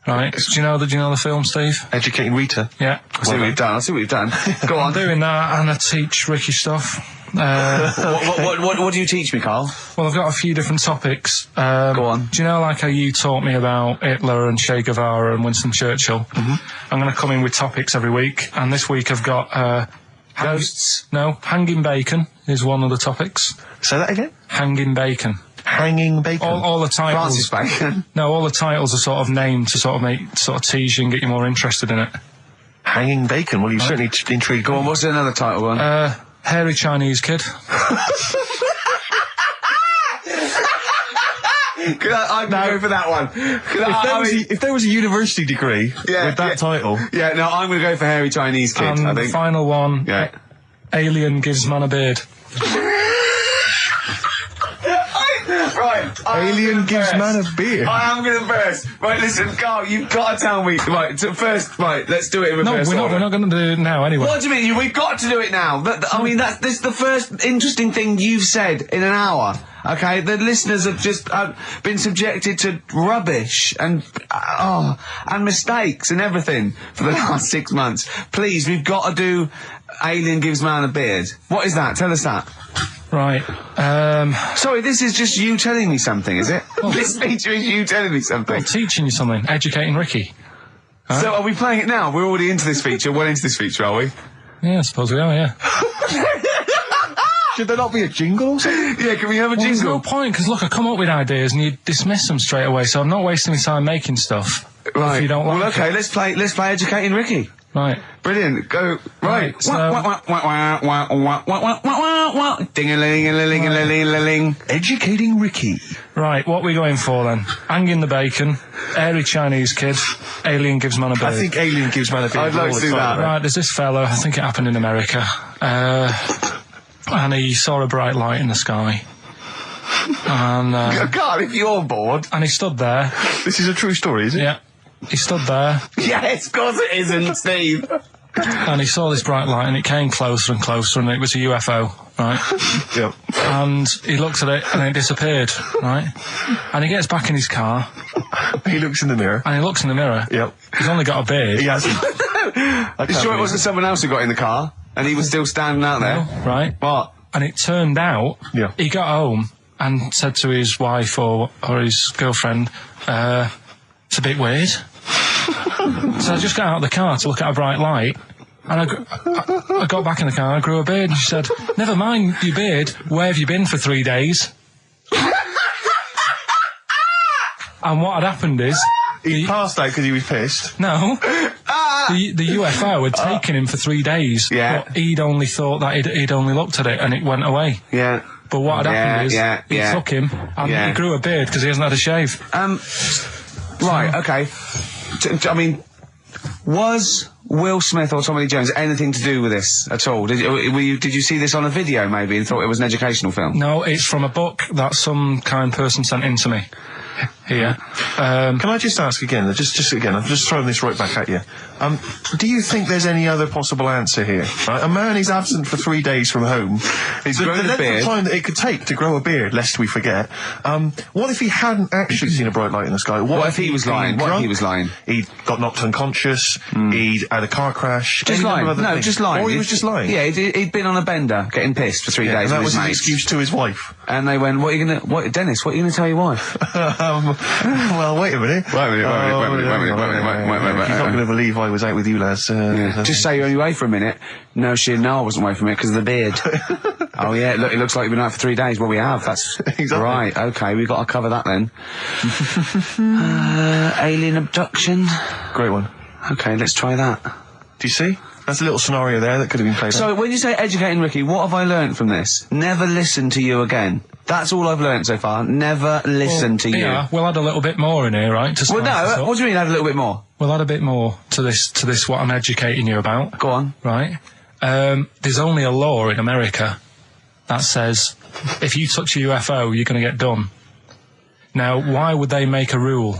Right? Do you know the film, Steve? Educating Rita? Yeah. I see what you've done. Go on. I'm doing that, and I teach Ricky stuff. What do you teach me, Karl? Well, I've got a few different topics. Go on. Do you know, like how you taught me about Hitler and Che Guevara and Winston Churchill? Mm-hmm. I'm going to come in with topics every week, and this week I've got ghosts. No, hanging bacon is one of the topics. Say that again. Hanging bacon. Hanging bacon. All the titles. Francis Bacon. No, all the titles are sort of named to sort of tease you and get you more interested in it. Hanging bacon. Well, you certainly intrigued. Go on. What's another title one? Hairy Chinese kid. I'm going to go for that one. If there was a university degree with that title... Yeah, no, I'm going to go for Hairy Chinese Kid, and I think. The final one, yeah. Alien gives man a beard. Right. Alien gives man a beard. I am going to burst. Right, listen, Karl, you've got to tell me. Right, first, let's do it in reverse. No, we're not going to do it now anyway. What do you mean? We've got to do it now. This is the first interesting thing you've said in an hour. Okay, the listeners have just been subjected to rubbish and mistakes and everything for the last 6 months. Please, we've got to do Alien gives man a beard. What is that? Tell us that. Right. Sorry, this is just you telling me something, is it? This feature is you telling me something. I'm teaching you something. Educating Ricky. Huh? So are we playing it now? We're already into this feature. Well into this feature, are we? Yeah, I suppose we are, yeah. Should there not be a jingle or something? Yeah, can we have a jingle? There's no point, because look, I come up with ideas and you dismiss them straight away, so I'm not wasting my time making stuff. Right. If you don't like well, okay, it. let's play Educating Ricky. Right. Brilliant. Go. Right. So... Ding-a-ling-a-ling-a-ling-a-ling. Educating Ricky. Right, what are we going for then? Hanging the bacon, airy Chinese kid, alien gives man a beard. I think alien gives man a beard. I'd like to do that. Right, there's this fella, I think it happened in America, and he saw a bright light in the sky. And Karl, if you're bored. and he stood there. This is a true story, is it? Yeah. He stood there. Yes, of course it isn't, Steve. And he saw this bright light and it came closer and closer and it was a UFO, right? Yep. And he looked at it and it disappeared, right? And he gets back in his car. He looks in the mirror. And he looks in the mirror. Yep. He's only got a beard. He has. You sure it wasn't someone else who got in the car and he was still standing out there? No, right? What? And it turned out Yeah. he got home and said to his wife or his girlfriend, it's a bit weird. So I just got out of the car to look at a bright light, and I got back in the car, I grew a beard, and she said, never mind your beard, where have you been for 3 days? And what had happened is... He passed out because he was pissed. No. The UFO had taken him for 3 days. Yeah. But he'd only thought that he'd only looked at it and it went away. Yeah. But what had happened is he took him and he grew a beard because he hasn't had a shave. Right, okay. I mean, was Will Smith or Tommy Lee Jones anything to do with this at all? Did you see this on a video maybe and thought it was an educational film? No, it's from a book that some kind person sent in to me. Here. Can I just ask again, just again, I'm just throwing this right back at you. Do you think there's any other possible answer here? Right? A man is absent for 3 days from home. He's the grown a length beard. of time that it could take to grow a beard, lest we forget. What if he hadn't actually seen a bright light in the sky? What if he was lying? What if he was lying? He'd got knocked unconscious, he'd had a car crash. Just lying. No, just lying. Or he was just lying. Yeah, he'd been on a bender, getting pissed for 3 days and that with was his his mates. excuse to his wife. And they went, Dennis, what are you going to tell your wife? Well, wait a minute. Wait a minute. You're not going to believe I was out with you, lads. Just say you're only away for a minute. No, I wasn't away from it because of the beard. Oh yeah, look, it looks like you've been out for 3 days. Well, we have. That's Exactly. right. Okay, we've got to cover that then. Alien abduction. Great one. Okay, let's try that. Do you see? That's a little scenario there that could have been played out. So when you say educating Ricky, what have I learnt from this? Never listen to you again. That's all I've learnt so far. Never listen to you. Yeah, we'll add a little bit more in here, right? Well, no. What do you mean add a little bit more? We'll add a bit more to this. What I'm educating you about. Go on. Right. There's only a law in America that says if you touch a UFO, you're going to get done. Now, why would they make a rule?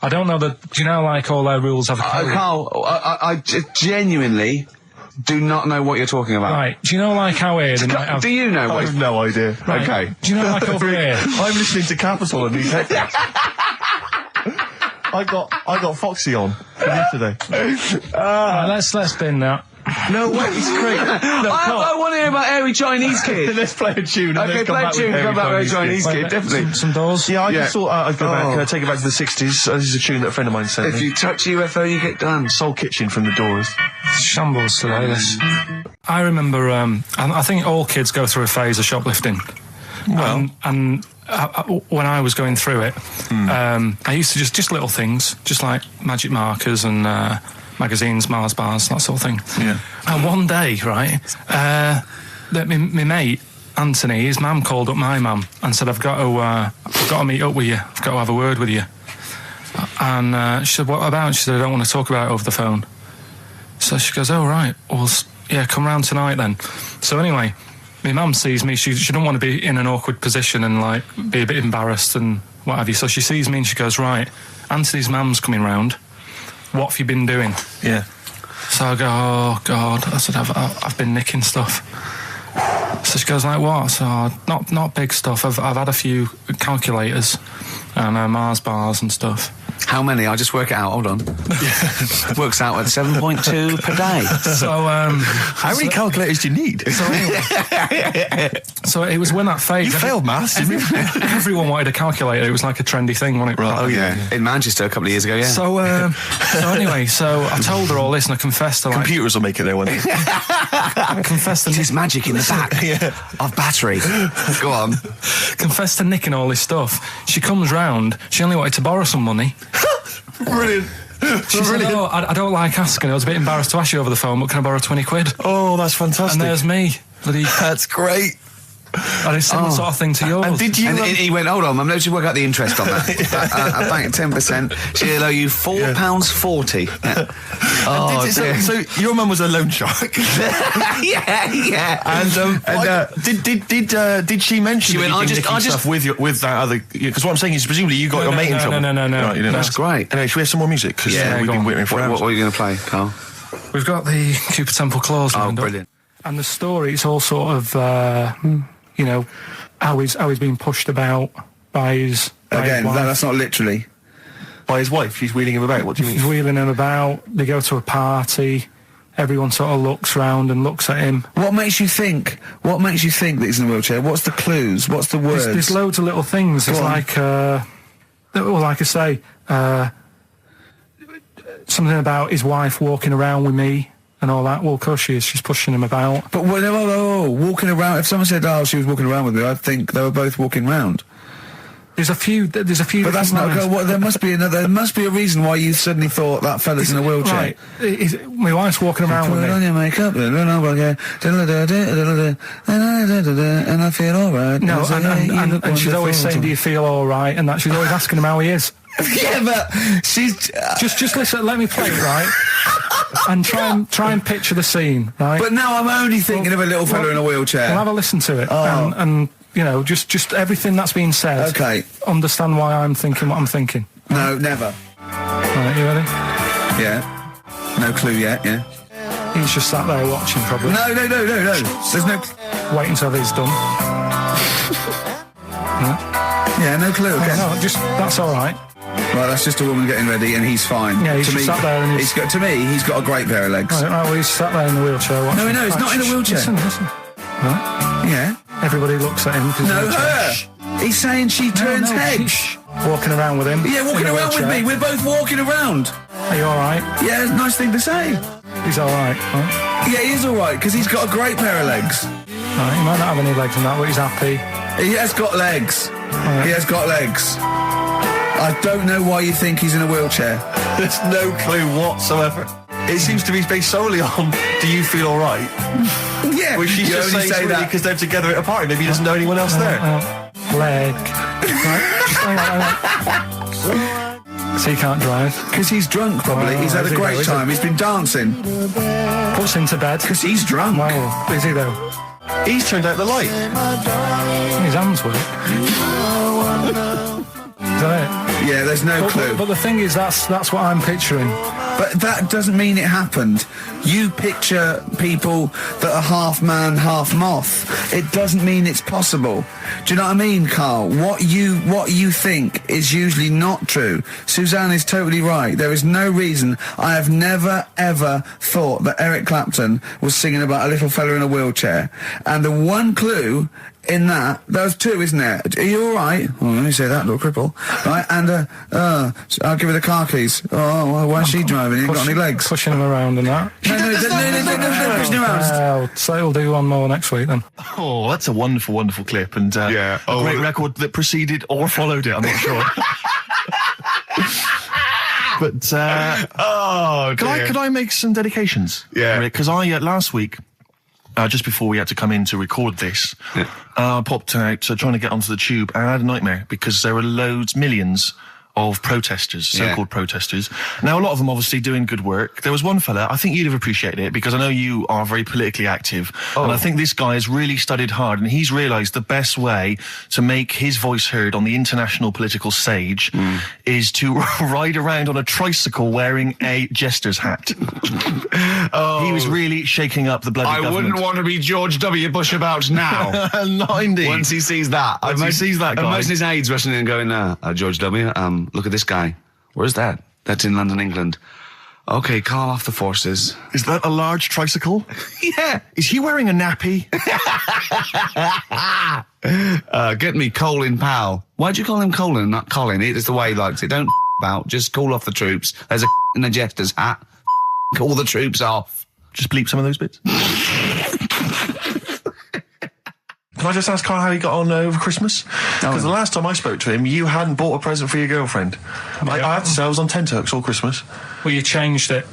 I don't know that. Do you know, like all their rules have a code? Karl, I genuinely do not know what you're talking about. Right. Do you know, like how here they might have? Do you know I what? have no idea. Right. Okay. Do you know, like over here? I'm listening to Capital and these headphones. I got Foxy on from yesterday. Right, let's bin that. No way, it's great. No, I want to hear about Airy Chinese Kid. Let's play a tune. And Okay, then come play a back tune. with Come back with Airy Chinese Kid. Definitely. Some doors. Yeah, I Yeah. just thought I'd go back, take it back to the 60s. This is a tune that a friend of mine sent If me. you touch UFO, you get done. Soul Kitchen from the Doors. Shambles today, this. I remember, I think all kids go through a phase of shoplifting. Well. And when I was going through it, I used to just little things, just like magic markers and magazines, Mars bars, that sort of thing. Yeah. And one day, right, that my mate, Anthony, his mum called up my mum and said, I've got to meet up with you. I've got to have a word with you. And she said, what about? She said, I don't want to talk about it over the phone. So she goes, oh, right. Well, yeah, come round tonight then. So anyway, my mum sees me. She doesn't want to be in an awkward position and, like, be a bit embarrassed and what have you. So she sees me and she goes, right, Anthony's mum's coming round. What have you been doing? Yeah. So I go, oh, God. I said, I've been nicking stuff. So she goes, like, what? So, not big stuff. I've had a few calculators and Mars bars and stuff. How many? I'll just work it out. Hold on. Works out at 7.2 per day. So, How many calculators do you need? So it was when that phase. You failed maths, didn't you? Everyone wanted a calculator. It was like a trendy thing, wasn't it? Oh, yeah. In Manchester a couple of years ago, yeah. So anyway, so I told her all this and I confessed to, like, Computers will make it there one day. I confessed to There's magic in the back of battery. Go on. confessed to nicking all this stuff. She comes round. She only wanted to borrow some money. Brilliant. She said, oh, I don't like asking. I was a bit embarrassed to ask you over the phone, but can I borrow 20 quid? Oh, that's fantastic. And there's me. Bloody That's great. And it's similar sort of thing to yours. And did you? And he went, hold on, I'm going to work out the interest on that. I bank 10%. She'll owe you £4.40. Yeah. Oh, so your mum was a loan shark. yeah. And did she mention that you did stuff with that other? Because what I'm saying is, presumably you got your mate in trouble. No. Right, you didn't. That's great. Anyway, should we have some more music? Because we've been waiting for hours. What are you going to play, Carl? We've got the Cooper Temple Clause lined up. Brilliant. And the story, it's all sort of, you know, how he's being pushed about by his wife. That's not literally. By his wife? She's wheeling him about? What do you mean? She's wheeling him about. They go to a party. Everyone sort of looks round and looks at him. What makes you think that he's in a wheelchair? What's the clues? What's the words? There's loads of little things. It's like, like I say, something about his wife walking around with me and all that. Well, of course she is. She's pushing him about. But walking around. If someone said, "Oh, she was walking around with me," I'd think they were both walking around. There's a few. But that's not. There must be another. There must be a reason why you suddenly thought that fella's in a wheelchair. Right. My wife's walking around with me. Put on your makeup, and I feel all right. No, and she's always saying, "Do you feel all right?" And that she's always asking him how he is. Yeah, but she's just listen. Let me play it, right? And try and picture the scene, right? But now I'm only thinking of a little fella in a wheelchair. Well, have a listen to it, and you know, just everything that's been said. Okay. Understand why I'm thinking what I'm thinking. No, never. Right, you ready? Yeah. No clue yet. Yeah. He's just sat there watching, probably. No. There's no. Wait until he's done. Yeah, no clue. Okay. No, that's all right. Right, that's just a woman getting ready, and he's fine. Yeah, he's just sat there, and he's got a great pair of legs. Right, well, he's sat there in the wheelchair watching. No, he's not in a wheelchair. Listen. Right? Yeah. Everybody looks at him. No, her. He's saying she turns heads. Walking around with him. Yeah, walking around with me. We're both walking around. Are you all right? Yeah, nice thing to say. He's all right. Right? Yeah, he is all right because he's got a great pair of legs. Right, he might not have any legs and that, but he's happy. He has got legs. Right. He has got legs. I don't know why you think he's in a wheelchair. There's no clue whatsoever. It seems to be based solely on, do you feel all right? Yeah. Which she's just saying that because they're together at a party. Maybe he doesn't know anyone else there. Leg. Right? Hang on. So he can't drive. Because he's drunk, probably. He's had a great time. He's been dancing. Puts him to bed. Because he's drunk. Well, is he though? He's turned out the light. His hands work. Is that it? Yeah, there's no clue. But the thing is, that's what I'm picturing. But that doesn't mean it happened. You picture people that are half man, half moth. It doesn't mean it's possible. Do you know what I mean, Karl? What you think is usually not true. Suzanne is totally right. There is no reason. I have never, ever thought that Eric Clapton was singing about a little fella in a wheelchair. And the one clue in that, there's two, isn't there? Are you all right? Oh, let me say that, little cripple. Right, and I'll give her the car keys. Oh, well, why is she driving? He ain't got any legs. Pushing him around and that. No, pushing him around. So we'll do one more next week then. Oh, that's a wonderful, wonderful clip, and a great record that preceded or followed it. I'm not sure. But could I make some dedications? Yeah. Because I last week. Just before we had to come in to record this, I popped out trying to get onto the tube, and I had a nightmare because there were millions of protesters, so-called protesters. Now, a lot of them obviously doing good work. There was one fella, I think you'd have appreciated it, because I know you are very politically active, and I think this guy has really studied hard, and he's realised the best way to make his voice heard on the international political stage is to ride around on a tricycle wearing a jester's hat. He was really shaking up the bloody government. I wouldn't want to be George W. Bush about now. Not indeed. Once he sees that. Imagine his aides rushing in and going, George W., look at this guy. Where's that? That's in London, England. Okay, call off the forces. Is that a large tricycle? Yeah. Is he wearing a nappy? Get me Colin Powell. Why'd you call him Colin, not Colin? It is the way he likes it. Don't about. Just call off the troops. There's a in a jester's hat. Call the troops off. Just bleep some of those bits. Can I just ask Karl how he got on over Christmas? Because the last time I spoke to him, you hadn't bought a present for your girlfriend. I have to say, I was on tenterhooks all Christmas. Well, you changed it.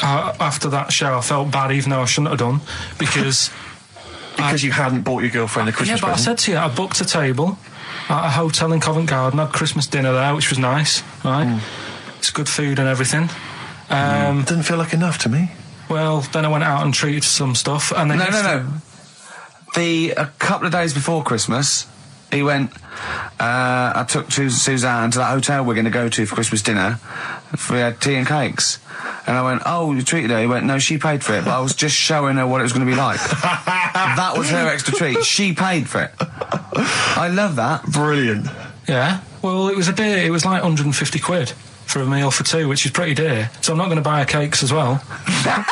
After that show, I felt bad, even though I shouldn't have done, because Because you hadn't bought your girlfriend a Christmas Yeah, but present. I said to you, I booked a table at a hotel in Covent Garden, had Christmas dinner there, which was nice, right? It's good food and everything. Didn't feel like enough to me. Well, then I went out and treated some stuff, and then... No. A couple of days before Christmas, he went, I took Suzanne to that hotel we're going to go to for Christmas dinner. We had tea and cakes. And I went, oh, you treated her? He went, no, she paid for it, but I was just showing her what it was going to be like. That was her extra treat. She paid for it. I love that. Brilliant. Yeah. Well, it was a dear. It was like 150 quid for a meal for two, which is pretty dear. So I'm not going to buy her cakes as well. I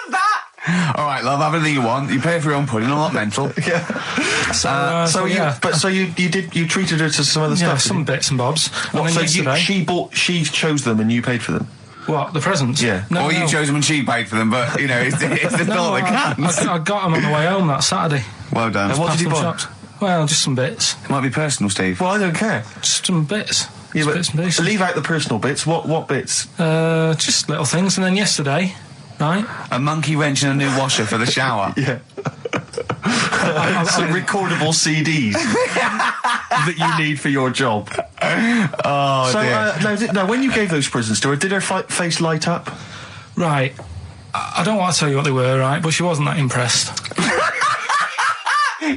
love that. All right, love, have anything you want. You pay for your own pudding. I'm not mental. Yeah. So you treated her to some other stuff. Yeah, some bits and bobs. And then yesterday, she chose them and you paid for them. What, the presents? Yeah. No, you chose them and she paid for them, but you know it's the thought that counts. I got them on the way home that Saturday. Well done. And what did you buy? Shops. Well, just some bits. It might be personal, Steve. Well, I don't care. Just some bits. Yeah, Just bits and pieces. leave out the personal bits. What bits? Just little things. And then yesterday, right? A monkey wrench and a new washer for the shower. Yeah. Some recordable CDs that you need for your job. Oh, dear. Now, when you gave those presents to her, did her face light up? Right. I don't want to tell you what they were, right? But she wasn't that impressed.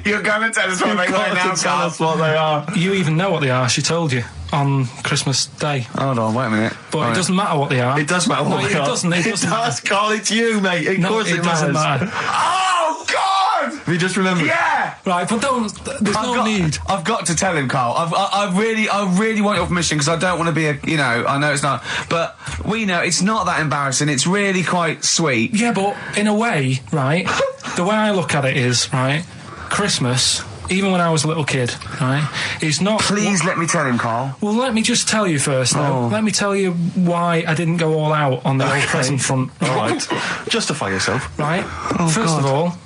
You're going to tell us what they are now, tell us what they are. You even know what they are. She told you on Christmas Day. Hold on, wait a minute. But it doesn't matter what they are. It does matter what they are. It doesn't. It does, Carl. It's you, mate. Of course it doesn't matter. Oh, God! Have you just remembered? Yeah! Right, but there's no need. I've got to tell him, Carl. I really want your permission because I don't want to be I know it's not, but we know it's not that embarrassing. It's really quite sweet. Yeah, but in a way, right, the way I look at it is, right, Christmas, even when I was a little kid, right, is not... Please let me tell him, Carl. Well, let me just tell you first, though. Let me tell you why I didn't go all out on the old present front. All right. Justify yourself. Right? First of all,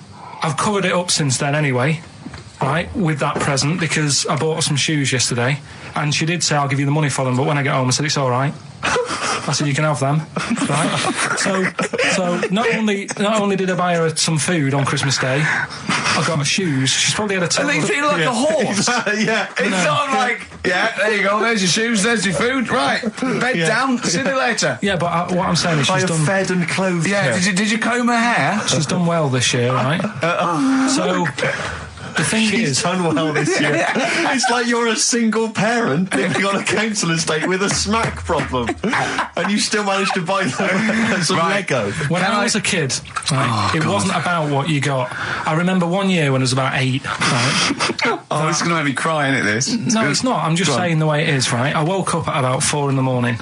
I've covered it up since then anyway, right, with that present, because I bought her some shoes yesterday, and she did say, I'll give you the money for them, but when I get home, I said, it's all right. I said, you can have them, right? So not only did I buy her some food on Christmas Day, I got her shoes. She's probably had a total... And they feel like a horse. Yeah. It's sort of like, yeah, there you go, there's your shoes, there's your food, right, bed down, see you later. Yeah, but what I'm saying is she's done... fed and clothed. Yeah, did you comb her hair? She's done well this year, right? So... The thing She's done well this year. It's like you're a single parent living on a council estate with a smack problem, and you still managed to buy them some Lego. When I was a kid, right, it wasn't about what you got. I remember one year when I was about 8. Right, this is going to make me cry, isn't it? This? No, it's not. I'm just saying the way it is. Right, I woke up at about 4 a.m.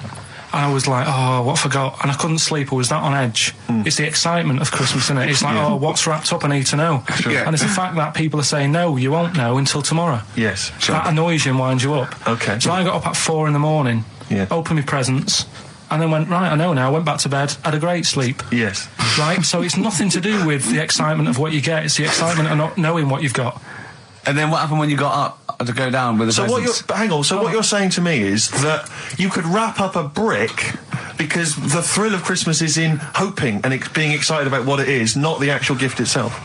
And I was like, oh, what I forgot? And I couldn't sleep. I was that on edge. It's the excitement of Christmas, isn't it? It's like, oh, what's wrapped up? I need to know. Sure. Yeah. And it's the fact that people are saying, no, you won't know until tomorrow. Yes, sure. That annoys you and winds you up. Okay. So I got up at 4 a.m, opened my presents, and then went, right, I know now, went back to bed, had a great sleep. Yes. Right? So it's nothing to do with the excitement of what you get. It's the excitement of not knowing what you've got. And then what happened when you got up to go down with the presents? What you're saying to me is that you could wrap up a brick because the thrill of Christmas is in hoping and being excited about what it is, not the actual gift itself.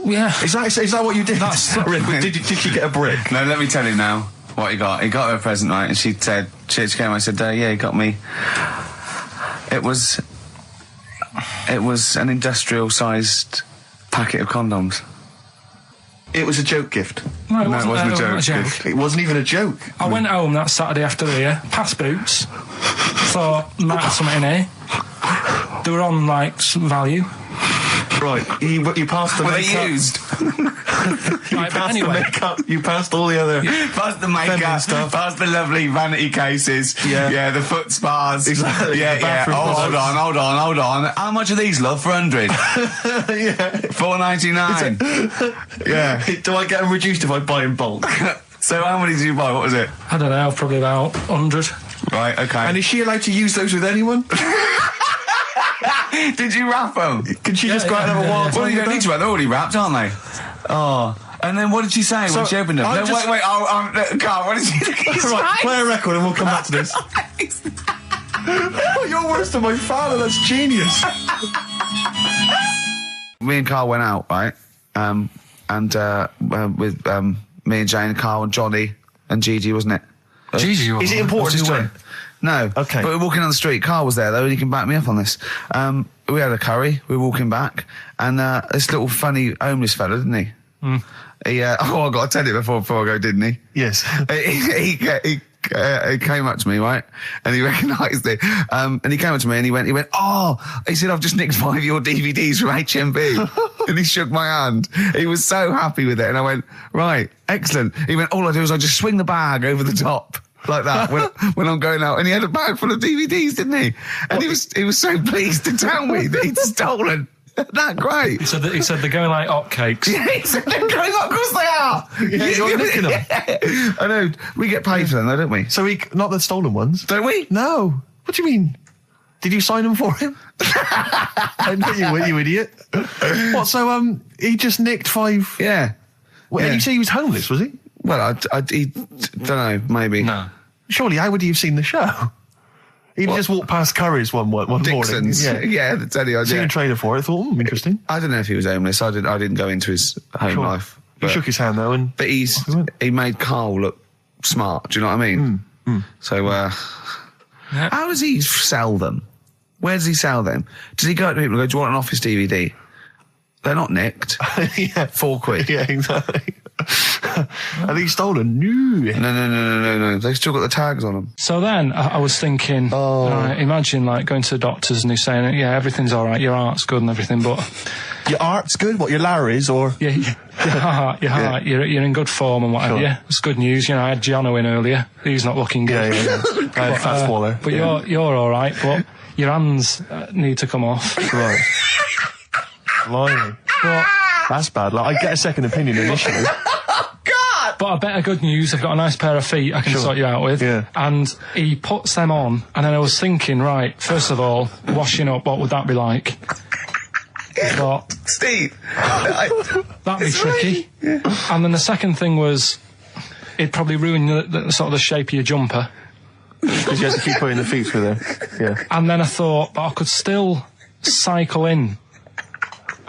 Yeah. Is that what you did? Did she get a brick? No, let me tell him now what he got. He got her a present, right? And she said, she came. I said, yeah, he got me. It was an industrial-sized packet of condoms. It was a joke gift. No, it wasn't a joke. gift. It wasn't even a joke. I went home that Saturday after the year, past Boots, thought, might have something in here. They were on, like, some value. Right, you passed the Were makeup. they used? The makeup. You passed all the other... Past the makeup, stuff. past the lovely vanity cases. Yeah, the foot spas. Exactly. Yeah. Hold on. How much are these, love, for 100? Yeah. $4.99. Yeah. Do I get them reduced if I buy in bulk? So how many did you buy? What was it? I don't know, probably about 100. Right, okay. And is she allowed to use those with anyone? Did you wrap them? Can she just go out and have a wild time? Well, you don't need to wrap. They're already wrapped, aren't they? Oh. And then what did she say when she opened them? No, wait. Carl, what did she say? Right, play a record and we'll come back to this. You're worse than my father. That's genius. Me and Karl went out, right? with me and Jane, Karl and Johnny and Gigi, wasn't it? Gigi, Is it important who went? No. Okay. But we're walking down the street. Karl was there though, and he can back me up on this. We had a curry. We were walking back, and this little funny homeless fella, didn't he? He. I got to tell you before I go, didn't he? Yes. He came up to me, right, and he recognised it. And he came up to me and he went, oh, he said, I've just nicked 5 of your DVDs from HMV. And he shook my hand. He was so happy with it. And I went, right, excellent. He went, all I do is I just swing the bag over the top. Like that when I'm going out, and he had a bag full of DVDs, didn't he? And he was so pleased to tell me that he'd stolen. That great. He said they're going like hotcakes. Yeah, he said they're going up. Of course they are. Yeah, you're nicking them. I know. We get paid for them, though, don't we? So not the stolen ones, don't we? No. What do you mean? Did you sign them for him? I know you idiot. What? So he just nicked 5. Yeah. Well, yeah. And you say he was homeless, was he? Well, he don't know. Maybe. No. Surely, how would he have seen the show? He just walked past Curry's one Dixon's. morning. Yeah, that's any idea. Seen a trailer for it. I thought, interesting. I don't know if he was homeless. I didn't go into his home life. He shook his hand though, but he made Karl look smart. Do you know what I mean? So, how does he sell them? Where does he sell them? Does he go to people and go, do you want an Office DVD? They're not nicked. Yeah. £4. Yeah, exactly. Are these stolen? No. They've still got the tags on them. So then I was thinking, imagine like going to the doctors and he's saying, yeah, everything's all right, your heart's good and everything, but your heart's good. What, your Larry's or your heart, you're in good form and whatever. Sure. Yeah, it's good news. You know, I had Giano in earlier. He's not looking good. Yeah. I had fat smaller. But you're all right. But your hands need to come off. Right. Blimey. But that's bad. Like, I get a second opinion initially. But I better good news, I've got a nice pair of feet I can sort you out with. Yeah. And he puts them on, and then I was thinking, right, first of all, washing up, what would that be like? But Steve, that'd be tricky. Yeah. And then the second thing was, it'd probably ruin the sort of the shape of your jumper. Because you had to keep putting the feet through there. Yeah. And then I thought, but I could still cycle in.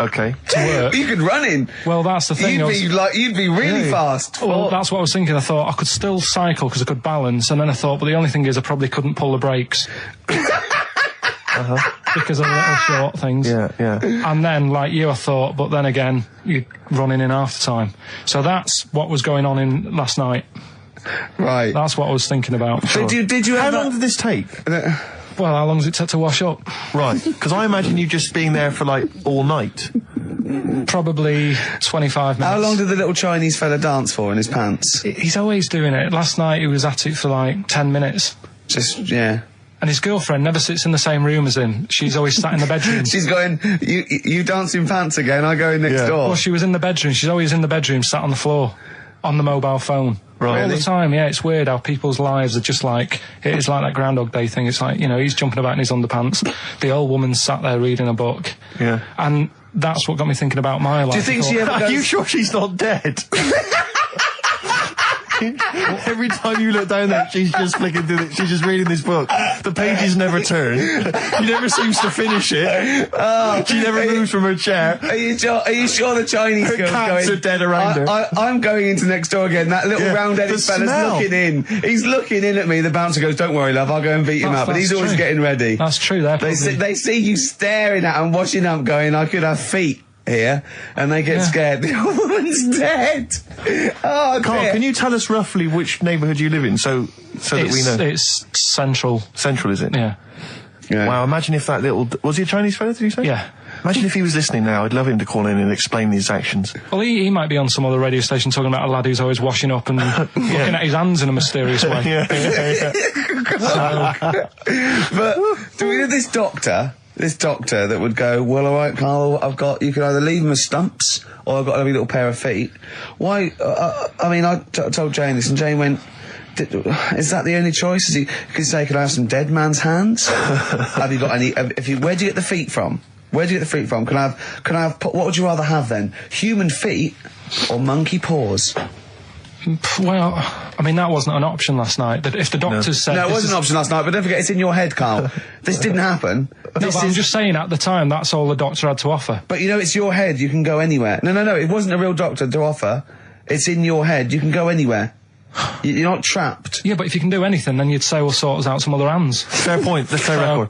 Okay. To work. You could run in. Well, that's the thing. You'd be really fast. Well, that's what I was thinking. I thought I could still cycle because I could balance, and then I thought, but the only thing is I probably couldn't pull the brakes. Because of the little short things. Yeah. And then, like you, I thought, but then again, you're running in half the time. So that's what was going on in last night. Right. That's what I was thinking about. So sure. did you? How long did this take? Well, how long does it take to wash up? Right, because I imagine you just being there for like all night. Probably 25 minutes. How long did the little Chinese fella dance for in his pants? He's always doing it. Last night he was at it for like 10 minutes. Yeah. And his girlfriend never sits in the same room as him. She's always sat in the bedroom. She's going, you dance in pants again, I go in next door. Well, she was in the bedroom. She's always in the bedroom, sat on the floor, on the mobile phone. Right. All the time, yeah. It's weird how people's lives are just like, it is like that Groundhog Day thing. It's like, you know, he's jumping about in his underpants. The old woman's sat there reading a book. Yeah. And that's what got me thinking about my life. Do you think she ever goes... Are you sure she's not dead? Every time you look down there, she's just flicking through it. She's just reading this book. The pages never turn. She never seems to finish it. She never moves from her chair. Are you sure the Chinese girl's cats going? Are dead around her. I'm going into next door again. That little round-headed fella's looking in. He's looking in at me. The bouncer goes, "Don't worry, love. I'll go and beat him up." But he's always getting ready. That's true. They see you staring at him, washing up, going, "I could have feet here," and they get scared. The old woman's dead. Oh, Karl, dear. can you tell us roughly which neighbourhood you live in, so that we know? It's central. Central, is it? Yeah. Wow, imagine if that little... Was he a Chinese fella, did you say? Yeah. Imagine if he was listening now. I'd love him to call in and explain his actions. Well, he might be on some other radio station talking about a lad who's always washing up and looking at his hands in a mysterious way. But do we know this doctor that would go, "Well, all right, Karl, you can either leave them as stumps or I've got a little pair of feet." Why? I mean, I told Jane this, and Jane went, "Is that the only choice? Could say, could I have some dead man's hands? Have you got any? Where do you get the feet from? Where do you get the feet from? Can I have? What would you rather have then? Human feet or monkey paws?" Well, I mean, that wasn't an option last night. If the doctors said... No, it wasn't an option last night, but don't forget, it's in your head, Karl. This didn't happen. I'm just saying at the time that's all the doctor had to offer. But you know, it's your head. You can go anywhere. No. It wasn't a real doctor to offer. It's in your head. You can go anywhere. You're not trapped. Yeah, but if you can do anything, then you'd say we'll sort us out some other hands. Fair point. Let's play record.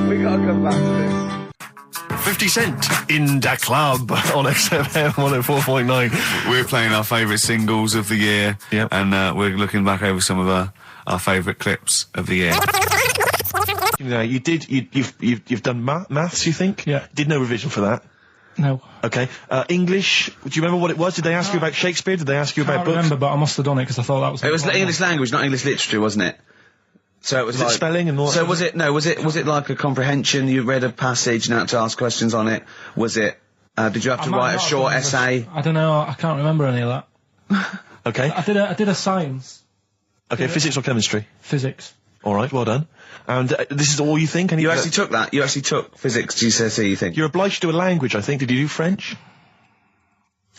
We gotta come back to this. 50 Cent in Da Club on XFM 104.9. We're playing our favourite singles of the year, and we're looking back over some of our favourite clips of the year. You know, you've done maths, you think? Yeah. Did no revision for that? No. Okay. English, do you remember what it was? Did they ask you about Shakespeare? Did they ask you about I books? remember, but I must have done it because I thought that was... It was English language, not English literature, wasn't it? So it was like... spelling and all that? So was it like a comprehension? You read a passage and had to ask questions on it? Was it, did you have to write a short essay? I don't know, I can't remember any of that. Okay. I did a science. Okay, physics or chemistry? Physics. Alright, well done. And this is all you think? You actually took that? You actually took physics GCSE, you think? You're obliged to do a language, I think. Did you do French?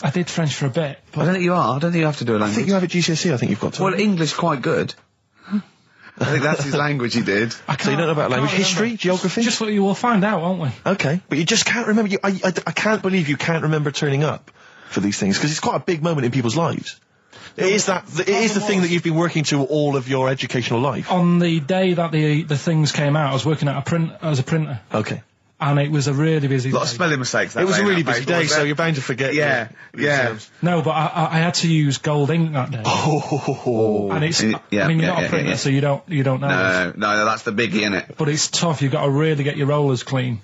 I did French for a bit. I don't think you are. I don't think you have to do a language. I think you have at GCSE, I think you've got to. Well, English quite good. I think that's his language he did. So you don't know about language? History? Geography? Just what you will find out, won't we? Okay. But you just can't remember. I can't believe you can't remember turning up for these things, because it's quite a big moment in people's lives. It is the thing that you've been working to all of your educational life. On the day that the things came out, I was working at as a printer. Okay. And it was a really busy day. A lot of spelling mistakes. It was a really busy day, so you're bound to forget. Yeah. No, but I had to use gold ink that day. Oh. And it's, I mean, you're not a printer, so you don't know. No, that's the biggie, innit? But it's tough, you've got to really get your rollers clean.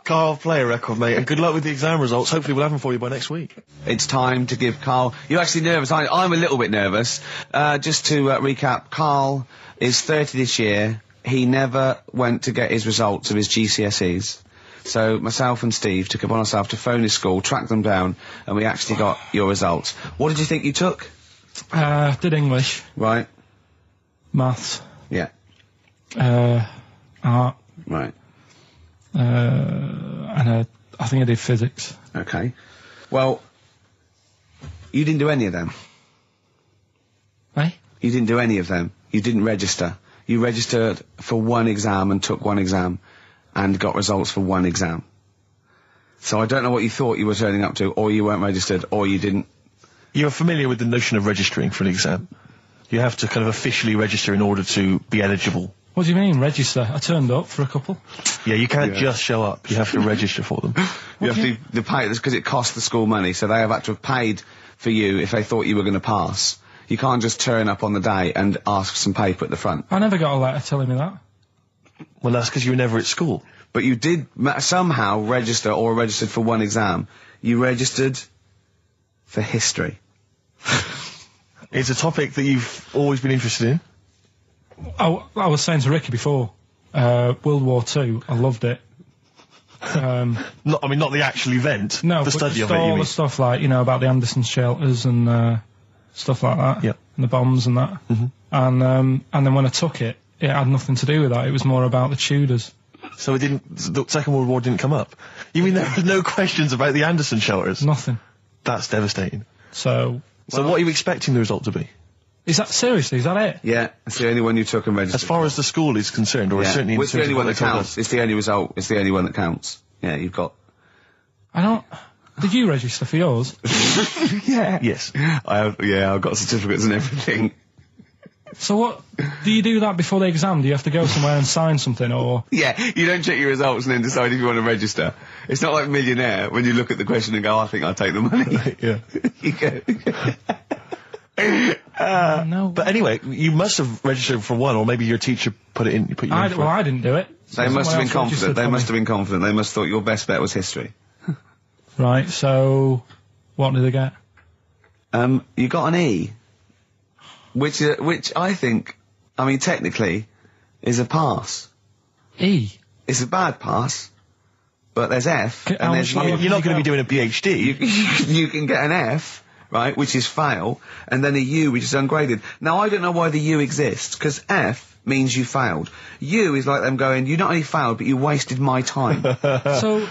Karl, play a record, mate, and good luck with the exam results. Hopefully we'll have them for you by next week. It's time to give Karl... You're actually nervous, aren't you? I'm a little bit nervous. Just to recap, Karl is 30 this year. He never went to get his results of his GCSEs. So myself and Steve took it upon ourselves to phone his school, track them down, and we actually got your results. What did you think you took? Did English. Right. Maths. Yeah. Art. Right. And I think I did physics. Okay. Well, you didn't do any of them. Eh? You didn't do any of them. You didn't register. You registered for one exam and took one exam and got results for one exam. So I don't know what you thought you were turning up to, or you weren't registered, or you didn't... You're familiar with the notion of registering for an exam. You have to kind of officially register in order to be eligible. What do you mean, register? I turned up for a couple. Yeah, you can't just show up. You have to register for them. You have to pay this because it costs the school money, so they have had to have paid for you if they thought you were going to pass. You can't just turn up on the day and ask for some paper at the front. I never got a letter telling me that. Well, that's because you were never at school. But you did somehow register or registered for one exam. You registered for history. It's a topic that you've always been interested in. I was saying to Ricky before, World War II, I loved it. Not the actual event. No, the study of it. all the stuff like, about the Anderson shelters and stuff like that. Yeah. And the bombs and that. And then when I took it, it had nothing to do with that. It was more about the Tudors. So the Second World War didn't come up? You mean there were no questions about the Anderson shelters? Nothing. That's devastating. So what are you expecting the result to be? Is that it? Yeah, it's the only one you took and registered. As far as the school is concerned, or certainly in it's the only one that counts. It's the only result. It's the only one that counts. Yeah, you've got... Did you register for yours? Yeah. Yes. I've got certificates and everything. So what, do you do that before the exam? Do you have to go somewhere and sign something, or...? Yeah, you don't check your results and then decide if you want to register. It's not like Millionaire, when you look at the question and go, I think I'll take the money. Yeah. You go... No. But anyway, you must have registered for one, or maybe your teacher put you in for it. Well, I didn't do it. They must have been confident. They must have been confident. They must have thought your best bet was history. Right, so... What did they get? You got an E. Which I think, technically, is a pass. E? It's a bad pass, but there's F, and there's... You're not going to be doing a PhD. You can get an F, right, which is fail, and then a U, which is ungraded. Now, I don't know why the U exists, because F means you failed. You is like them going, you not only failed, but you wasted my time. So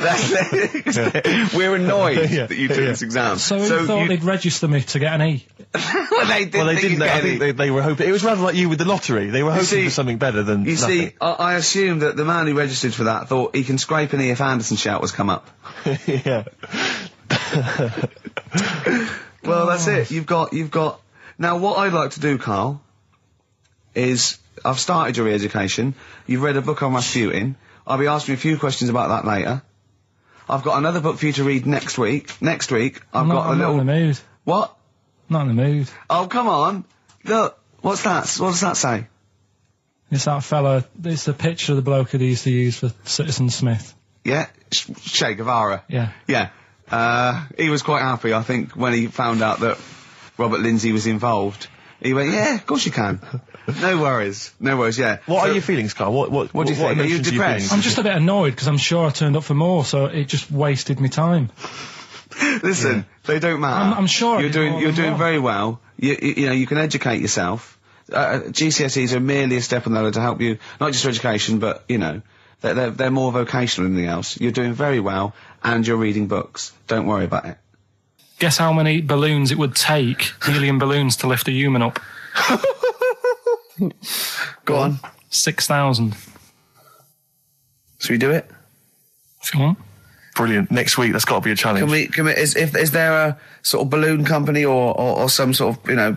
we're annoyed that you took this exam. So you thought they'd register me to get an E? Well, they didn't. I think they were hoping. It was rather like you with the lottery. They were hoping for something better than You nothing. see, I assume that the man who registered for that thought he can scrape an E if Anderson shout was come up. Yeah. Well, that's it. You've got... Now, what I'd like to do, Karl, is... I've started your re-education. You've read a book on Rasputin. I'll be asking you a few questions about that later. I've got another book for you to read next week. Next week, I'm not in the mood. What? Not in the mood. Oh, come on. Look, what's that? What does that say? It's that fella. It's the picture of the bloke that he used to use for Citizen Smith. Yeah? Che Guevara. Yeah. Yeah. He was quite happy, I think, when he found out that Robert Lindsay was involved. He went, yeah, of course you can. No worries, yeah. What are your feelings, Karl? What do you think? Are you depressed? I'm just a bit annoyed because I'm sure I turned up for more, so it just wasted me time. Listen, they don't matter. I'm sure you're doing very well. You know, you can educate yourself. GCSEs are merely a step on the ladder to help you, not just for education, but, you know, they're more vocational than anything else. You're doing very well, and you're reading books. Don't worry about it. Guess how many balloons it would take, helium balloons, to lift a human up? Go on. 6,000. Should we do it? If you want. Brilliant. Next week, that's got to be a challenge. Can we, is there a sort of balloon company or some sort of, you know,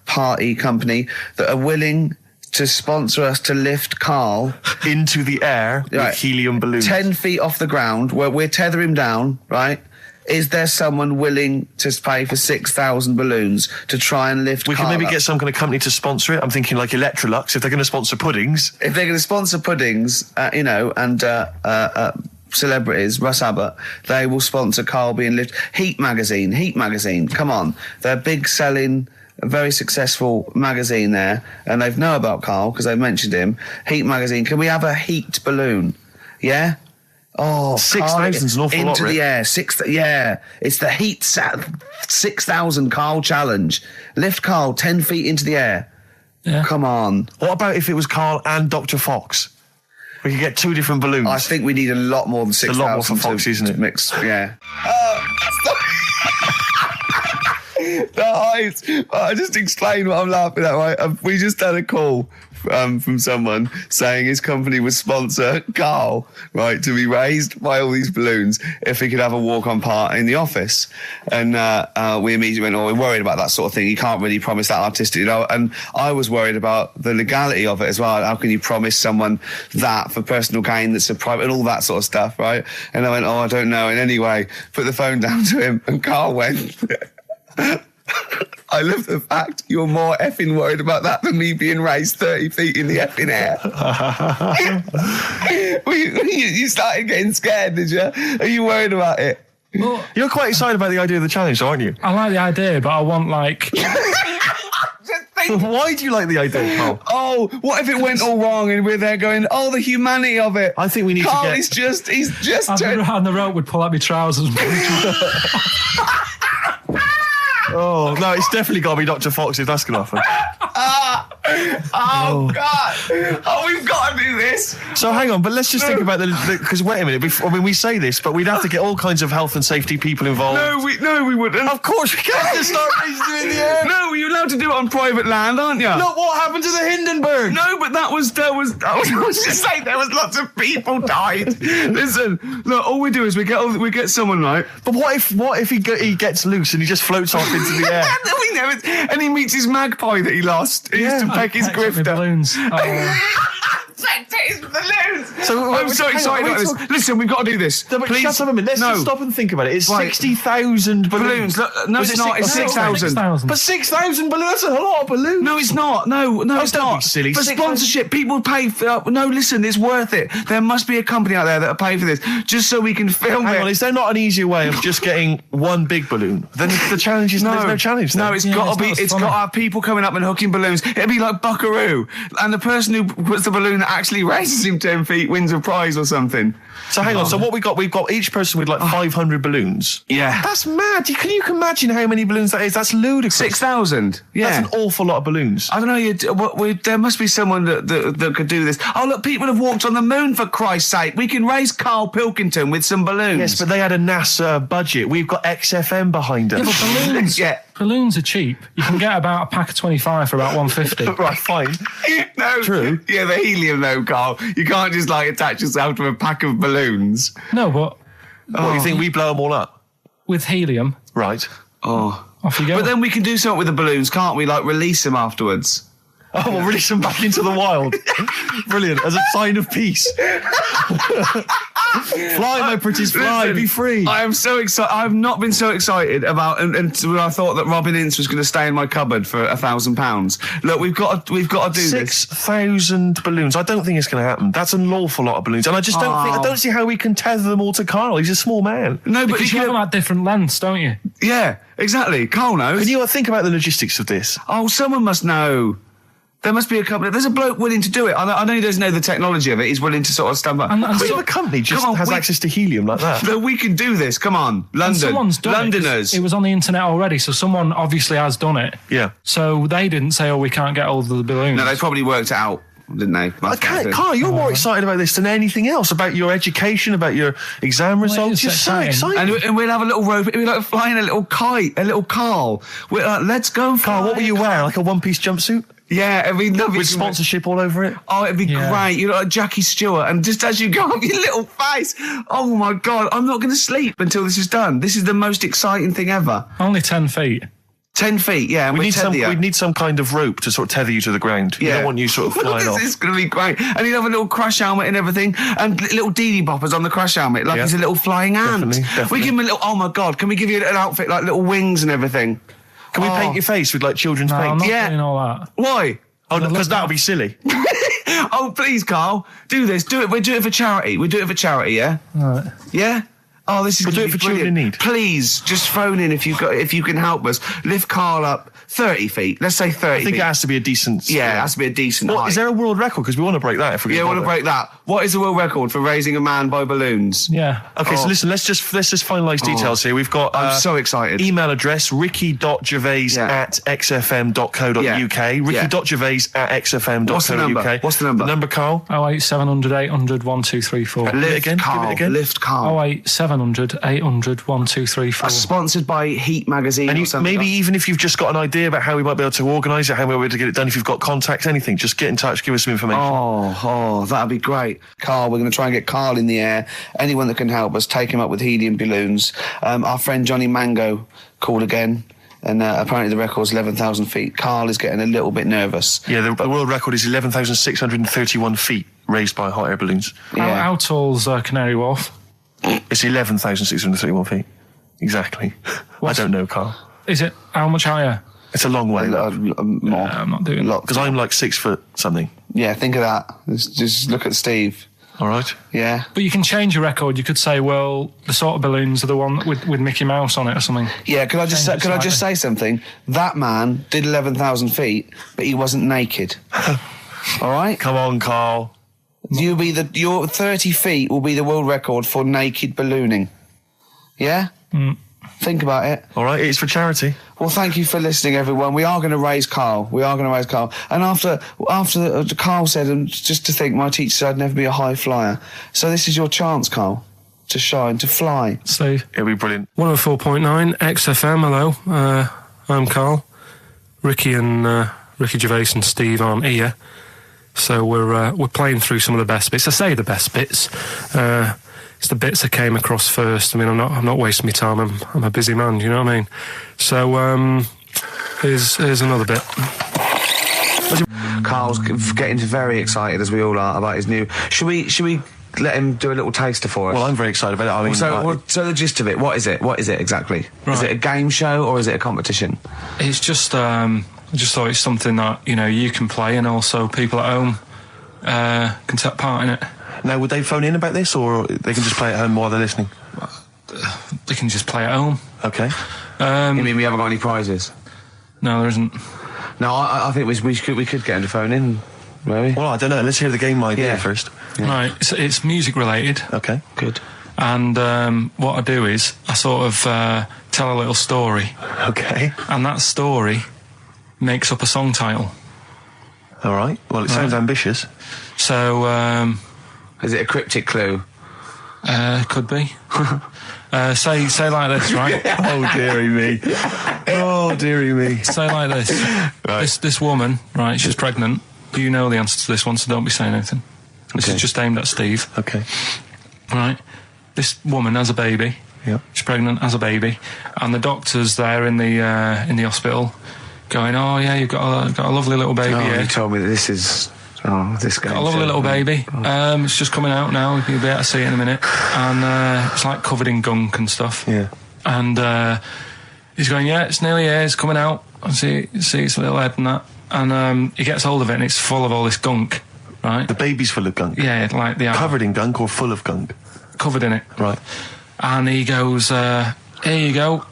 party company that are willing to sponsor us to lift Karl into the air with helium balloons? 10 feet off the ground, where we're tether him down, right? Is there someone willing to pay for 6,000 balloons to try and lift Karl We can maybe up? get some kind of company to sponsor it. I'm thinking like Electrolux, if they're going to sponsor puddings. If they're going to sponsor puddings, you know, and celebrities, Russ Abbott, they will sponsor Karl being lifted. Heat magazine, come on. They're big selling, very successful magazine there, and they know about Karl because they've mentioned him. Heat magazine, can we have a heat balloon? Yeah? Oh, 6,000's an awful lot, into the air. Yeah, it's the heat 6,000 Karl challenge. Lift Karl 10 feet into the air. Yeah. Come on. What about if it was Karl and Dr. Fox? We could get 2 different balloons. I think we need a lot more than 6,000. A lot more for Fox, isn't it? Mix, yeah. The heights. I just explained what I'm laughing at, right? We just had a call from someone saying his company would sponsor Karl, right, to be raised by all these balloons if he could have a walk-on part in the office. And we immediately went, we're worried about that sort of thing. You can't really promise that artistic, you know. And I was worried about the legality of it as well. How can you promise someone that for personal gain that's a private and all that sort of stuff, right? And I went, I don't know. And anyway, put the phone down to him and Karl went... I love the fact you're more effing worried about that than me being raised 30 feet in the effing air. You started getting scared, did you? Are you worried about it? Well, you're quite excited about the idea of the challenge, aren't you? I like the idea, but I want, like... Why do you like the idea, Karl? Oh, what if it went all wrong and we're there going, the humanity of it. I think we need Karl, to get... he's just... And the rope would pull out my trousers. Oh, no, it's definitely got to be Dr. Fox if that's going to happen. God. Oh, we've got to do this. So hang on, but let's just think about because wait a minute, we say this, but we'd have to get all kinds of health and safety people involved. No, we wouldn't. Of course we can't just start raising it in the air. No, you're allowed to do it on private land, aren't you? Look what happened to the Hindenburg. No, but I was just saying there was lots of people died. Listen, look, all we do is we get someone, right? But what if he gets loose and he just floats off into the air? We know it, and he meets his magpie that he lost. He used to peck his grifter. Balloons. His balloons. So I'm so excited about this. Listen, we've got to do this. No, but please. Shut up a minute. Let's just stop and think about it. It's 60,000 balloons. Look, no, it's not. It's 6,000. But 6,000 balloons. That's a lot of balloons. No, it's not. No, it's don't not. be silly. For sponsorship, people pay for... no, listen, it's worth it. There must be a company out there that'll pay for this, just so we can film it. Hang on, is there not an easier way of just getting one big balloon? Then the challenge is... There's no challenge then. No, it's got to have people coming up and hooking balloons. It'd be like Buckaroo. And the person who puts the balloon that actually raises him 10 feet wins a prize or something. So hang on, so what we've got each person with like 500 balloons. Yeah. That's mad. Can you imagine how many balloons that is? That's ludicrous. 6,000. Yeah. That's an awful lot of balloons. I don't know, there must be someone that could do this. Oh, look, people have walked on the moon, for Christ's sake. We can raise Karl Pilkington with some balloons. Yes, but they had a NASA budget. We've got XFM behind us. Yeah, but balloons, balloons are cheap. You can get about a pack of 25 for about 150. Right, fine. No. True. Yeah, the helium though, Karl. You can't just like attach yourself to a pack of balloons. No, but... What, you think we blow them all up? With helium. Right. Oh. Off you go. But then we can do something with the balloons, can't we? Like release them afterwards. Oh, we'll release them back into the wild. Brilliant. As a sign of peace. Fly, my pretties, fly. Listen, be free. I am so excited. I've not been so excited about until I thought that Robin Ince was going to stay in my cupboard for £1,000. Look, we've got to do this. 6,000 balloons. I don't think it's going to happen. That's an awful lot of balloons, and I just don't see how we can tether them all to Karl. He's a small man. No, but because you have them at different lengths, don't you? Yeah, exactly. Karl knows. Can you think about the logistics of this? Oh, someone must know. There must be a company. There's a bloke willing to do it. I know he doesn't know the technology of it. He's willing to sort of stand by. And so a company just has access to helium like that. No, we can do this. Come on, London. And someone's done Londoners. It was on the internet already, so someone obviously has done it. Yeah. So they didn't say, "Oh, we can't get hold of the balloons." No, they probably worked it out, didn't they? Karl, you're more excited about this than anything else. About your education, about your exam results. You're so excited. And we'll have a little rope. We're like flying a little kite, a little Karl. We're like, let's go, Karl. What will you wear? Like a one-piece jumpsuit? Yeah, it'd be lovely. With sponsorship all over it? Oh, it'd be great. You're like Jackie Stewart, and just as you go up your little face, oh my God, I'm not going to sleep until this is done. This is the most exciting thing ever. Only 10 feet. 10 feet, yeah. We need some kind of rope to sort of tether you to the ground. Yeah. We don't want you sort of flying off. This is going to be great. And he'd have a little crash helmet and everything, and little Dee boppers on the crash helmet, like he's a little flying ant. Definitely. We give him a little, oh my God, can we give you an outfit, like little wings and everything? Can we paint your face with like children's paint? I'm not doing all that. Why? Oh, because that would be silly. Oh, please, Karl, do this. Do it. We'll do it for charity. We'll do it for charity, yeah? Right. Yeah? Oh, this is We'll do it for children in need. Please, just phone in if you can help us. Lift Karl up 30 feet. Let's say 30 feet. I think it has to be a decent... Yeah, it has to be a decent height. Is there a world record? Because we want to break that if we can. Yeah, we want to break that. What is the world record for raising a man by balloons? Yeah. Okay, so listen, let's just finalise details here. We've got... I'm so excited. Email address, ricky.gervais@xfm.co.uk. ricky.gervais@xfm.co.uk. What's the number? The number, Karl? 08700 800 1234. Give it again. Lift Karl. 08700 800 1234. Sponsored by Heat Magazine or something. Maybe even if you've just got an idea about how we might be able to organise it, how we might be able to get it done, if you've got contacts, anything, just get in touch, give us some information. Oh, that'd be great. Karl, we're going to try and get Karl in the air. Anyone that can help us, take him up with helium balloons. Our friend Johnny Mango called again. And apparently the record's 11,000 feet. Karl is getting a little bit nervous. Yeah, the world record is 11,631 feet raised by hot air balloons. Yeah. How tall's Canary Wharf? It's 11,631 feet. Exactly. I don't know, Karl. Is it? How much higher? It's a long way. More. I'm not doing that. Because I'm like 6 foot something. Yeah, think of that. Just look at Steve. All right. Yeah. But you can change your record. You could say, well, the sort of balloons are the one with Mickey Mouse on it or something. Yeah, could I just say something? That man did 11,000 feet, but he wasn't naked. All right? Come on, Karl. Your 30 feet will be the world record for naked ballooning. Yeah? Think about it. All right, it's for charity. Well, thank you for listening, everyone. We are going to raise Karl. And after Karl said, and just to think, my teacher said I'd never be a high flyer. So this is your chance, Karl, to shine, to fly. Steve. It'll be brilliant. 104.9 XFM, hello. I'm Karl. Ricky Gervais and Steve aren't here. So we're playing through some of the best bits. I say the best bits. It's the bits I came across first. I mean, I'm not wasting my time. I'm a busy man. You know what I mean? So here's another bit. Karl's getting very excited, as we all are, about his new. Should we let him do a little taster for us? Well, I'm very excited about it. I mean, so the gist of it, what is it? What is it exactly? Right. Is it a game show or is it a competition? It's just I just thought it's something that you can play, and also people at home can take part in it. Now, would they phone in about this, or they can just play at home while they're listening? They can just play at home. Okay. You mean we haven't got any prizes? No, there isn't. No, I think we could get him to phone in. Really? Well, I don't know. Let's hear the game idea first. Right, it's music related. Okay. Good. And what I do is I sort of tell a little story. Okay. And that story makes up a song title. All right. Well, it sounds ambitious. So, is it a cryptic clue? Could be. Say like this, right? Oh, dearie me. Oh, dearie me. Say like this. Right. This woman, right, she's pregnant. You know the answer to this one, so don't be saying anything. This is just aimed at Steve. Okay. Right. This woman has a baby. Yeah. She's pregnant, has a baby, and the doctor's there in the hospital, going, "Oh yeah, you've got a lovely little baby." Oh, here. you told me that this is. Oh, this guy. Got a lovely little baby. It's just coming out now. You'll be able to see it in a minute, and it's like covered in gunk and stuff. Yeah. And he's going, "Yeah, it's nearly here. It's coming out. I see its little head and that." And he gets hold of it, and it's full of all this gunk. Right. The baby's full of gunk. Yeah, like the covered in gunk or full of gunk. Covered in it. Right. And he goes, "Here you go.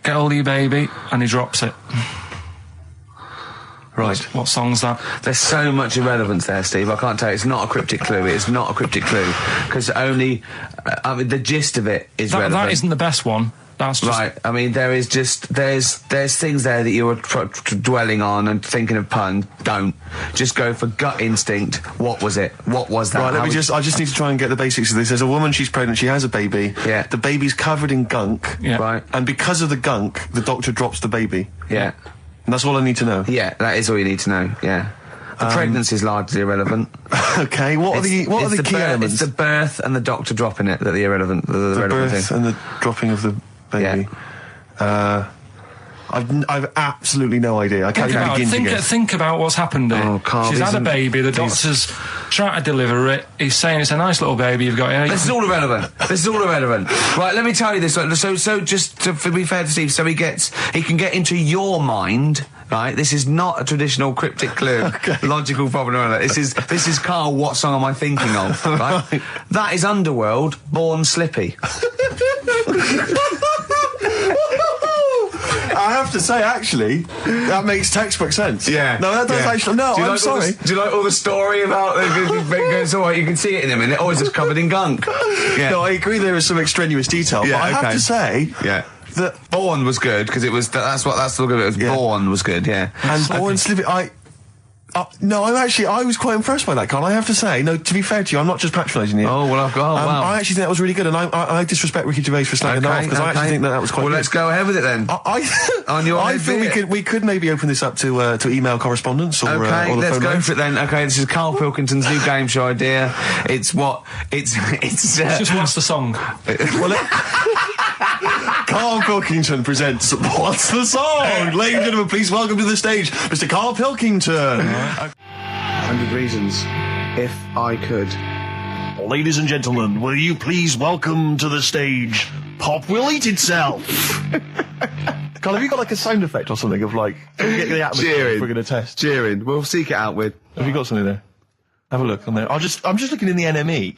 Get hold of your baby," and he drops it. Right. What song's that? There's so much irrelevance there, Steve. I can't tell you. It's not a cryptic clue. It's not a cryptic clue. Because only... I mean, the gist of it is relevant. That isn't the best one. That's just... Right. I mean, there is just... There's things there that you were dwelling on and thinking of pun. Don't. Just go for gut instinct. What was it? What was that? Right, I just need to try and get the basics of this. There's a woman, she's pregnant, she has a baby. Yeah. The baby's covered in gunk. Yeah. Right. And because of the gunk, the doctor drops the baby. Yeah. And that's all I need to know. Yeah, that is all you need to know. Yeah. The pregnancy is largely irrelevant. Okay, what are the key elements? It's the birth and the doctor dropping it that are the irrelevant. The relevant birth thing. and the dropping of the baby. Yeah. I've absolutely no idea. I can't even begin to guess. Think about what's happened here. Oh, Karl, she's had a baby. The doctor's trying to deliver it. He's saying it's a nice little baby you've got here. This is all irrelevant. This is all irrelevant. Right, let me tell you this. So just to be fair to Steve, so he can get into your mind. Right, this is not a traditional cryptic clue, logical problem. This is Karl. What song am I thinking of? Right, that is Underworld, Born Slippy. I have to say, actually, that makes textbook sense. Yeah. No, that does actually. No, I'm sorry. Do you like all the story about it's all right, you can see it in a minute. Oh, it's just covered in gunk. Yeah. No, I agree there is some extraneous detail, but I have to say... Yeah. That Born was good, because it was... That's the look of it. It was Born was good, yeah. And Born Slippy... no, I was quite impressed by that, Karl. I have to say, no, to be fair to you, I'm not just patronising you. Oh, well, wow. I actually think that was really good, and I disrespect Ricky Gervais for slagging that off, because I actually think that was quite good. Well, let's go ahead with it then. I feel we could maybe open this up to email correspondence or or the let's phone go lines. for it then. Okay, this is Karl Pilkington's new game show idea. It's just what's the song? Karl Pilkington presents What's the Song? Ladies and gentlemen, please welcome to the stage Mr. Karl Pilkington. 100 Reasons, if I could. Ladies and gentlemen, will you please welcome to the stage Pop Will Eat Itself. Karl, have you got like a sound effect or something of like, get the atmosphere cheering? If we're going to test. Cheering. We'll seek it out with. Have you got something there? Have a look on there. I'm just looking in the NME.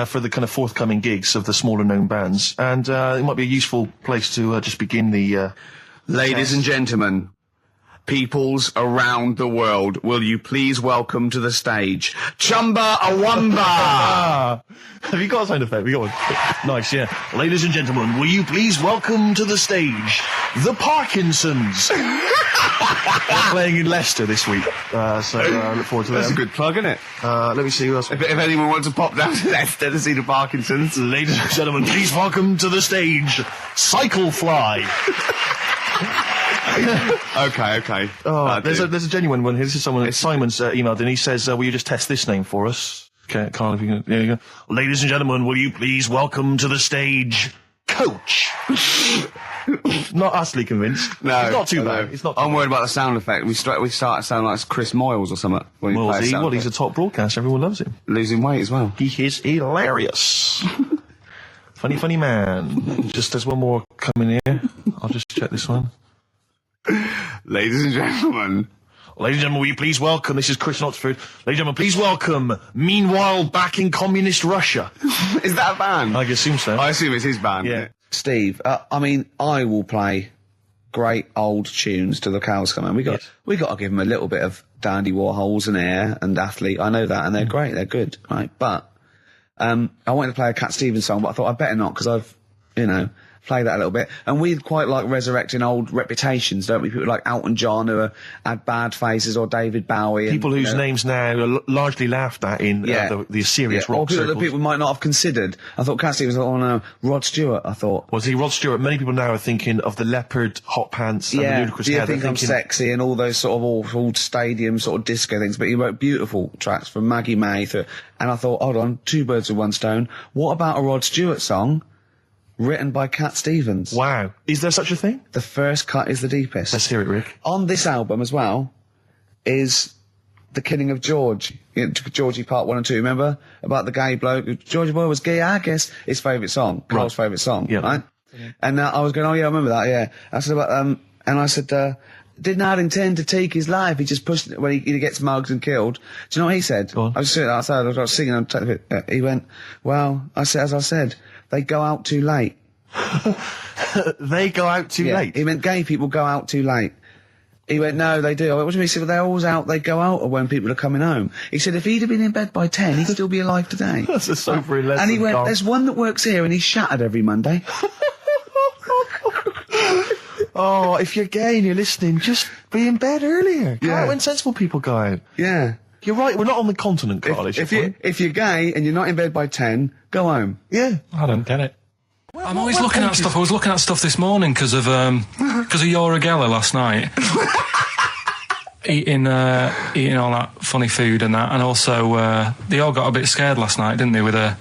For the kind of forthcoming gigs of the smaller known bands, and it might be a useful place to just begin the Ladies and gentlemen, peoples around the world, will you please welcome to the stage Chumba Awamba? Have you got a sound effect? We got one. Nice, yeah. Ladies and gentlemen, will you please welcome to the stage the Parkinsons? They're playing in Leicester this week, so I look forward to that. That's a good plug, isn't it? Let me see who else. If anyone wants to pop down to Leicester to see the Parkinsons. Ladies and gentlemen, please welcome to the stage Cyclefly. Okay. Oh, there's a genuine one here. This is someone. Simon's emailed, and he says, "Will you just test this name for us?" Okay, Karl, if you can. There you go. Ladies and gentlemen, will you please welcome to the stage Coach? Not utterly convinced. No, it's not too bad. It's not. I'm worried about the sound effect. We start to sound like Chris Moyles or something. Well, he's a top broadcaster. Everyone loves him. Losing weight as well. He is hilarious. funny man. Just there's one more coming here. I'll just check this one. Ladies and gentlemen, will you please welcome, this is Chris Oxford. Ladies and gentlemen, please welcome, Meanwhile Back in Communist Russia. Is that a band? I assume so. I assume it's his band. Yeah. Steve, I will play great old tunes till the cows come in. We got to give him a little bit of Dandy Warhols and Air and Athlete. I know that, and they're great. They're good, right? But I wanted to play a Cat Stevens song, but I thought I'd better not because I've, play that a little bit. And we quite like resurrecting old reputations, don't we? People like Elton John who had bad faces, or David Bowie. People whose names now are largely laughed at in the serious rock or people circles. that people might not have considered. I thought Cat Stevens, Rod Stewart, I thought. Was he Rod Stewart? Many people now are thinking of the leopard hot pants and the ludicrous hair. Do you think I'm sexy and all those sort of awful stadium sort of disco things, but he wrote beautiful tracks from Maggie May and I thought, hold on, two birds with one stone. What about a Rod Stewart song written by Cat Stevens? Wow. Is there such a thing? The first cut is the deepest. Let's hear it, Rick. On this album as well is The Killing of George. Georgie Part 1 and 2, remember? About the gay bloke. Georgie Boy was gay, I guess. His favourite song. Carl's favourite song, right? And I was going, I remember that, yeah. I said about, and I said, did not intend to take his life. He just pushed it when he gets mugged and killed. Do you know what he said? I was sitting outside, I was singing, he went, well, as I said, they go out too late. They go out too late? He meant gay people go out too late. He went, no, they do. I went, what do you mean? He said, well, they're always out, they go out when people are coming home. He said, if he'd have been in bed by 10, he'd still be alive today. That's a sobering lesson. And he went, there's one that works here and he's shattered every Monday. Oh, if you're gay and you're listening, just be in bed earlier. Go out when sensible people go out. Yeah. You're right, we're not on the continent, Karl. If you're gay and you're not in bed by 10, go home. Yeah. I don't get it. I'm always looking at stuff. I was looking at stuff this morning because of Yoragella last night. eating all that funny food and that, and also they all got a bit scared last night, didn't they, with a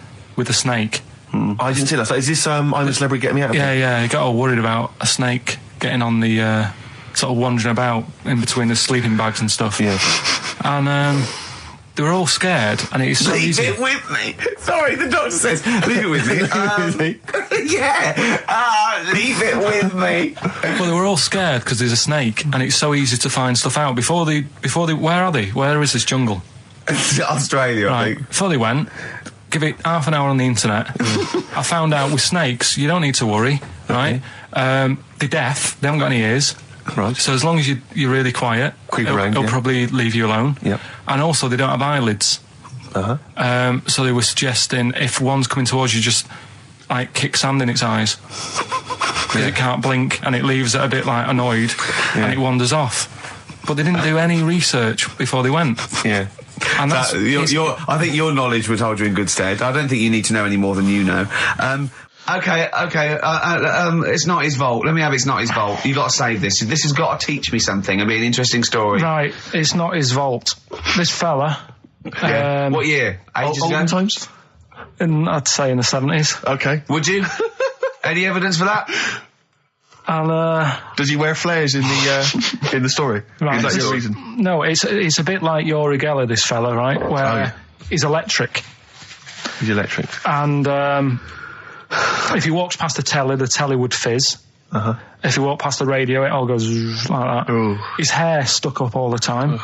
snake? I didn't see that. So is this I'm a Celebrity, Get Me Out of Here? Yeah, he got all worried about a snake getting on the sort of wandering about in between the sleeping bags and stuff. Yeah. And they were all scared, and it's so easy. Leave it with me. Sorry, the doctor says, leave it with me. Leave it with me. Well, they were all scared because there's a snake, and it's so easy to find stuff out. Before they, where are they? Where is this jungle? Australia, right. I think. Before they went, give it half an hour on the internet. I found out with snakes, you don't need to worry, right? They're deaf, they haven't got any ears. Right. So as long as you're really quiet, it'll probably leave you alone. Yep. And also, they don't have eyelids. So they were suggesting if one's coming towards you, just like kick sand in its eyes. Because it can't blink and it leaves it a bit like annoyed and it wanders off. But they didn't do any research before they went. Yeah. And that's, I think your knowledge would hold you in good stead. I don't think you need to know any more than you know. Okay. It's not his fault. Let me have It's Not His Fault. You've got to save this. This has got to teach me something. It'll be an interesting story. Right, it's not his fault. This fella... what year? Ages ago? Olden times? I'd say in the 70s. Okay. Would you? Any evidence for that? And, does he wear flares in the story? Right, is that your reason? No, it's a bit like Yoragella, this fella, right? Where he's electric. He's electric. And... if he walks past the telly would fizz. If he walked past the radio, it all goes like that. Ooh. His hair stuck up all the time.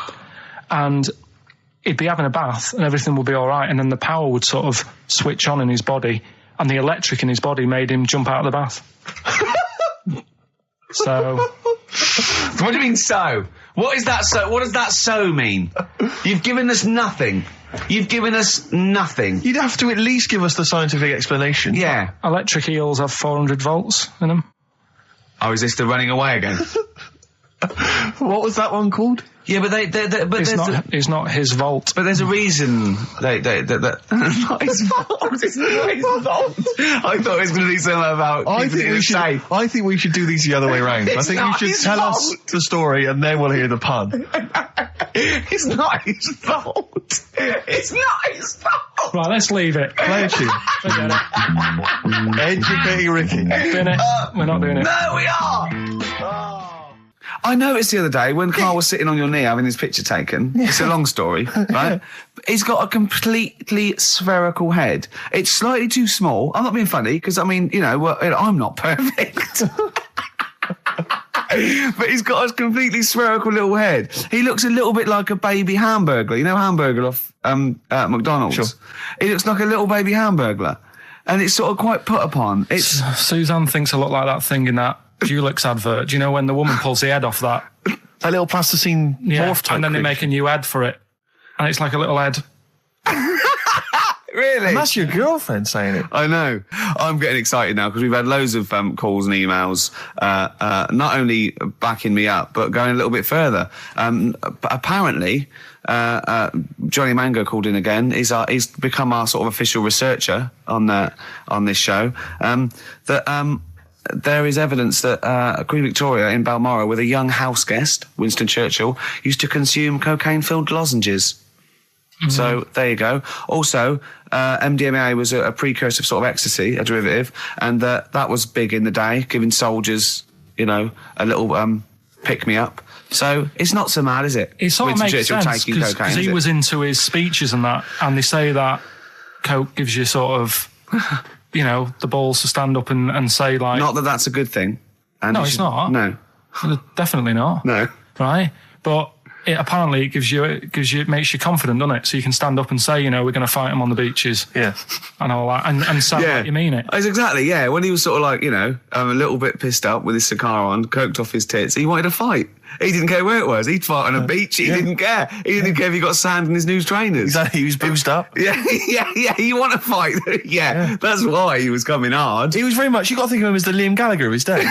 And he'd be having a bath and everything would be all right, and then the power would sort of switch on in his body, and the electric in his body made him jump out of the bath. So... What do you mean, so? What is that so? What does that so mean? You've given us nothing. You've given us nothing. You'd have to at least give us the scientific explanation. Yeah. Electric eels have 400 volts in them. Oh, is this the running away again? What was that one called? Yeah, but it's not his vault. But there's a reason not his fault. It's not his fault. I thought it was going to be something about I think we should do these the other way around. I think you should tell us the story and then we'll hear the pun. It's not his fault. It's not his fault. Right, let's leave it. Play a tune. Forget it. Educating Ricky. Doing it. We're not doing it. No, we are. I noticed the other day when Karl was sitting on your knee having his picture taken. It's a long story, right? He's got a completely spherical head. It's slightly too small. I'm not being funny because, I mean, I'm not perfect. But he's got a completely spherical little head. He looks a little bit like a baby hamburger. You know Hamburger off McDonald's? Sure. He looks like a little baby hamburger. And it's sort of quite put upon. Suzanne thinks I look like that thing in that Dulux advert. Do you know when the woman pulls the head off that That little plasticine morph type and then they creature. make a new head for it. And it's like a little head. Really? And that's your girlfriend saying it. I know. I'm getting excited now because we've had loads of calls and emails, not only backing me up, but going a little bit further. But apparently, Johnny Mango called in again. He's become our sort of official researcher on this show. There is evidence that Queen Victoria in Balmoral, with a young house guest, Winston Churchill, used to consume cocaine-filled lozenges. So there you go. Also, MDMA was a precursor of sort of ecstasy, a derivative, and that was big in the day, giving soldiers, a little pick-me-up. So it's not so mad, is it? It sort of makes sense because he was into his speeches and that, and they say that coke gives you sort of, the balls to stand up and say like... Not that that's a good thing. And no, it's not. No. Definitely not. No. Right? But... Apparently, it makes you confident, doesn't it? So you can stand up and say, we're going to fight them on the beaches. Yeah. And all that. And sound like you mean it. It's exactly, yeah. When he was sort of like, a little bit pissed up with his cigar on, coked off his tits, he wanted to fight. He didn't care where it was. He'd fight on a beach. He didn't care. He didn't care if he got sand in his new trainers. Exactly. He was boozed up. Yeah. You want to fight. Yeah. That's why he was coming hard. He was very much, you got to think of him as the Liam Gallagher of his day.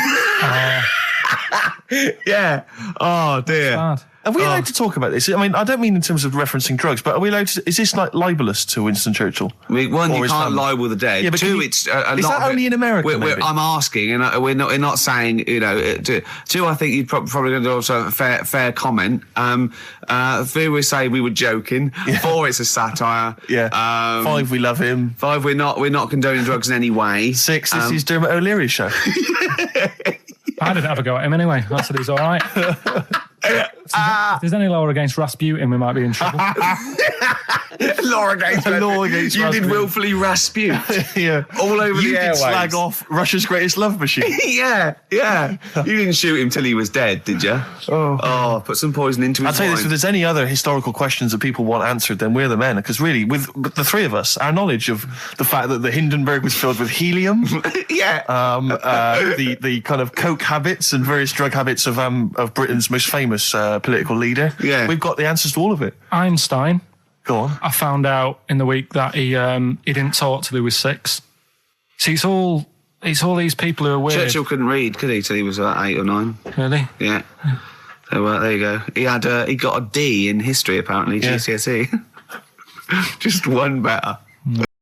Yeah. Oh, dear. Bad. Are we allowed to talk about this? I mean, I don't mean in terms of referencing drugs, but are we allowed to... Is this like libelous to Winston Churchill? One, you can't libel the dead. Yeah, but two, is that only in America, I'm asking, and we're not saying, two, I think you'd probably going to also have a fair comment. Three, we say we were joking. Yeah. 4, it's a satire. Yeah. 5, we love him. 5, we're not condoning drugs in any way. 6, this is Dermot O'Leary's show. I didn't have a go at him anyway. I said he's all right. If there's any law against Rasputin, we might be in trouble. Law against Rasputin. You did willfully Rasputin. Yeah. All over the airwaves. You did slag off Russia's greatest love machine. Yeah. You didn't shoot him till he was dead, did you? Oh, put some poison into his I'll tell you wine. this, if there's any other historical questions that people want answered, then we're the men. Because really, with the three of us, our knowledge of the fact that the Hindenburg was filled with helium, the kind of coke habits and various drug habits of Britain's most famous political leader, we've got the answers to all of it. Einstein. Go on. I found out in the week that he didn't talk till he was 6. See, it's all these people who are weird. Churchill couldn't read, could he, till he was 8 or 9? Really? Yeah. So there you go. He got a D in history apparently, GCSE. Just one better.